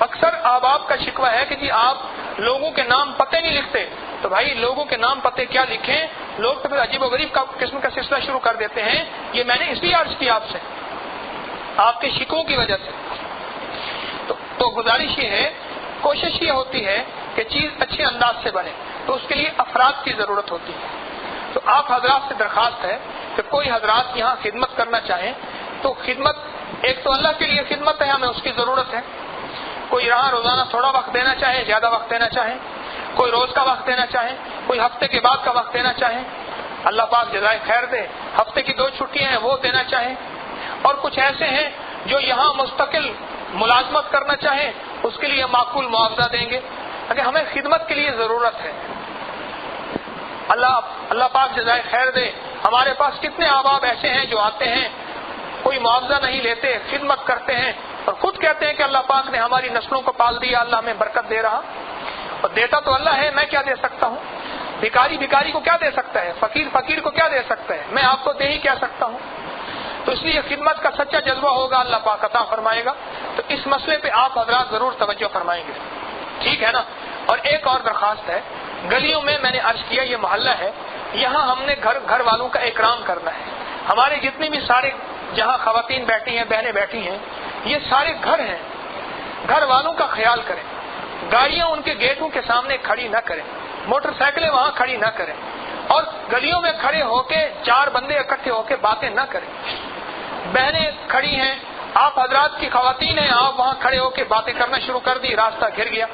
اکثر احباب کا شکوہ ہے کہ جی آپ لوگوں کے نام پتے نہیں لکھتے. تو بھائی لوگوں کے نام پتے کیا لکھیں, لوگ تو پھر عجیب و غریب کا قسم کا سلسلہ شروع کر دیتے ہیں. یہ میں نے اس لیے عرض کیا آپ سے, آپ کے شکووں کی وجہ سے. تو گزارش یہ ہے, کوشش یہ ہوتی ہے کہ چیز اچھے انداز سے بنے, تو اس کے لیے افراد کی ضرورت ہوتی ہے. تو آپ حضرات سے درخواست ہے کہ کوئی حضرات یہاں خدمت کرنا چاہیں تو خدمت ایک تو اللہ کے لیے خدمت ہے, ہمیں اس کی ضرورت ہے. کوئی یہاں روزانہ تھوڑا وقت دینا چاہے, زیادہ وقت دینا چاہے, کوئی روز کا وقت دینا چاہے, کوئی ہفتے کے بعد کا وقت دینا چاہے, اللہ پاک جزائے خیر دے, ہفتے کی 2 چھٹیاں ہیں وہ دینا چاہیں. اور کچھ ایسے ہیں جو یہاں مستقل ملازمت کرنا چاہیں, اس کے لیے معقول معاوضہ دیں گے. اگر ہمیں خدمت کے لیے ضرورت ہے, اللہ پاک جزائے خیر دے. ہمارے پاس کتنے احباب ایسے ہیں جو آتے ہیں کوئی معاوضہ نہیں لیتے, خدمت کرتے ہیں اور خود کہتے ہیں کہ اللہ پاک نے ہماری نسلوں کو پال دیا, اللہ ہمیں برکت دے رہا. اور دیتا تو اللہ ہے, میں کیا دے سکتا ہوں. بھکاری کو کیا دے سکتا ہے, فقیر کو کیا دے سکتا ہے, میں آپ کو دے ہی کیا سکتا ہوں. تو اس لیے خدمت کا سچا جذبہ ہوگا, اللہ پاک عطا فرمائے گا. تو اس مسئلے پہ آپ حضرات ضرور توجہ فرمائیں گے, ٹھیک ہے نا. اور ایک اور درخواست ہے, گلیوں میں نے عرض کیا یہ محلہ ہے, یہاں ہم نے گھر والوں کا اکرام کرنا ہے. ہمارے جتنے بھی سارے جہاں خواتین بیٹھی ہیں, بہنیں بیٹھی ہیں, یہ سارے گھر ہیں, گھر والوں کا خیال کریں. گاڑیاں ان کے گیٹوں کے سامنے کھڑی نہ کریں, موٹر سائیکلیں وہاں کھڑی نہ کریں, اور گلیوں میں کھڑے ہو کے 4 بندے اکٹھے ہو کے باتیں نہ کریں. بہنیں کھڑی ہیں, آپ حضرات کی خواتین ہیں, آپ وہاں کھڑے ہو کے باتیں کرنا شروع کر دی, راستہ گھر گیا.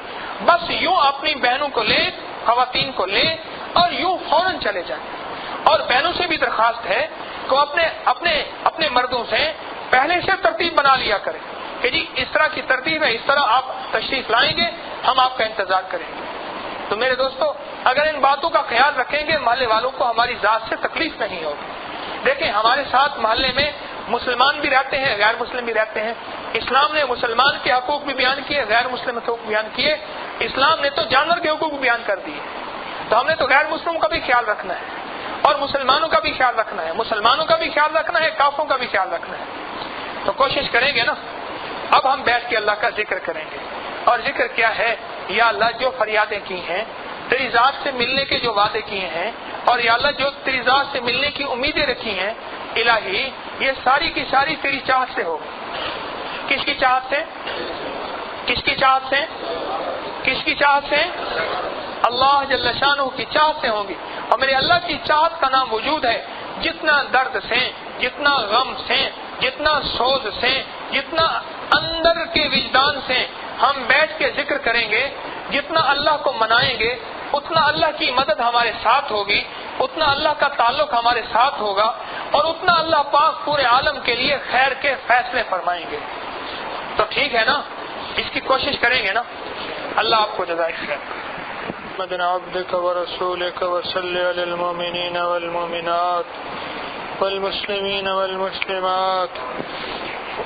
بس یوں اپنی بہنوں کو لے, خواتین کو لے اور یوں فوراً چلے جائیں. اور بہنوں سے بھی درخواست ہے کہ اپنے مردوں سے پہلے سے ترتیب بنا لیا کریں کہ جی اس طرح کی ترتیب ہے, اس طرح آپ تشریف لائیں گے, ہم آپ کا انتظار کریں گے. تو میرے دوستو, اگر ان باتوں کا خیال رکھیں گے محلے والوں کو ہماری ذات سے تکلیف نہیں ہوگی. دیکھیں ہمارے ساتھ محلے میں مسلمان بھی رہتے ہیں, غیر مسلم بھی رہتے ہیں. اسلام نے مسلمان کے حقوق بھی بیان کیے, غیر مسلم کے حقوق بیان کیے. اسلام نے تو جانور کے حقوق بھی بیان کر دیے. تو ہم نے تو غیر مسلموں کا بھی خیال رکھنا ہے اور مسلمانوں کا بھی خیال رکھنا ہے, مسلمانوں کا بھی خیال رکھنا ہے, کافروں کا بھی خیال رکھنا ہے. تو کوشش کریں گے نا. اب ہم بیٹھ کے اللہ کا ذکر کریں گے, اور ذکر کیا ہے, یا اللہ جو فریادیں کی ہیں, تیری ذات سے ملنے کے جو وعدے کیے ہیں, اور یا اللہ جو تیری ذات سے ملنے کی امیدیں رکھی ہیں, الہی یہ ساری کی ساری تیری چاہت سے ہو. کس کی چاہت سے, کس کی چاہت سے, کس کی چاہت سے, اللہ جل شانہ کی چاہت سے ہوں گی. اور میرے اللہ کی چاہت کا نام وجود ہے. جتنا درد سے, جتنا غم سے, جتنا سوز سے, جتنا اندر کے وجدان سے ہم بیٹھ کے ذکر کریں گے، جتنا اللہ کو منائیں گے اتنا اللہ کی مدد ہمارے ساتھ ہوگی، اتنا اللہ کا تعلق ہمارے ساتھ ہوگا، اور اتنا اللہ پاک پورے عالم کے لیے خیر کے فیصلے فرمائیں گے۔ تو ٹھیک ہے نا، اس کی کوشش کریں گے نا۔ اللہ آپ کو جزائے خیر۔ محمد عبدك ورسولك وصل على المؤمنين والمؤمنات والمسلمين والمسلمات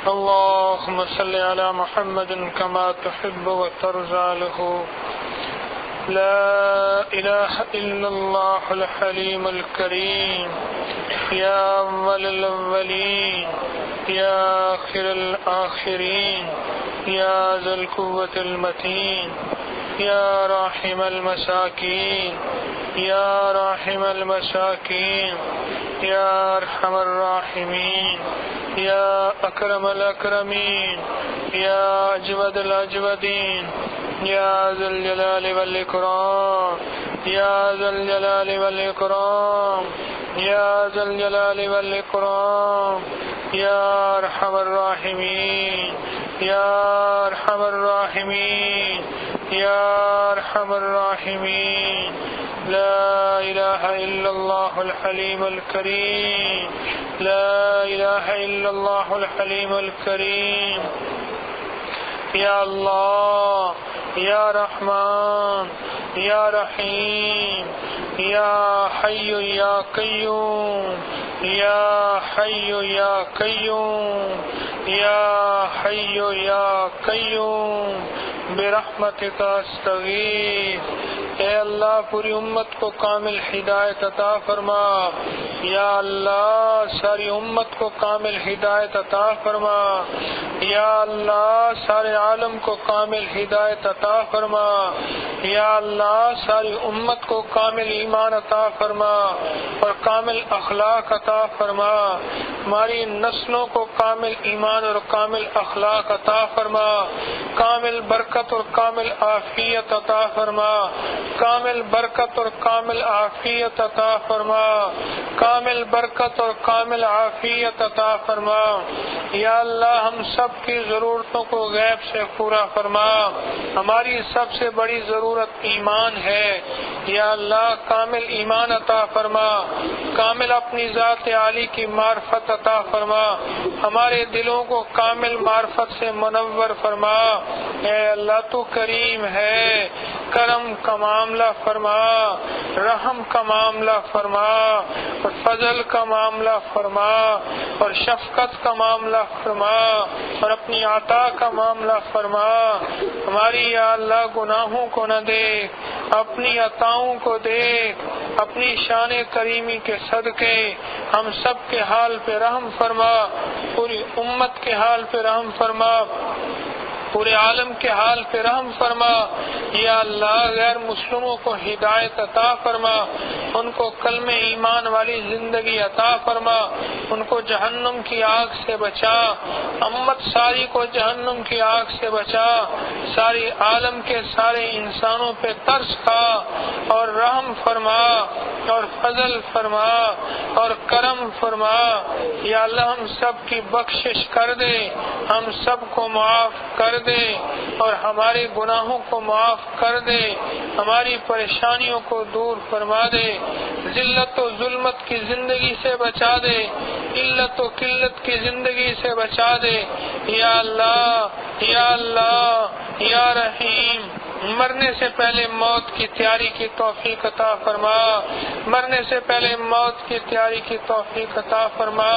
اللهم صل على محمد كما تحب وترضى له لا إله إلا الله الحليم الكريم يا أول الأولين يا آخر الآخرين يا ذا القوة المتين يا راحم المساكين يا راحم المساكين يا أرحم الراحمين يا أكرم الأكرمين يا أجود الأجودين يا ذا الجلال والإكرام يا ذا الجلال والإكرام يا ذا الجلال والإكرام يا أرحم الراحمين يا أرحم الراحمين يا أرحم الراحمين لا إله إلا الله الحليم الكريم لا إله إلا الله الحليم الكريم يا الله يا رحمن يا رحيم يا حي يا قيوم يا حي يا قيوم يا حي يا قيوم برحمتك استغيث۔ اے اللہ پوری امت کو کامل ہدایت عطا فرما، یا اللہ ساری امت کو کامل ہدایت عطا فرما، یا اللہ سارے عالم کو کامل ہدایت عطا فرما، یا اللہ ساری امت کو کامل ایمان عطا فرما اور کامل اخلاق عطا فرما، ہماری نسلوں کو کامل ایمان اور کامل اخلاق عطا فرما، کامل برکت اور کامل عافیت عطا فرما، کامل برکت اور کامل عافیت عطا فرما، کامل برکت اور کامل عافیت عطا فرما۔ یا اللہ ہم سب کی ضرورتوں کو غیب سے پورا فرما، ہماری سب سے بڑی ضرورت ایمان ہے، یا اللہ کامل ایمان عطا فرما، کامل اپنی ذات عالی کی معرفت عطا فرما، ہمارے دلوں کو کامل معرفت سے منور فرما۔ اے اللہ تو کریم ہے، کرم کا معاملہ فرما، رحم کا معاملہ فرما اور فضل کا معاملہ فرما اور شفقت کا معاملہ فرما اور اپنی عطا کا معاملہ فرما۔ ہماری یا اللہ گناہوں کو نہ دیکھ، اپنی عطاؤں کو دیکھ، اپنی شان کریمی کے صدقے ہم سب کے حال پہ رحم فرما، پوری امت کے حال پہ رحم فرما، پورے عالم کے حال پہ رحم فرما۔ یا اللہ غیر مسلموں کو ہدایت عطا فرما، ان کو کلمہ ایمان والی زندگی عطا فرما، ان کو جہنم کی آگ سے بچا، امت ساری کو جہنم کی آگ سے بچا، ساری عالم کے سارے انسانوں پہ ترس کھا اور رحم فرما اور فضل فرما اور کرم فرما۔ یا اللہ ہم سب کی بخشش کر دے، ہم سب کو معاف کر دے اور ہمارے گناہوں کو معاف کر دے، ہماری پریشانیوں کو دور فرما دے، ذلت و ظلمت کی زندگی سے بچا دے، قلت و قلت کی زندگی سے بچا دے۔ یا اللہ یا اللہ یا رحیم، مرنے سے پہلے موت کی تیاری کی توفیق عطا فرما، مرنے سے پہلے موت کی تیاری کی توفیق عطا فرما،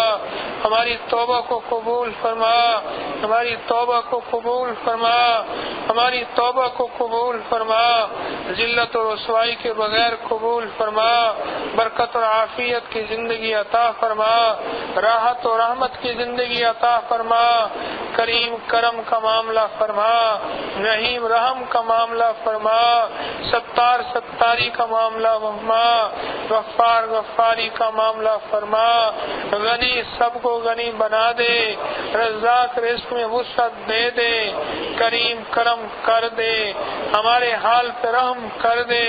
ہماری توبہ کو قبول فرما، ہماری توبہ کو قبول فرما، ہماری توبہ کو قبول فرما، ذلت اور رسوائی کے بغیر قبول فرما، برکت اور عافیت کی زندگی عطا فرما، راحت اور رحمت کی زندگی عطا فرما، کریم کرم کا معاملہ فرما، رحیم رحم کا معاملہ فرما، ستار ستاری کا معاملہ فرما، غفار غفاری کا معاملہ فرما، غنی سب کو غنی بنا دے، رزاق رزق میں وسعت دے دے، کریم کرم کر دے، ہمارے حال پہ رحم کر دے۔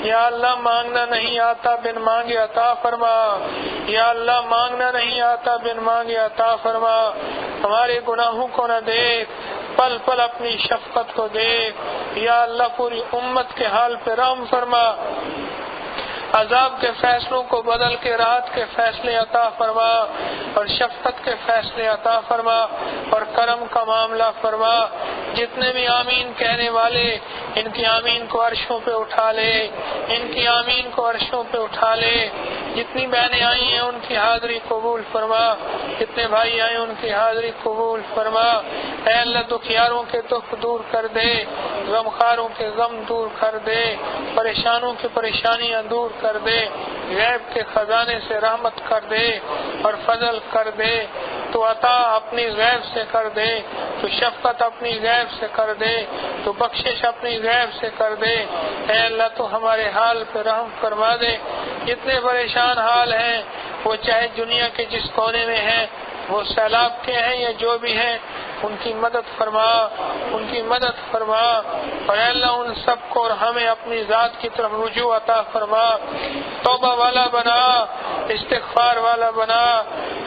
یا اللہ مانگنا نہیں آتا بن مانگے عطا فرما، یا اللہ مانگنا نہیں آتا بن مانگے عطا فرما، ہمارے گناہوں کو نہ دیکھ، پل پل اپنی شفقت کو دیکھ۔ یا اللہ پوری امت کے حال پہ رحم فرما، عذاب کے فیصلوں کو بدل کے راحت کے فیصلے عطا فرما، اور شفقت کے فیصلے عطا فرما، اور کرم کا معاملہ فرما۔ جتنے بھی آمین کہنے والے، ان کی آمین کو عرشوں پہ اٹھا لے، ان کی آمین کو عرشوں پہ اٹھا لے۔ جتنی بہنیں آئی ہیں ان کی حاضری قبول فرما، جتنے بھائی آئے ان کی حاضری قبول فرما۔ اے اللہ دکھیاروں کے دکھ دور کر دے، غمخاروں کے غم دور کر دے، پریشانوں کی پریشانیاں دور کر دے، غیب کے خزانے سے رحمت کر دے اور فضل کر دے۔ تو عطا اپنی غیب سے کر دے، تو شفقت اپنی غیب سے کر دے، تو بخشش اپنی غیب سے کر دے۔ اے اللہ تو ہمارے حال پہ رحم فرما دے۔ جتنے پریشان حال ہیں، وہ چاہے دنیا کے جس کونے میں ہیں، وہ سیلاب کے ہیں یا جو بھی ہیں، ان کی مدد فرما، ان کی مدد فرما۔ اور اے اللہ ان سب کو اور ہمیں اپنی ذات کی طرف رجوع عطا فرما، توبہ والا بنا، استغفار والا بنا،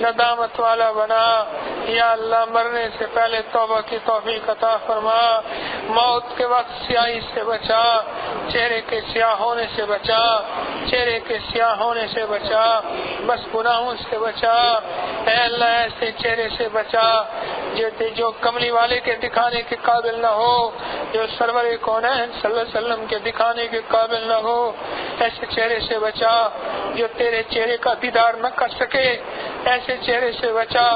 ندامت والا بنا۔ یا اللہ مرنے سے پہلے توبہ کی توفیق عطا فرما، موت کے وقت سیاہی سے بچا، چہرے کے سیاہ ہونے سے بچا، چہرے کے سیاہ ہونے سے بچا، بس گناہوں سے بچا۔ اے اللہ ایسے چہرے سے بچا جو کملی والے کے دکھانے کے قابل نہ ہو، جو سرور کونین صلی اللہ علیہ وسلم کے دکھانے کے قابل نہ ہو۔ ایسے چہرے سے بچا جو تیرے چہرے کا دیدار نہ کر سکے، ایسے چہرے سے بچا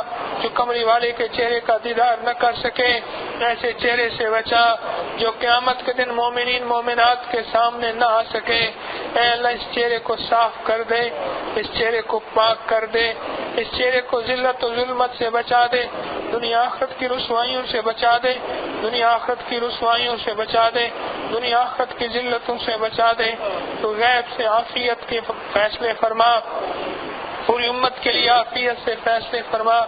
جو کملی والے کے چہرے کا دیدار نہ کر سکے، ایسے چہرے سے بچا جو قیامت کے دن مومنین مومنات کے سامنے نہ آ سکے۔ اے اللہ اس چہرے کو صاف کر دے، اس چہرے کو پاک کر دے، اس چہرے کو ذلت و ظلمت سے بچا دے، دنیا آخرت کی رسوائیوں سے بچا دے، دنیا آخرت کی رسوائیوں سے بچا دے، دنیا آخرت کی ذلتوں سے بچا دے۔ تو غیب سے عافیت کے فیصلے فرما، پوری امت کے لیے عافیت سے فیصلے فرما۔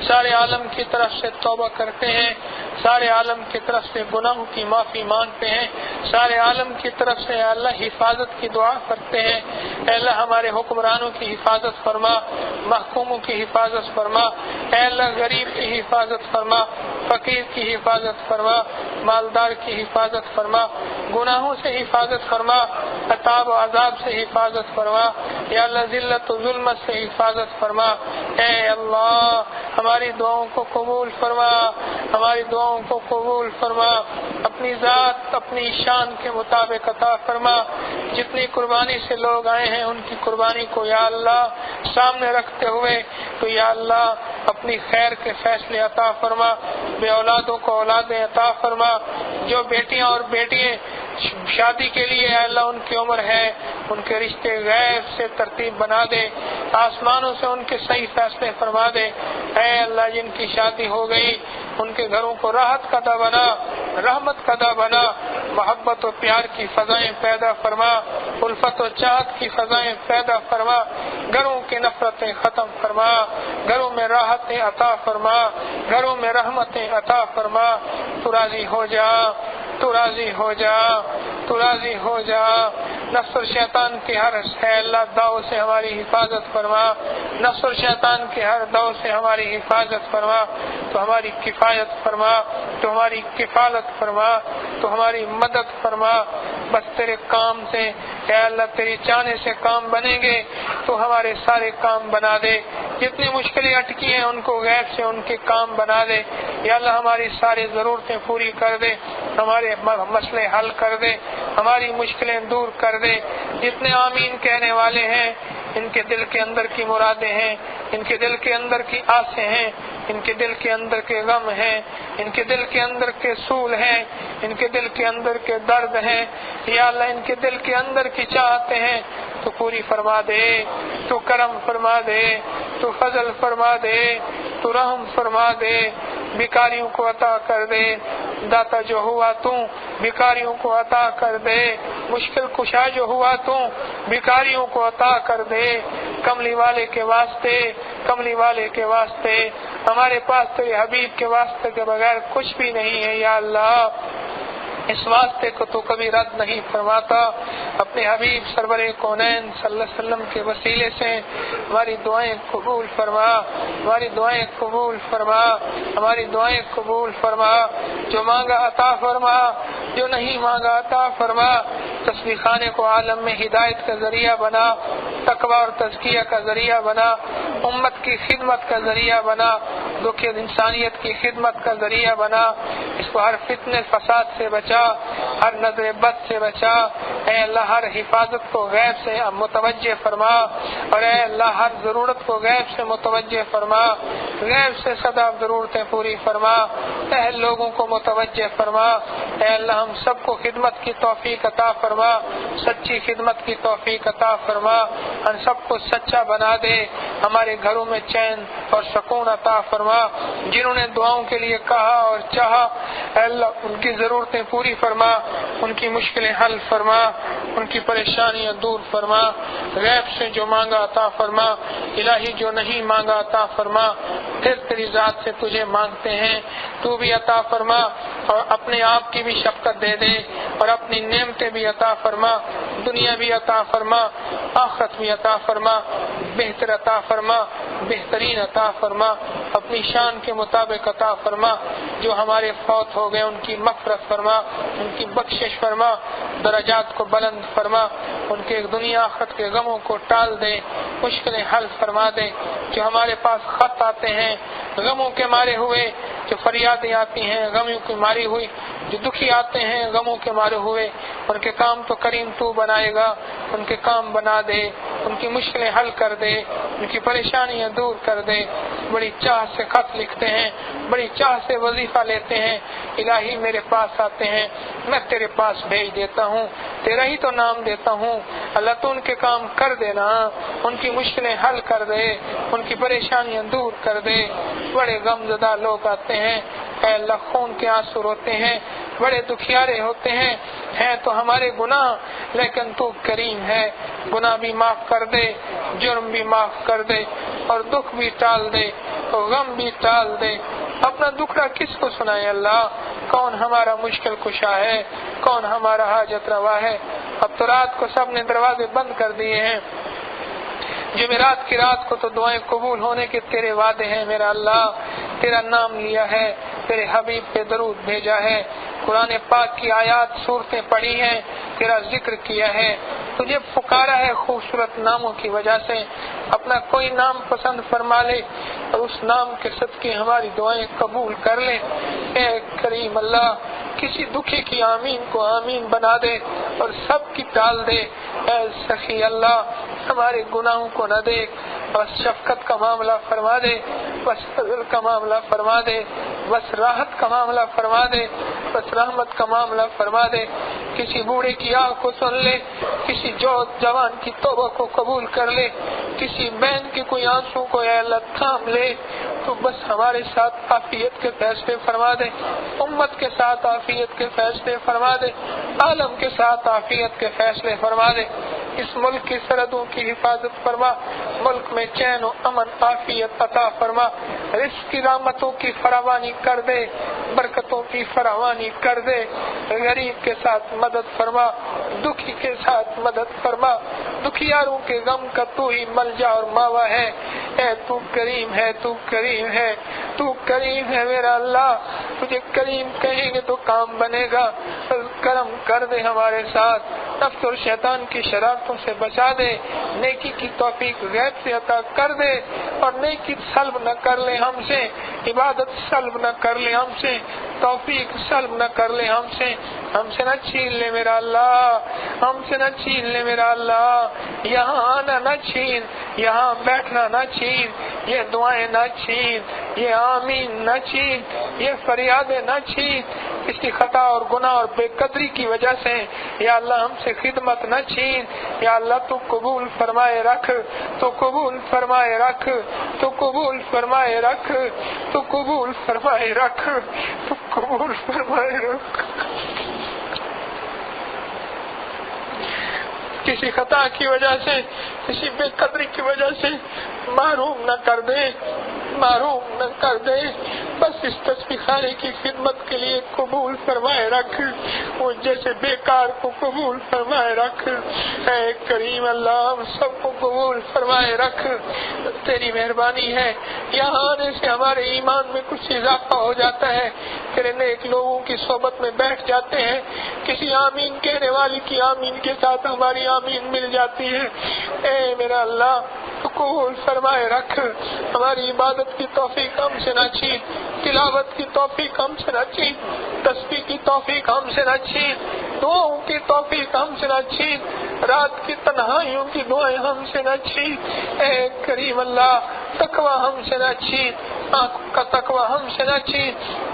سارے عالم کی طرف سے توبہ کرتے ہیں، سارے عالم کی طرف سے گناہوں کی معافی مانگتے ہیں، سارے عالم کی طرف سے اللہ حفاظت کی دعا کرتے ہیں۔ اے اللہ ہمارے حکمرانوں کی حفاظت فرما، محکوموں کی حفاظت فرما۔ اے اللہ غریب کی حفاظت فرما، فقیر کی حفاظت فرما، مالدار کی حفاظت فرما، گناہوں سے حفاظت فرما، عذاب و عذاب سے حفاظت فرما۔ یا اللہ ذلت و ظلمت سے حفاظت فرما۔ اے اللہ ہماری دعاؤں کو قبول فرما، ہماری دعاؤں کو قبول فرما، اپنی ذات اپنی شان کے مطابق عطا فرما۔ جتنی قربانی سے لوگ آئے ہیں ان کی قربانی کو یا اللہ سامنے رکھتے ہوئے تو یا اللہ اپنی خیر کے فیصلے عطا فرما، بے اولادوں کو اولادیں عطا فرما، جو بیٹیاں اور بیٹیاں شادی کے لیے اے اللہ ان کی عمر ہے ان کے رشتے غیب سے ترتیب بنا دے، آسمانوں سے ان کے صحیح فیصلے فرما دے۔ اے اللہ جن کی شادی ہو گئی ان کے گھروں کو راحت کا دہ بنا، رحمت کا دہ بنا، محبت و پیار کی فضائیں پیدا فرما، الفت و چاہت کی فضائیں پیدا فرما، گھروں کی نفرتیں ختم فرما، گھروں میں راحتیں عطا فرما، گھروں میں رحمتیں عطا فرما۔ تو راضی ہو جا، تو راضی ہو جا، تو راضی ہو جا۔ نفس اور شیطان کے ہر ہے اللہ داؤ سے ہماری حفاظت فرما، نفس اور شیطان کے ہر داؤ سے ہماری حفاظت فرما، تو ہماری کفایت فرما، تو ہماری کفالت فرما، تو ہماری مدد فرما۔ بس تیرے کام سے اے اللہ تیری چاہنے سے کام بنیں گے تو ہمارے سارے کام بنا دے، جتنی مشکلیں اٹکی ہیں ان کو غیب سے ان کے کام بنا دے۔ یا اللہ ہماری ساری ضرورتیں پوری کر دے، ہمارے مسئلے حل کر دے، ہماری مشکلیں دور کر دے۔ جتنے آمین کہنے والے ہیں ان کے دل کے اندر کی مرادیں ہیں، ان کے دل کے اندر کی آسیں ہیں، ان کے دل کے اندر کے غم ہیں، ان کے دل کے اندر کے سول ہیں، ان کے دل کے اندر کے درد ہیں، یا اللہ ان کے دل کے اندر کی چاہتے ہیں تو پوری فرما دے، تو کرم فرما دے، تو فضل فرما دے، تو رحم فرما دے۔ بیکاریوں کو عطا کر دے، داتا جو ہوا تو بیکاریوں کو عطا کر دے، مشکل کشا جو ہوا تو بیکاریوں کو عطا کر دے۔ کملی والے کے واسطے، کملی والے کے واسطے، ہمارے پاس تیرے حبیب کے واسطے کے بغیر کچھ بھی نہیں ہے یا اللہ۔ اس واسطے کو تو کبھی رد نہیں فرماتا. اپنے حبیب سرور کونین صلی اللہ علیہ وسلم کے وسیلے سے ہماری دعائیں قبول فرما, ہماری دعائیں قبول فرما, ہماری دعائیں قبول فرما. جو مانگا عطا فرما, جو نہیں مانگا عطا فرما. تسبیح خانے کو عالم میں ہدایت کا ذریعہ بنا, تقوی اور تزکیہ کا ذریعہ بنا, امت کی خدمت کا ذریعہ بنا, دکھ انسانیت کی خدمت کا ذریعہ بنا. اس کو ہر فتنے فساد سے بچا, ہر نظر بد سے بچا. اے اللہ ہر حفاظت کو غیب سے متوجہ فرما, اور اے اللہ ہر ضرورت کو غیب سے متوجہ فرما. غیب سے سدا ضرورتیں پوری فرما, اہل لوگوں کو متوجہ فرما. اے اللہ ہم سب کو خدمت کی توفیق عطا فرما, سچی خدمت کی توفیق عطا فرما. ہم سب کو سچا بنا دے, ہمارے گھروں میں چین اور سکون عطا فرما. جنہوں نے دعاؤں کے لیے کہا اور چاہا, اے اللہ ان کی ضرورتیں پوری فرما, ان کی مشکلیں حل فرما, ان کی پریشانیاں دور فرما. غیب سے جو مانگا عطا فرما, الہی جو نہیں مانگا عطا فرما. پھر تیری ذات سے تجھے مانگتے ہیں, تو بھی عطا فرما, اور اپنے آپ کی بھی شفقت دے دے, اور اپنی نعمتیں بھی عطا فرما. دنیا بھی عطا فرما, آخرت بھی عطا فرما. بہتر عطا فرما, بہترین عطا فرما. اپنی شان کے مطابق عطا فرما. جو ہمارے فوت ہو گئے ان کی مغفرت فرما, ان کی بخشش فرما, درجات کو بلند فرما. ان کے دنیا آخرت کے غموں کو ٹال دے, مشکلیں حل فرما دے. جو ہمارے پاس خط آتے ہیں غموں کے مارے ہوئے, جو فریادیں آتی ہیں غموں کی ماری ہوئی, جو دکھی آتے ہیں غموں کے مارے ہوئے, ان کے کام تو کریم تو بنائے گا. ان کے کام بنا دے, ان کی مشکلیں حل کر دے, ان کی پریشانیاں دور کر دے. بڑی چاہ سے خط لکھتے ہیں, بڑی چاہ سے وظیفہ لیتے ہیں. الہی میرے پاس آتے ہیں, میں تیرے پاس بھیج دیتا ہوں, تیرا ہی تو نام دیتا ہوں. اللہ تو ان کے کام کر دینا, ان کی مشکلیں حل کر دے, ان کی پریشانیاں دور کر دے. بڑے غم زدہ لوگ آتے ہیں, اے اللہ خون کے آنسو روتے ہیں, بڑے دکھیارے ہوتے ہیں. ہیں تو ہمارے گناہ, لیکن تو کریم ہے, گناہ بھی معاف کر دے, جرم بھی معاف کر دے, اور دکھ بھی ٹال دے, اور غم بھی ٹال دے. اپنا دکھڑا کس کو سنائے اللہ؟ کون ہمارا مشکل کشا ہے, کون ہمارا حاجت روا ہے؟ اب تو رات کو سب نے دروازے بند کر دیے ہیں. جمعرات کی رات کو تو دعائیں قبول ہونے کے تیرے وعدے ہیں. میرا اللہ تیرا نام لیا ہے, تیرے حبیب پہ درود بھیجا ہے, قرآن پاک کی آیات صورتیں پڑھی ہیں, تیرا ذکر کیا ہے, تجھے پکارا ہے خوبصورت ناموں کی وجہ سے. اپنا کوئی نام پسند فرما لے, اور اس نام کے صدقے ہماری دعائیں قبول کر لے. اے کریم اللہ, کسی دکھی کی آمین کو آمین بنا دے, اور سب کی ٹال دے. اے سخی اللہ, ہمارے گناہوں کو نہ دیکھ, بس شفقت کا معاملہ فرما دے, بس فضل کا معاملہ فرما دے, بس راحت کا معاملہ فرما دے, بس رحمت کا معاملہ فرما دے. کسی بوڑھے کی آہ کو سن لے, کسی جوان کی توبہ کو قبول کر لے, کسی بہن کے کوئی آنسو کو اے اللہ تھام لے. تو بس ہمارے ساتھ عافیت کے فیصلے فرما دے, امت کے ساتھ عافیت کے فیصلے فرما دے, عالم کے ساتھ عافیت کے فیصلے فرما دے. اس ملک کی سرحدوں کی حفاظت فرما, ملک میں چین و امن عافیت عطا فرما. رزق کی رحمتوں کی فراوانی کر دے, برکتوں کی فراوانی کر دے. غریب کے ساتھ مدد فرما, دکھی کے ساتھ مدد فرما. دکھیاروں کے غم کا تو ہی ملجا اور ماوا ہے. اے تو کریم ہے, تو کریم ہے, تو کریم ہے میرا اللہ. تجھے کریم کہیں گے تو کام بنے گا. کرم کر دے ہمارے ساتھ, نفس اور شیطان کی شرارتوں سے بچا دے, نیکی کی توفیق غیب سے عطا کر دے, اور نیکی سلب نہ کر لے ہم سے, عبادت سلب نہ کر لے ہم سے, توفیق سلب نہ کر لے ہم سے. ہم سے نہ چھین لے میرا اللہ, ہم سے نہ چھین لے میرا اللہ. یہاں آنا نہ چھین, یہاں بیٹھنا نہ چھین, یہ دعائیں نہ چھین, یہ آمین نہ چھین, یہ فریادیں نہ چھین. کسی خطا اور گناہ اور بے قدری کی وجہ سے یا اللہ ہم سے خدمت نہ چھین. یا اللہ تو قبول فرمائے رکھ, تو قبول فرمائے رکھ, تو قبول فرمائے رکھ, تو قبول فرمائے رکھ, تو قبول فرمائے رکھ. کسی خطا کی وجہ سے, کسی بے قدری کی وجہ سے محروم نہ کر دے. محروم نہ کر دے، بس اس تسبیح خانے کی خدمت کے لیے قبول فرمائے رکھ، وہ جیسے بیکار کو قبول فرمائے رکھ، اے کریم اللہ ہم سب کو قبول فرمائے رکھ۔ تیری مہربانی ہے یہاں آنے سے ہمارے ایمان میں کچھ اضافہ ہو جاتا ہے، تیرے نیک لوگوں کی صحبت میں بیٹھ جاتے ہیں، کسی آمین کہنے والی کی آمین کے ساتھ ہماری آمین مل جاتی ہے۔ اے میرا اللہ تو قبول فرمائے رکھ، ہماری عبادت کی توفیق ہم سے نہ چھین، تلاوت کی توفیق ہم سے نہ چھین، تسبیح کی توفیق ہم سے نہ چھین، دعاؤں کی توفیق ہم سے نہ چھین، رات کی تنہائیوں کی دعائیں ہم سے نہ چھین۔ اے کریم اللہ تقوی ہم سے نہ چھین، آنکھوں کا تقوی ہم سے نہ چھین،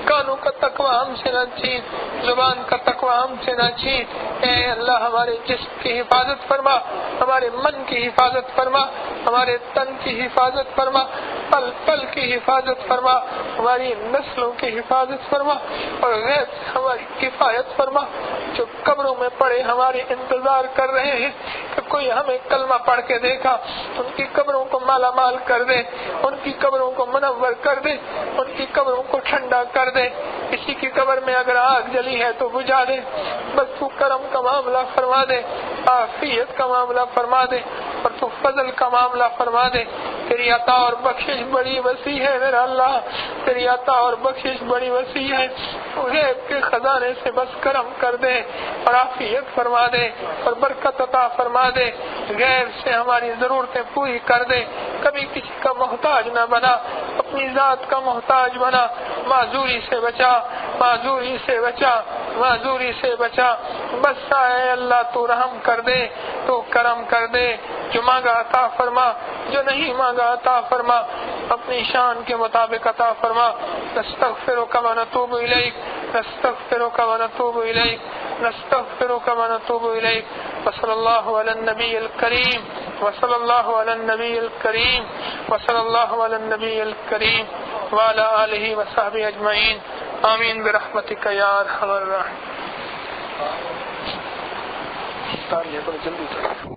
کانوں کا تقوی ہم سے نہ چھین، زبان کا تقوی ہم سے نہ چھین۔ اے اللہ ہمارے جسم کی حفاظت فرما، ہمارے من کی حفاظت فرما، ہمارے تن کی حفاظت فرما، پل پل کی حفاظت فرما، ہماری نسلوں کی حفاظت فرما، اور غیب سے ہماری کفایت فرما۔ جو قبروں میں پڑے ہمارے انتظار کر رہے ہیں کہ کوئی ہمیں کلمہ پڑھ کے دیکھا، ان کی قبروں کو مالا مال کر دے، ان کی قبروں کو منور کر دے، ان کی قبروں کو ٹھنڈا کر دے۔ کسی کی قبر میں اگر آگ جلی ہے تو بجھا دے، بس تو کرم کا معاملہ فرما دے، عافیت کا معاملہ فرما دے، اور تو فضل کا معاملہ فرما دے۔ تیری عطا اور بخشش بڑی وسیع ہے میرا اللہ، تیری عطا اور بخشش بڑی وسیع ہے، غیب کے خزانے سے بس کرم کر دے اور عافیت فرما دے اور برکت عطا فرما دے، غیب سے ہماری ضرورتیں پوری کر دے، کبھی کسی کا محتاج نہ بنا، اپنی ذات کا محتاج بنا، معذوری سے بچا، معذوری سے بچا، معذوری سے بچا، بس اے اللہ تو رحم کر دے، تو کرم کر دے، جو مانگا عطا فرما، جو نہیں مانگا عطا فرما، اپنی شان کے مطابق عطا فرما۔ نستغفرک و نتوب الیک، نستغفرک و نتوب الیک، نستغفرک و نتوب الیک، وصلی اللہ علی النبی الکریم، وصلی اللہ علی النبی الکریم، وصلی اللہ علی النبی الکریم وعلی آلہ وصحبہ اجمعین، آمین برحمتک یا ارحم الراحمین۔ جلدی